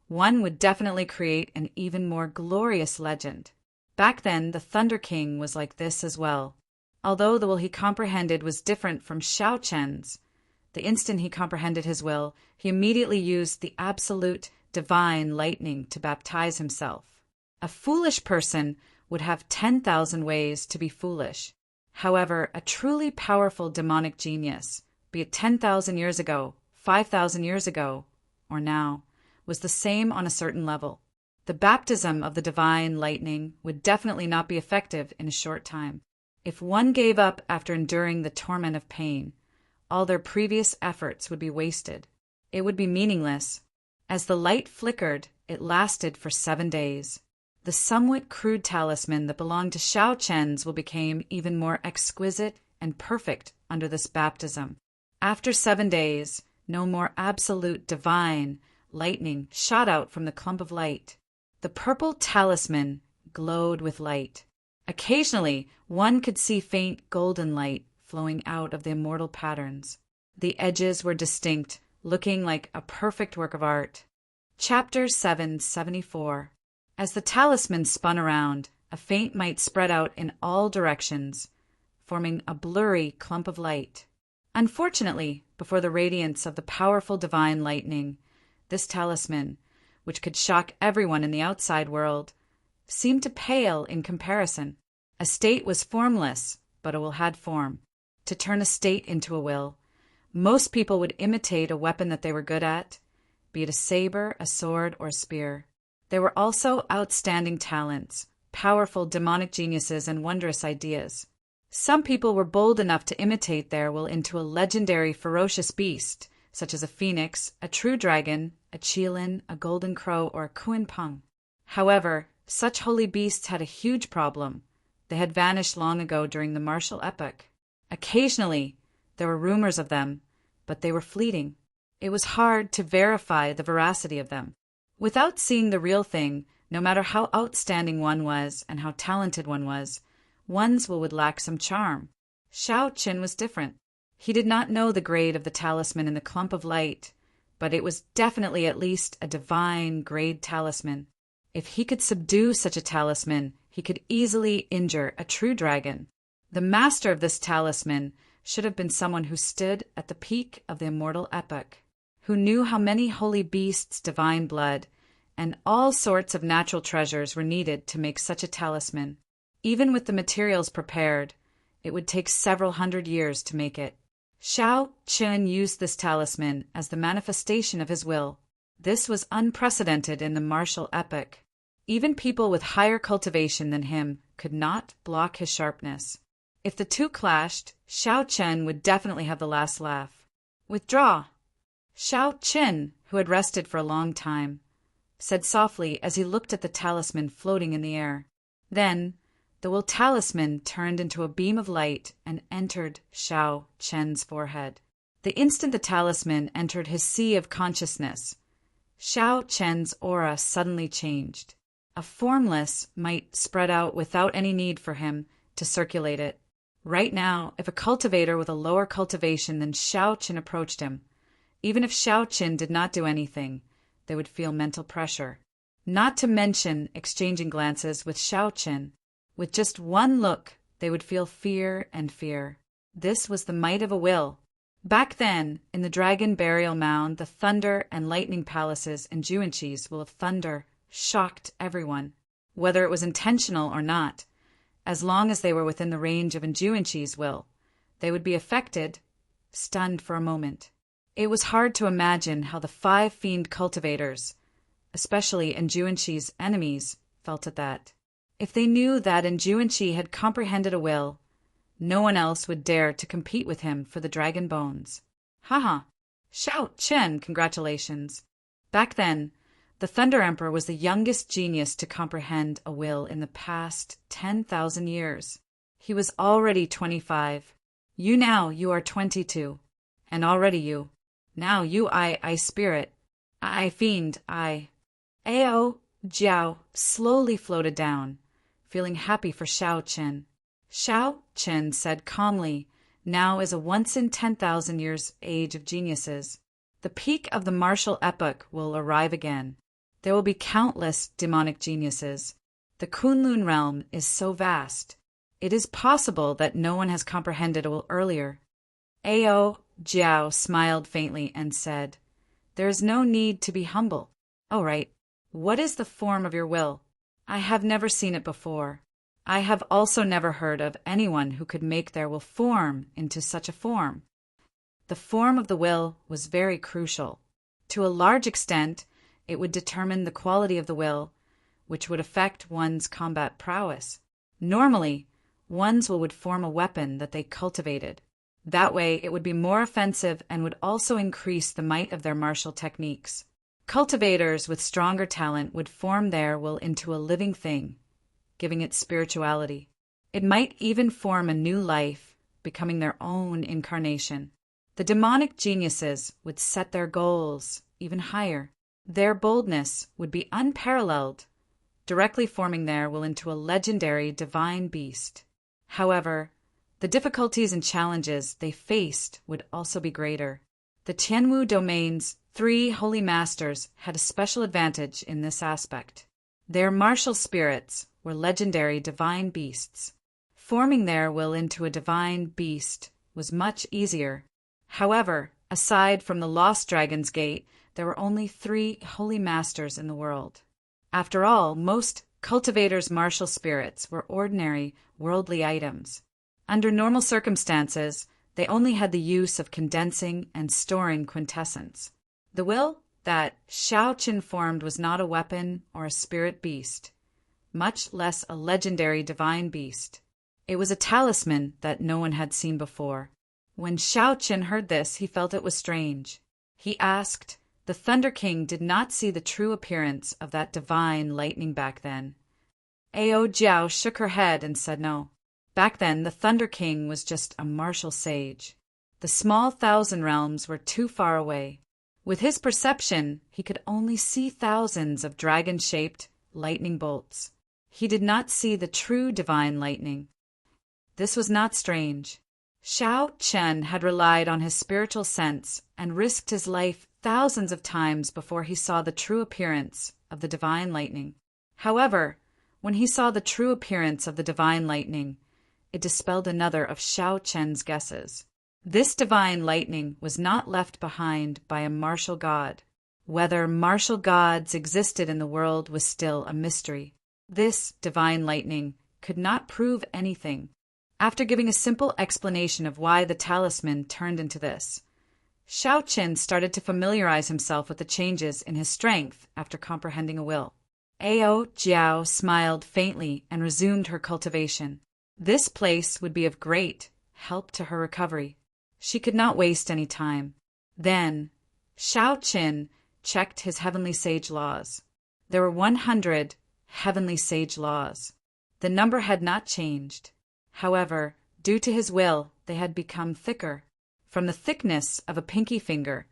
one would definitely create an even more glorious legend. Back then, the Thunder King was like this as well. Although the will he comprehended was different from Xiao Chen's, the instant he comprehended his will, he immediately used the absolute divine lightning to baptize himself. A foolish person would have 10,000 ways to be foolish. However, a truly powerful demonic genius, be it 10,000 years ago, 5,000 years ago, or now, was the same on a certain level. The baptism of the divine lightning would definitely not be effective in a short time. If one gave up after enduring the torment of pain, all their previous efforts would be wasted. It would be meaningless. As the light flickered, it lasted for 7 days. The somewhat crude talisman that belonged to Xiao Chen's will become even more exquisite and perfect under this baptism. After 7 days, no more absolute divine lightning shot out from the clump of light. The purple talisman glowed with light. Occasionally, one could see faint golden light flowing out of the immortal patterns. The edges were distinct, looking like a perfect work of art. Chapter 774. As the talisman spun around, a faint light spread out in all directions, forming a blurry clump of light. Unfortunately, before the radiance of the powerful divine lightning, this talisman, which could shock everyone in the outside world, seemed to pale in comparison. A state was formless, but a will had form. To turn a state into a will, most people would imitate a weapon that they were good at, be it a saber, a sword, or a spear. There were also outstanding talents, powerful demonic geniuses, and wondrous ideas. Some people were bold enough to imitate their will into a legendary ferocious beast, such as a phoenix, a true dragon, a qilin, a golden crow, or a kuan-peng. However, such holy beasts had a huge problem. They had vanished long ago during the martial epoch. Occasionally, there were rumors of them, but they were fleeting. It was hard to verify the veracity of them. Without seeing the real thing, no matter how outstanding one was and how talented one was, one's will would lack some charm. Xiao Qin was different. He did not know the grade of the talisman in the clump of light, but it was definitely at least a divine grade talisman. If he could subdue such a talisman, he could easily injure a true dragon. The master of this talisman should have been someone who stood at the peak of the immortal epoch, who knew how many holy beasts' divine blood and all sorts of natural treasures were needed to make such a talisman. Even with the materials prepared, it would take several hundred years to make it. Xiao Qin used this talisman as the manifestation of his will. This was unprecedented in the martial epoch. Even people with higher cultivation than him could not block his sharpness. If the two clashed, Xiao Qin would definitely have the last laugh. Withdraw! Xiao Qin, who had rested for a long time, said softly as he looked at the talisman floating in the air. Then, the will talisman turned into a beam of light and entered Xiao Qin's forehead. The instant the talisman entered his sea of consciousness, Xiao Chen's aura suddenly changed. A formless might spread out without any need for him to circulate it. Right now, if a cultivator with a lower cultivation than Xiao Chen approached him, even if Xiao Chen did not do anything, they would feel mental pressure. Not to mention exchanging glances with Xiao Chen. With just one look, they would feel fear and fear. This was the might of a will. Back then, in the Dragon Burial Mound, the Thunder and Lightning Palaces in Juanchi's will of Thunder shocked everyone, whether it was intentional or not. As long as they were within the range of Juanchi's will, they would be affected, stunned for a moment. It was hard to imagine how the 5 fiend cultivators, especially Juanchi's enemies, felt at that. If they knew that Juanchi had comprehended a will, no one else would dare to compete with him for the dragon bones. Haha! Xiao Chen, congratulations! Back then, the Thunder Emperor was the youngest genius to comprehend a will in the past 10,000 years. He was already 25. You are 22. And already you. Now you I spirit. I fiend, I. Ao Jiao slowly floated down, feeling happy for Xiao Chen. Xiao Chen said calmly, now is a once in 10,000 years age of geniuses. The peak of the martial epoch will arrive again. There will be countless demonic geniuses. The Kunlun realm is so vast. It is possible that no one has comprehended it earlier. Ao Jiao smiled faintly and said, there is no need to be humble. Oh, right. What is the form of your will? I have never seen it before. I have also never heard of anyone who could make their will form into such a form. The form of the will was very crucial. To a large extent, it would determine the quality of the will, which would affect one's combat prowess. Normally, one's will would form a weapon that they cultivated. That way, it would be more offensive and would also increase the might of their martial techniques. Cultivators with stronger talent would form their will into a living thing, giving it spirituality. It might even form a new life, becoming their own incarnation. The demonic geniuses would set their goals even higher. Their boldness would be unparalleled, directly forming their will into a legendary divine beast. However, the difficulties and challenges they faced would also be greater. The Tianwu domain's 3 holy masters had a special advantage in this aspect. Their martial spirits were legendary divine beasts. Forming their will into a divine beast was much easier. However, aside from the Lost Dragon's Gate, there were only 3 holy masters in the world. After all, most cultivators' martial spirits were ordinary, worldly items. Under normal circumstances, they only had the use of condensing and storing quintessence. The will that Xiao Chen formed was not a weapon or a spirit beast, much less a legendary divine beast. It was a talisman that no one had seen before. When Xiao Chen heard this, he felt it was strange. He asked, the Thunder King did not see the true appearance of that divine lightning back then. Ao Jiao shook her head and said no. Back then, the Thunder King was just a martial sage. The small Thousand Realms were too far away. With his perception, he could only see thousands of dragon-shaped lightning bolts. He did not see the true divine lightning. This was not strange. Xiao Chen had relied on his spiritual sense and risked his life thousands of times before he saw the true appearance of the divine lightning. However, when he saw the true appearance of the divine lightning, it dispelled another of Xiao Chen's guesses. This divine lightning was not left behind by a martial god. Whether martial gods existed in the world was still a mystery. This divine lightning could not prove anything. After giving a simple explanation of why the talisman turned into this, Xiao Chen started to familiarize himself with the changes in his strength after comprehending a will. Ao Jiao smiled faintly and resumed her cultivation. This place would be of great help to her recovery. She could not waste any time. Then, Xiao Chen checked his heavenly sage laws. There were 100 heavenly sage laws. The number had not changed. However, due to his will, they had become thicker. From the thickness of a pinky finger,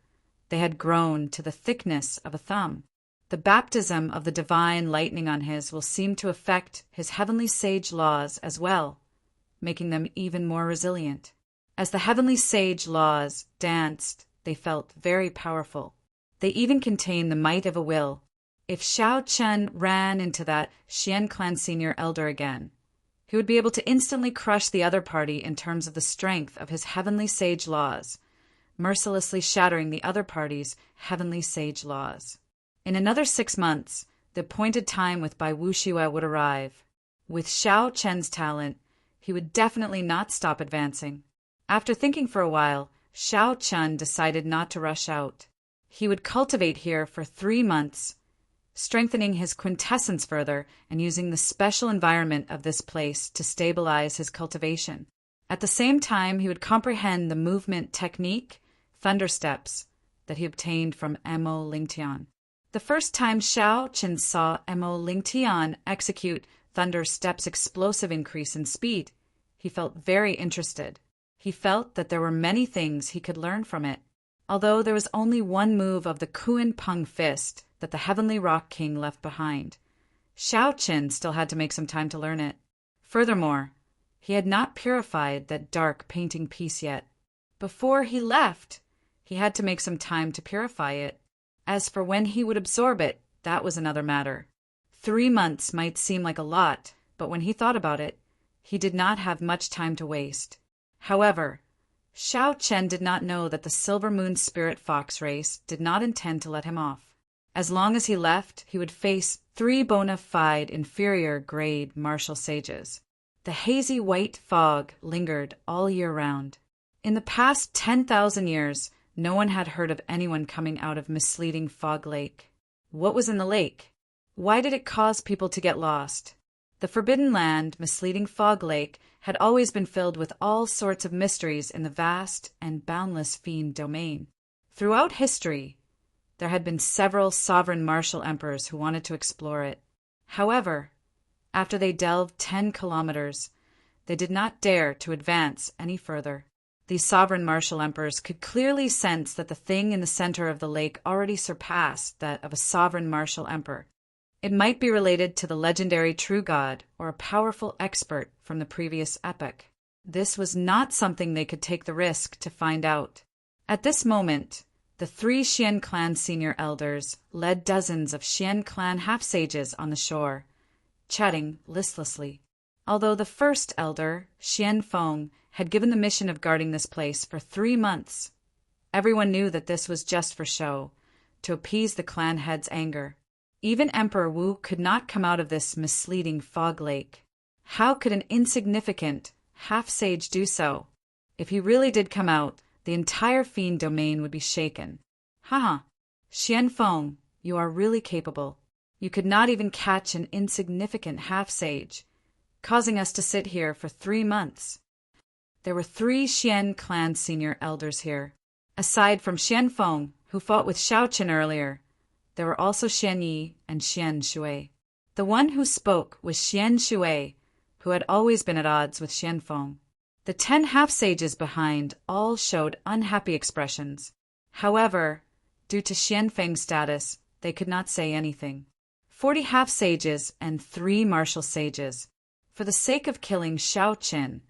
They had grown to the thickness of a thumb. The baptism of the divine lightning on his will seem to affect his heavenly sage laws as well, making them even more resilient. As the heavenly sage laws danced, they felt very powerful. They even contained the might of a will. If Xiao Chen ran into that Xian clan senior elder again, he would be able to instantly crush the other party in terms of the strength of his heavenly sage laws, mercilessly shattering the other party's heavenly sage laws. In another 6 months, the appointed time with Bai Wuxiwe would arrive. With Xiao Chen's talent, he would definitely not stop advancing. After thinking for a while, Xiao Chen decided not to rush out. He would cultivate here for 3 months, strengthening his quintessence further and using the special environment of this place to stabilize his cultivation. At the same time, he would comprehend the movement technique, thunder steps, that he obtained from Mo Lingtian. The first time Xiao Chen saw Mo Lingtian execute thunder steps' explosive increase in speed, he felt very interested. He felt that there were many things he could learn from it. Although there was only one move of the Kuan Peng fist that the Heavenly Rock King left behind, Xiao Chen still had to make some time to learn it. Furthermore, he had not purified that dark painting piece yet. Before he left, he had to make some time to purify it. As for when he would absorb it, that was another matter. 3 months might seem like a lot, but when he thought about it, he did not have much time to waste. However, Xiao Chen did not know that the Silver Moon Spirit Fox race did not intend to let him off. As long as he left, he would face 3 bona fide inferior grade martial sages. The hazy white fog lingered all year round. In the past 10,000 years, no one had heard of anyone coming out of Misleading Fog Lake. What was in the lake? Why did it cause people to get lost? The Forbidden Land, Misleading Fog Lake, had always been filled with all sorts of mysteries in the vast and boundless fiend domain. Throughout history, there had been several sovereign martial emperors who wanted to explore it. However, after they delved 10 kilometers, they did not dare to advance any further. These sovereign martial emperors could clearly sense that the thing in the center of the lake already surpassed that of a sovereign martial emperor. It might be related to the legendary true god or a powerful expert from the previous epoch. This was not something they could take the risk to find out. At this moment, the 3 Xian clan senior elders led dozens of Xian clan half-sages on the shore, chatting listlessly. Although the first elder, Xian Feng, had given the mission of guarding this place for 3 months, everyone knew that this was just for show, to appease the clan head's anger. Even Emperor Wu could not come out of this misleading fog lake. How could an insignificant half-sage do so? If he really did come out, the entire fiend domain would be shaken. Haha, Xian Feng, you are really capable. You could not even catch an insignificant half-sage, causing us to sit here for 3 months. There were 3 Xian clan senior elders here. Aside from Xian Feng, who fought with Xiao Chen earlier, there were also Xian Yi and Xian Shui. The one who spoke was Xian Shui, who had always been at odds with Xian Feng. The 10 half-sages behind all showed unhappy expressions. However, due to Xian Feng's status, they could not say anything. 40 half-sages and 3 martial sages. For the sake of killing Xiao Chen,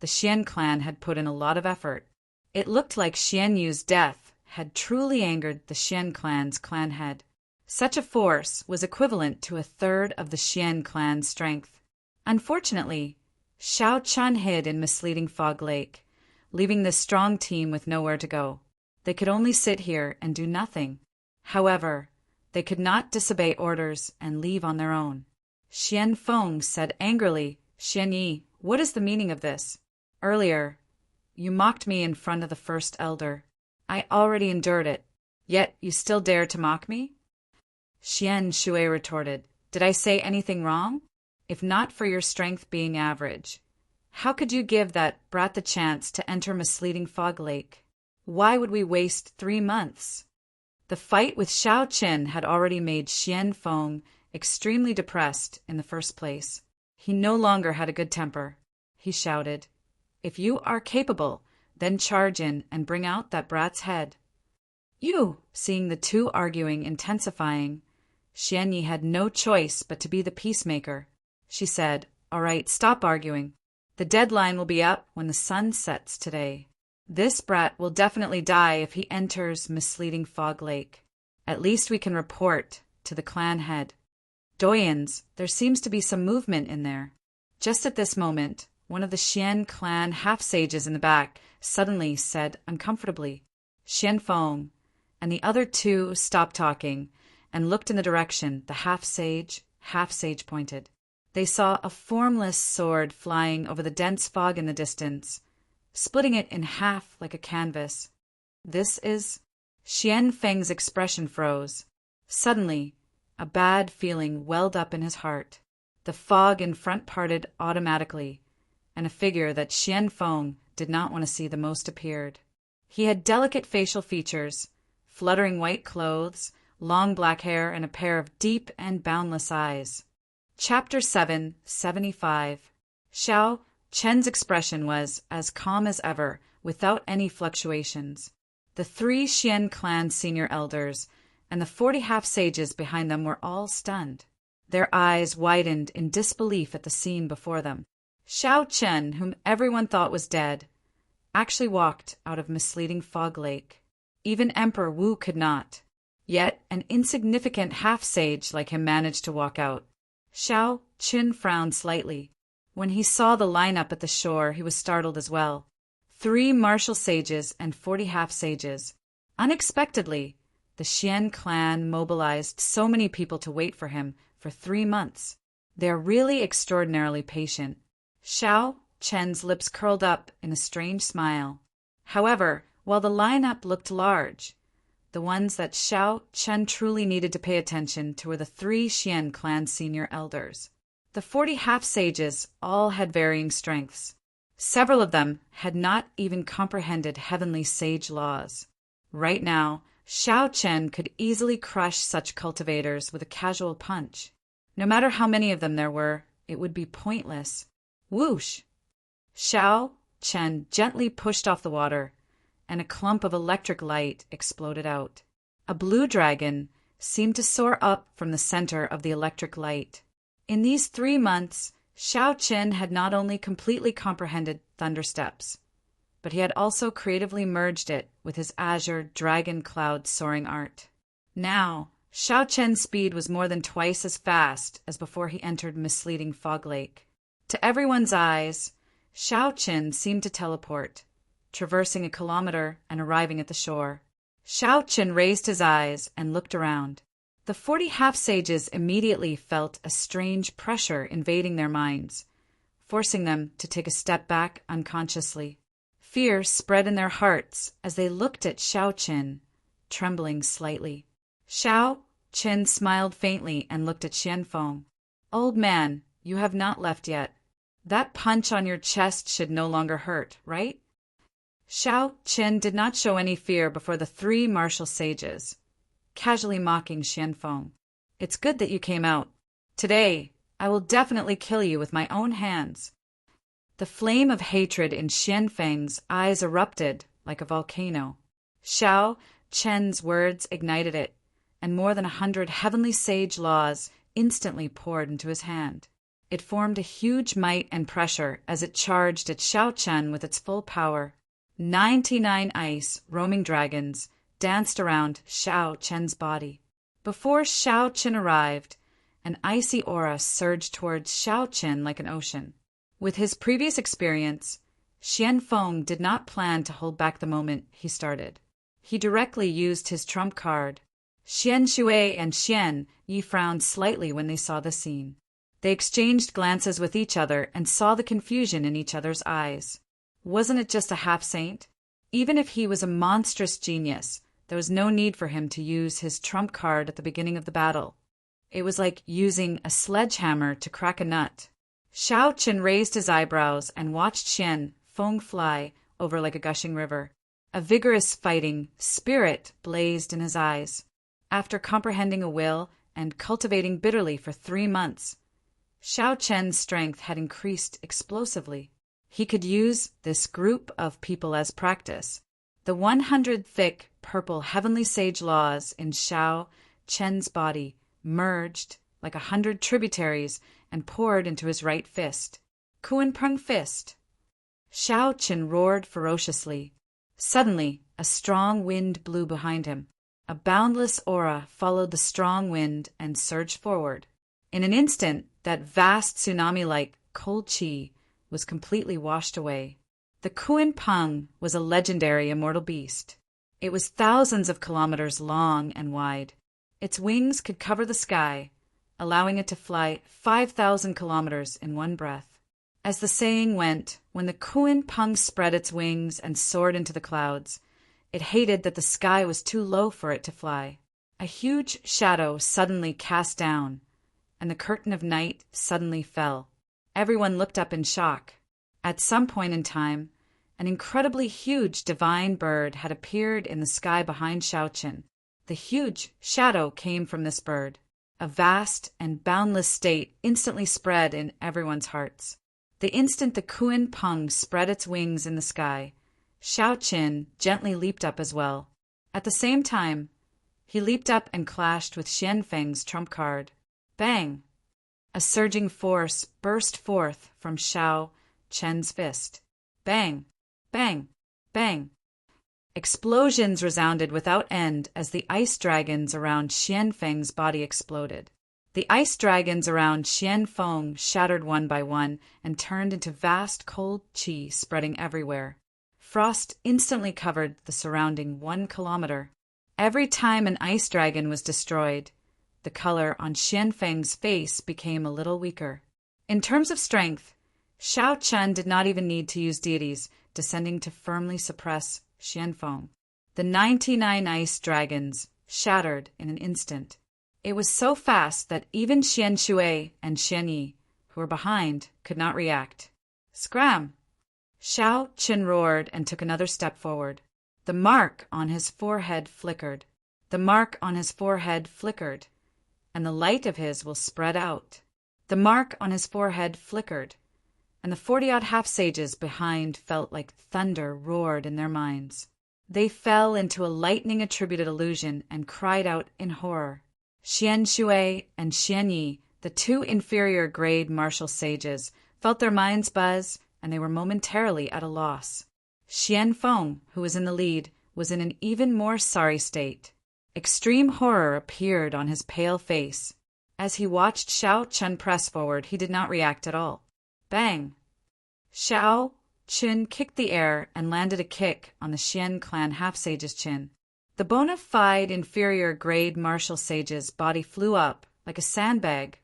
the Xian clan had put in a lot of effort. It looked like Xian Yu's death had truly angered the Xian clan's clan head. Such a force was equivalent to 1/3 of the Xian clan's strength. Unfortunately, Xiao Chen hid in Misleading Fog Lake, leaving this strong team with nowhere to go. They could only sit here and do nothing. However, they could not disobey orders and leave on their own. Xian Feng said angrily, "Xian Yi, what is the meaning of this? Earlier, you mocked me in front of the first elder. I already endured it, yet you still dare to mock me?" Xian Shui retorted, "Did I say anything wrong? If not for your strength being average, how could you give that brat the chance to enter Misleading Fog Lake? Why would we waste 3 months?" The fight with Xiao Chen had already made Xian Feng extremely depressed in the first place. He no longer had a good temper. He shouted, "If you are capable, then charge in and bring out that brat's head." You, seeing the two arguing intensifying, Xian Yi had no choice but to be the peacemaker. She said, "All right, stop arguing. The deadline will be up when the sun sets today. This brat will definitely die if he enters misleading Fog Lake. At least we can report to the clan head. Doyens, there seems to be some movement in there." Just at this moment, one of the Xian clan half-sages in the back suddenly said uncomfortably, "Xian Feng," and the other two stopped talking and looked in the direction the half-sage pointed. They saw a formless sword flying over the dense fog in the distance, splitting it in half like a canvas. This is... Xian Feng's expression froze. Suddenly, a bad feeling welled up in his heart. The fog in front parted automatically, and a figure that Xian Feng did not want to see the most appeared. He had delicate facial features, fluttering white clothes, long black hair, and a pair of deep and boundless eyes. Chapter 7, 75. Xiao Chen's expression was as calm as ever, without any fluctuations. The 3 Xian clan senior elders and the 40 half-sages behind them were all stunned. Their eyes widened in disbelief at the scene before them. Xiao Chen, whom everyone thought was dead, actually walked out of misleading Fog Lake. Even Emperor Wu could not. Yet an insignificant half-sage like him managed to walk out. Xiao Chen frowned slightly. When he saw the lineup at the shore, he was startled as well. 3 martial sages and 40 half-sages. Unexpectedly, the Xian clan mobilized so many people to wait for him for 3 months. They are really extraordinarily patient. Xiao Chen's lips curled up in a strange smile. However, while the lineup looked large, the ones that Xiao Chen truly needed to pay attention to were the 3 Xian clan senior elders. The 40 half-sages all had varying strengths. Several of them had not even comprehended heavenly sage laws. Right now, Xiao Chen could easily crush such cultivators with a casual punch. No matter how many of them there were, it would be pointless. Whoosh! Xiao Chen gently pushed off the water, and a clump of electric light exploded out. A blue dragon seemed to soar up from the center of the electric light. In these 3 months, Xiao Chen had not only completely comprehended thunder steps, but he had also creatively merged it with his azure dragon cloud soaring art. Now, Xiao Chen's speed was more than twice as fast as before he entered misleading Fog Lake. To everyone's eyes, Xiao Chen seemed to teleport, traversing a kilometer and arriving at the shore. Xiao Chen raised his eyes and looked around. The 40 half-sages immediately felt a strange pressure invading their minds, forcing them to take a step back unconsciously. Fear spread in their hearts as they looked at Xiao Chen, trembling slightly. Xiao Chen smiled faintly and looked at Xian Feng. "Old man, you have not left yet. That punch on your chest should no longer hurt, right?" Xiao Chen did not show any fear before the 3 martial sages, casually mocking Xian Feng. "It's good that you came out. Today, I will definitely kill you with my own hands." The flame of hatred in Xian Feng's eyes erupted like a volcano. Xiao Chen's words ignited it, and more than 100 heavenly sage laws instantly poured into his hand. It formed a huge might and pressure as it charged at Xiao Chen with its full power. 99 ice, roaming dragons, danced around Xiao Chen's body. Before Xiao Chen arrived, an icy aura surged towards Xiao Chen like an ocean. With his previous experience, Xian Feng did not plan to hold back the moment he started. He directly used his trump card. Xian Shui and Xian Yi frowned slightly when they saw the scene. They exchanged glances with each other and saw the confusion in each other's eyes. Wasn't it just a half-saint? Even if he was a monstrous genius, there was no need for him to use his trump card at the beginning of the battle. It was like using a sledgehammer to crack a nut. Xiao Chen raised his eyebrows and watched Xian Feng fly over like a gushing river. A vigorous fighting spirit blazed in his eyes. After comprehending a will and cultivating bitterly for 3 months, Xiao Chen's strength had increased explosively. He could use this group of people as practice. The 100 thick, purple heavenly sage laws in Shao Chen's body merged like 100 tributaries and poured into his right fist. Kunpeng fist. Shao Chen roared ferociously. Suddenly, a strong wind blew behind him. A boundless aura followed the strong wind and surged forward. In an instant, that vast tsunami-like cold qi was completely washed away. The Kunpeng was a legendary immortal beast. It was thousands of kilometers long and wide. Its wings could cover the sky, allowing it to fly 5,000 kilometers in one breath. As the saying went, when the Kunpeng spread its wings and soared into the clouds, it hated that the sky was too low for it to fly. A huge shadow suddenly cast down, and the curtain of night suddenly fell. Everyone looked up in shock. At some point in time, an incredibly huge divine bird had appeared in the sky behind Shao Chen. The huge shadow came from this bird. A vast and boundless state instantly spread in everyone's hearts. The instant the Kunpeng spread its wings in the sky, Shao Chen gently leaped up as well. At the same time, he leaped up and clashed with Xianfeng's trump card. Bang! A surging force burst forth from Shao Chen's fist. Bang! Bang! Bang! Explosions resounded without end as the ice dragons around Xianfeng's body exploded. The ice dragons around Xianfeng shattered one by one and turned into vast cold qi spreading everywhere. Frost instantly covered the surrounding 1 kilometer. Every time an ice dragon was destroyed, the color on Xianfeng's face became a little weaker. In terms of strength, Shao Chen did not even need to use deities descending to firmly suppress Xianfeng. The 99 ice dragons shattered in an instant. It was so fast that even Xian Shui and Xian Yi, who were behind, could not react. Scram! Shao Chen roared and took another step forward. The mark on his forehead flickered. The mark on his forehead flickered, and the light of his will spread out. The mark on his forehead flickered, and the 40-odd half-sages behind felt like thunder roared in their minds. They fell into a lightning-attributed illusion and cried out in horror. Xian Shui and Xian Yi, the 2 inferior-grade martial sages, felt their minds buzz, and they were momentarily at a loss. Xianfeng, who was in the lead, was in an even more sorry state. Extreme horror appeared on his pale face. As he watched Shao Chen press forward, he did not react at all. Bang! Shao Chen kicked the air and landed a kick on the Xian clan half-sage's chin. The bona fide inferior-grade martial sage's body flew up like a sandbag,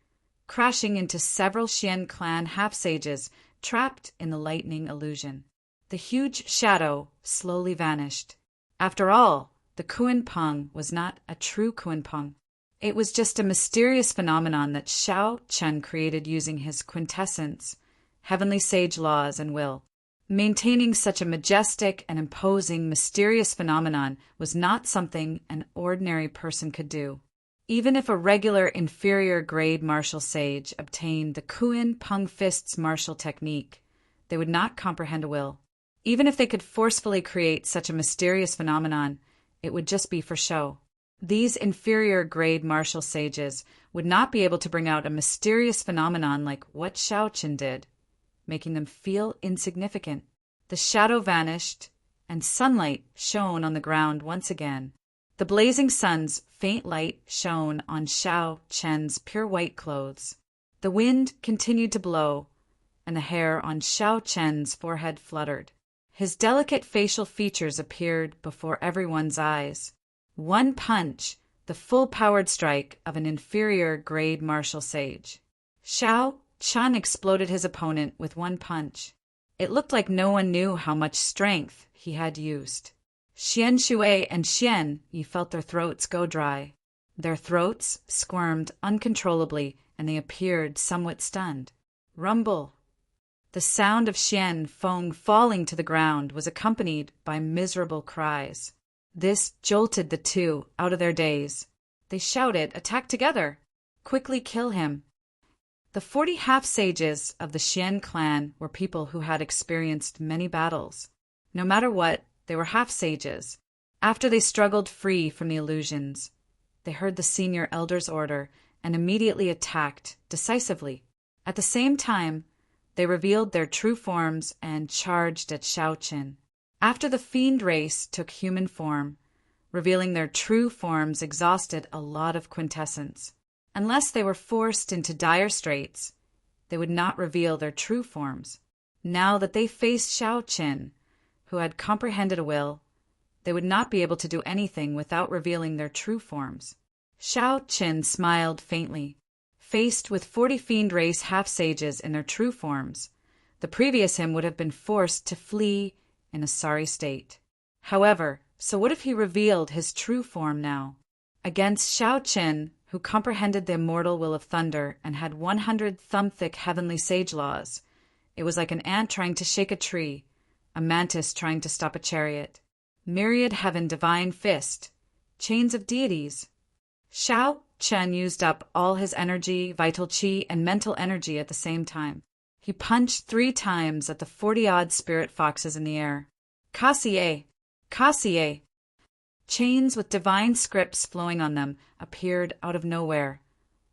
crashing into several Xian clan half-sages trapped in the lightning illusion. The huge shadow slowly vanished. After all, the Kunpeng was not a true Kunpeng. It was just a mysterious phenomenon that Shao Chen created using his quintessence, heavenly sage laws, and will. Maintaining such a majestic and imposing mysterious phenomenon was not something an ordinary person could do. Even if a regular inferior-grade martial sage obtained the Kunpeng fist's martial technique, they would not comprehend a will. Even if they could forcefully create such a mysterious phenomenon, it would just be for show. These inferior-grade martial sages would not be able to bring out a mysterious phenomenon like what Shao Chen did, making them feel insignificant. The shadow vanished, and sunlight shone on the ground once again. The blazing sun's faint light shone on Shao Chen's pure white clothes. The wind continued to blow, and the hair on Shao Chen's forehead fluttered. His delicate facial features appeared before everyone's eyes. One punch, the full-powered strike of an inferior-grade martial sage. Shao Chen exploded his opponent with one punch. It looked like no one knew how much strength he had used. Xian Shui and Xian Yi felt their throats go dry. Their throats squirmed uncontrollably, and they appeared somewhat stunned. Rumble! The sound of Xianfeng falling to the ground was accompanied by miserable cries. This jolted the two out of their daze. They shouted, "Attack together! Quickly kill him!" The 40 half-sages of the Xian clan were people who had experienced many battles. No matter what, they were half-sages. After they struggled free from the illusions, they heard the senior elder's order and immediately attacked decisively. At the same time, they revealed their true forms and charged at Xiaoqin. After the fiend race took human form, revealing their true forms exhausted a lot of quintessence. Unless they were forced into dire straits, they would not reveal their true forms. Now that they faced Xiaoqin, who had comprehended a will, they would not be able to do anything without revealing their true forms. Xiaoqin smiled faintly. Faced with 40 fiend race half-sages in their true forms, the previous him would have been forced to flee in a sorry state. However, so what if he revealed his true form now? Against Xiaoqin, who comprehended the immortal will of thunder and had 100 thumb-thick heavenly sage laws, it was like an ant trying to shake a tree, a mantis trying to stop a chariot. Myriad heaven divine fist, chains of deities. Xiaoqin used up all his energy, vital qi, and mental energy at the same time. He punched 3 times at the 40-odd spirit foxes in the air. Kassier! Kassier! Chains with divine scripts flowing on them appeared out of nowhere,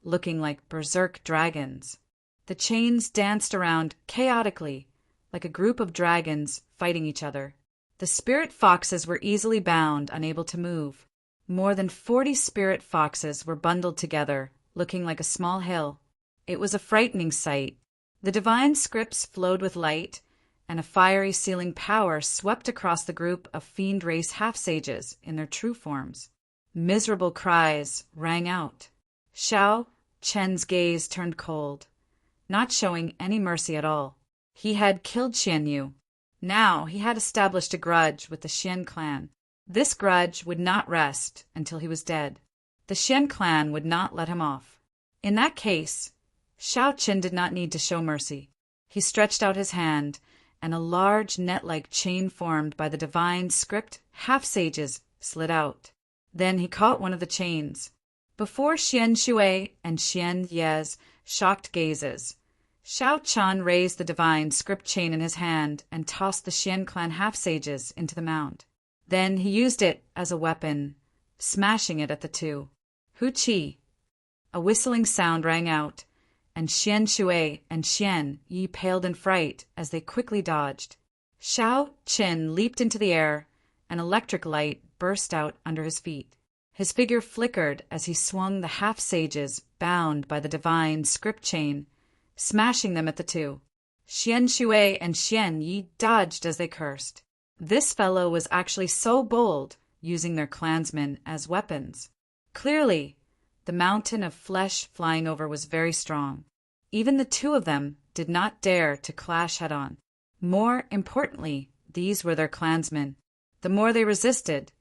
looking like berserk dragons. The chains danced around chaotically, like a group of dragons fighting each other. The spirit foxes were easily bound, unable to move. More than 40 spirit foxes were bundled together, looking like a small hill. It was a frightening sight. The divine scripts flowed with light, and a fiery sealing power swept across the group of fiend race half-sages in their true forms. Miserable cries rang out. Xiaoqin's gaze turned cold, not showing any mercy at all. He had killed Xianyu. Now he had established a grudge with the Xian clan. This grudge would not rest until he was dead. The Xian clan would not let him off. In that case, Xiaoqin did not need to show mercy. He stretched out his hand, and a large net-like chain formed by the divine script half-sages slid out. Then he caught one of the chains. Before Xian Shui and Xian Ye's shocked gazes, Xiaoqin raised the divine script chain in his hand and tossed the Xian clan half-sages into the mound. Then he used it as a weapon, smashing it at the 2. Hu Qi! A whistling sound rang out, and Xian Shui and Xian Yi paled in fright as they quickly dodged. Xiaoqin leaped into the air, an electric light burst out under his feet. His figure flickered as he swung the half-sages bound by the divine script chain, smashing them at the 2. Xian Shui and Xian Yi dodged as they cursed. This fellow was actually so bold, using their clansmen as weapons. Clearly, the mountain of flesh flying over was very strong. Even the 2 of them did not dare to clash head-on. More importantly, these were their clansmen. The more they resisted,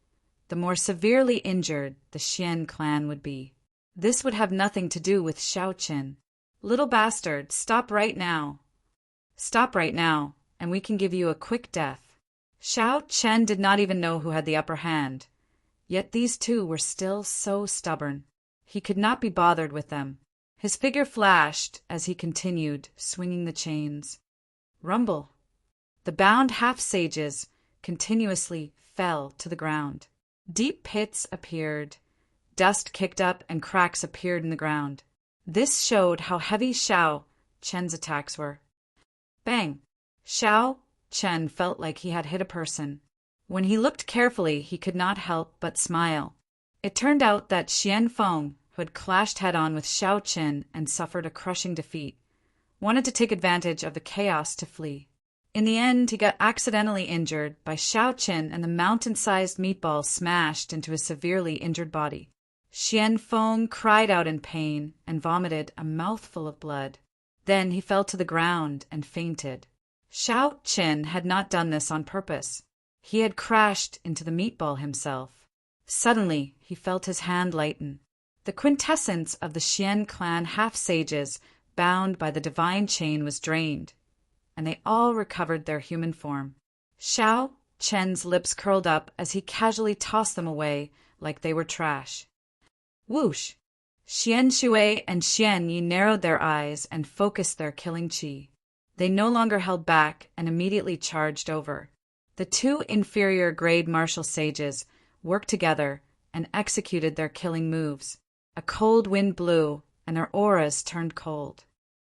the more severely injured the Xian clan would be. This would have nothing to do with Xiaoqin. Little bastard, stop right now. Stop right now, and we can give you a quick death. Xiaoqin did not even know who had the upper hand, yet these 2 were still so stubborn. He could not be bothered with them. His figure flashed as he continued, swinging the chains. Rumble! The bound half-sages continuously fell to the ground. Deep pits appeared, dust kicked up, and cracks appeared in the ground. This showed how heavy Xiaoqin's attacks were. Bang! Xiaoqin felt like he had hit a person. When he looked carefully, he could not help but smile. It turned out that Xian Feng, who had clashed head-on with Xiaoqin and suffered a crushing defeat, wanted to take advantage of the chaos to flee. In the end, he got accidentally injured by Xiaoqin, and the mountain-sized meatball smashed into his severely injured body. Xian Feng cried out in pain and vomited a mouthful of blood. Then he fell to the ground and fainted. Xiaoqin had not done this on purpose. He had crashed into the meatball himself. Suddenly, he felt his hand lighten. The quintessence of the Xian clan half-sages bound by the divine chain was drained, and they all recovered their human form. Xiaoqin's lips curled up as he casually tossed them away like they were trash. Whoosh! Xian Shui and Xian Yi narrowed their eyes and focused their killing qi. They no longer held back and immediately charged over. The two inferior grade martial sages worked together and executed their killing moves. A cold wind blew, and their auras turned cold.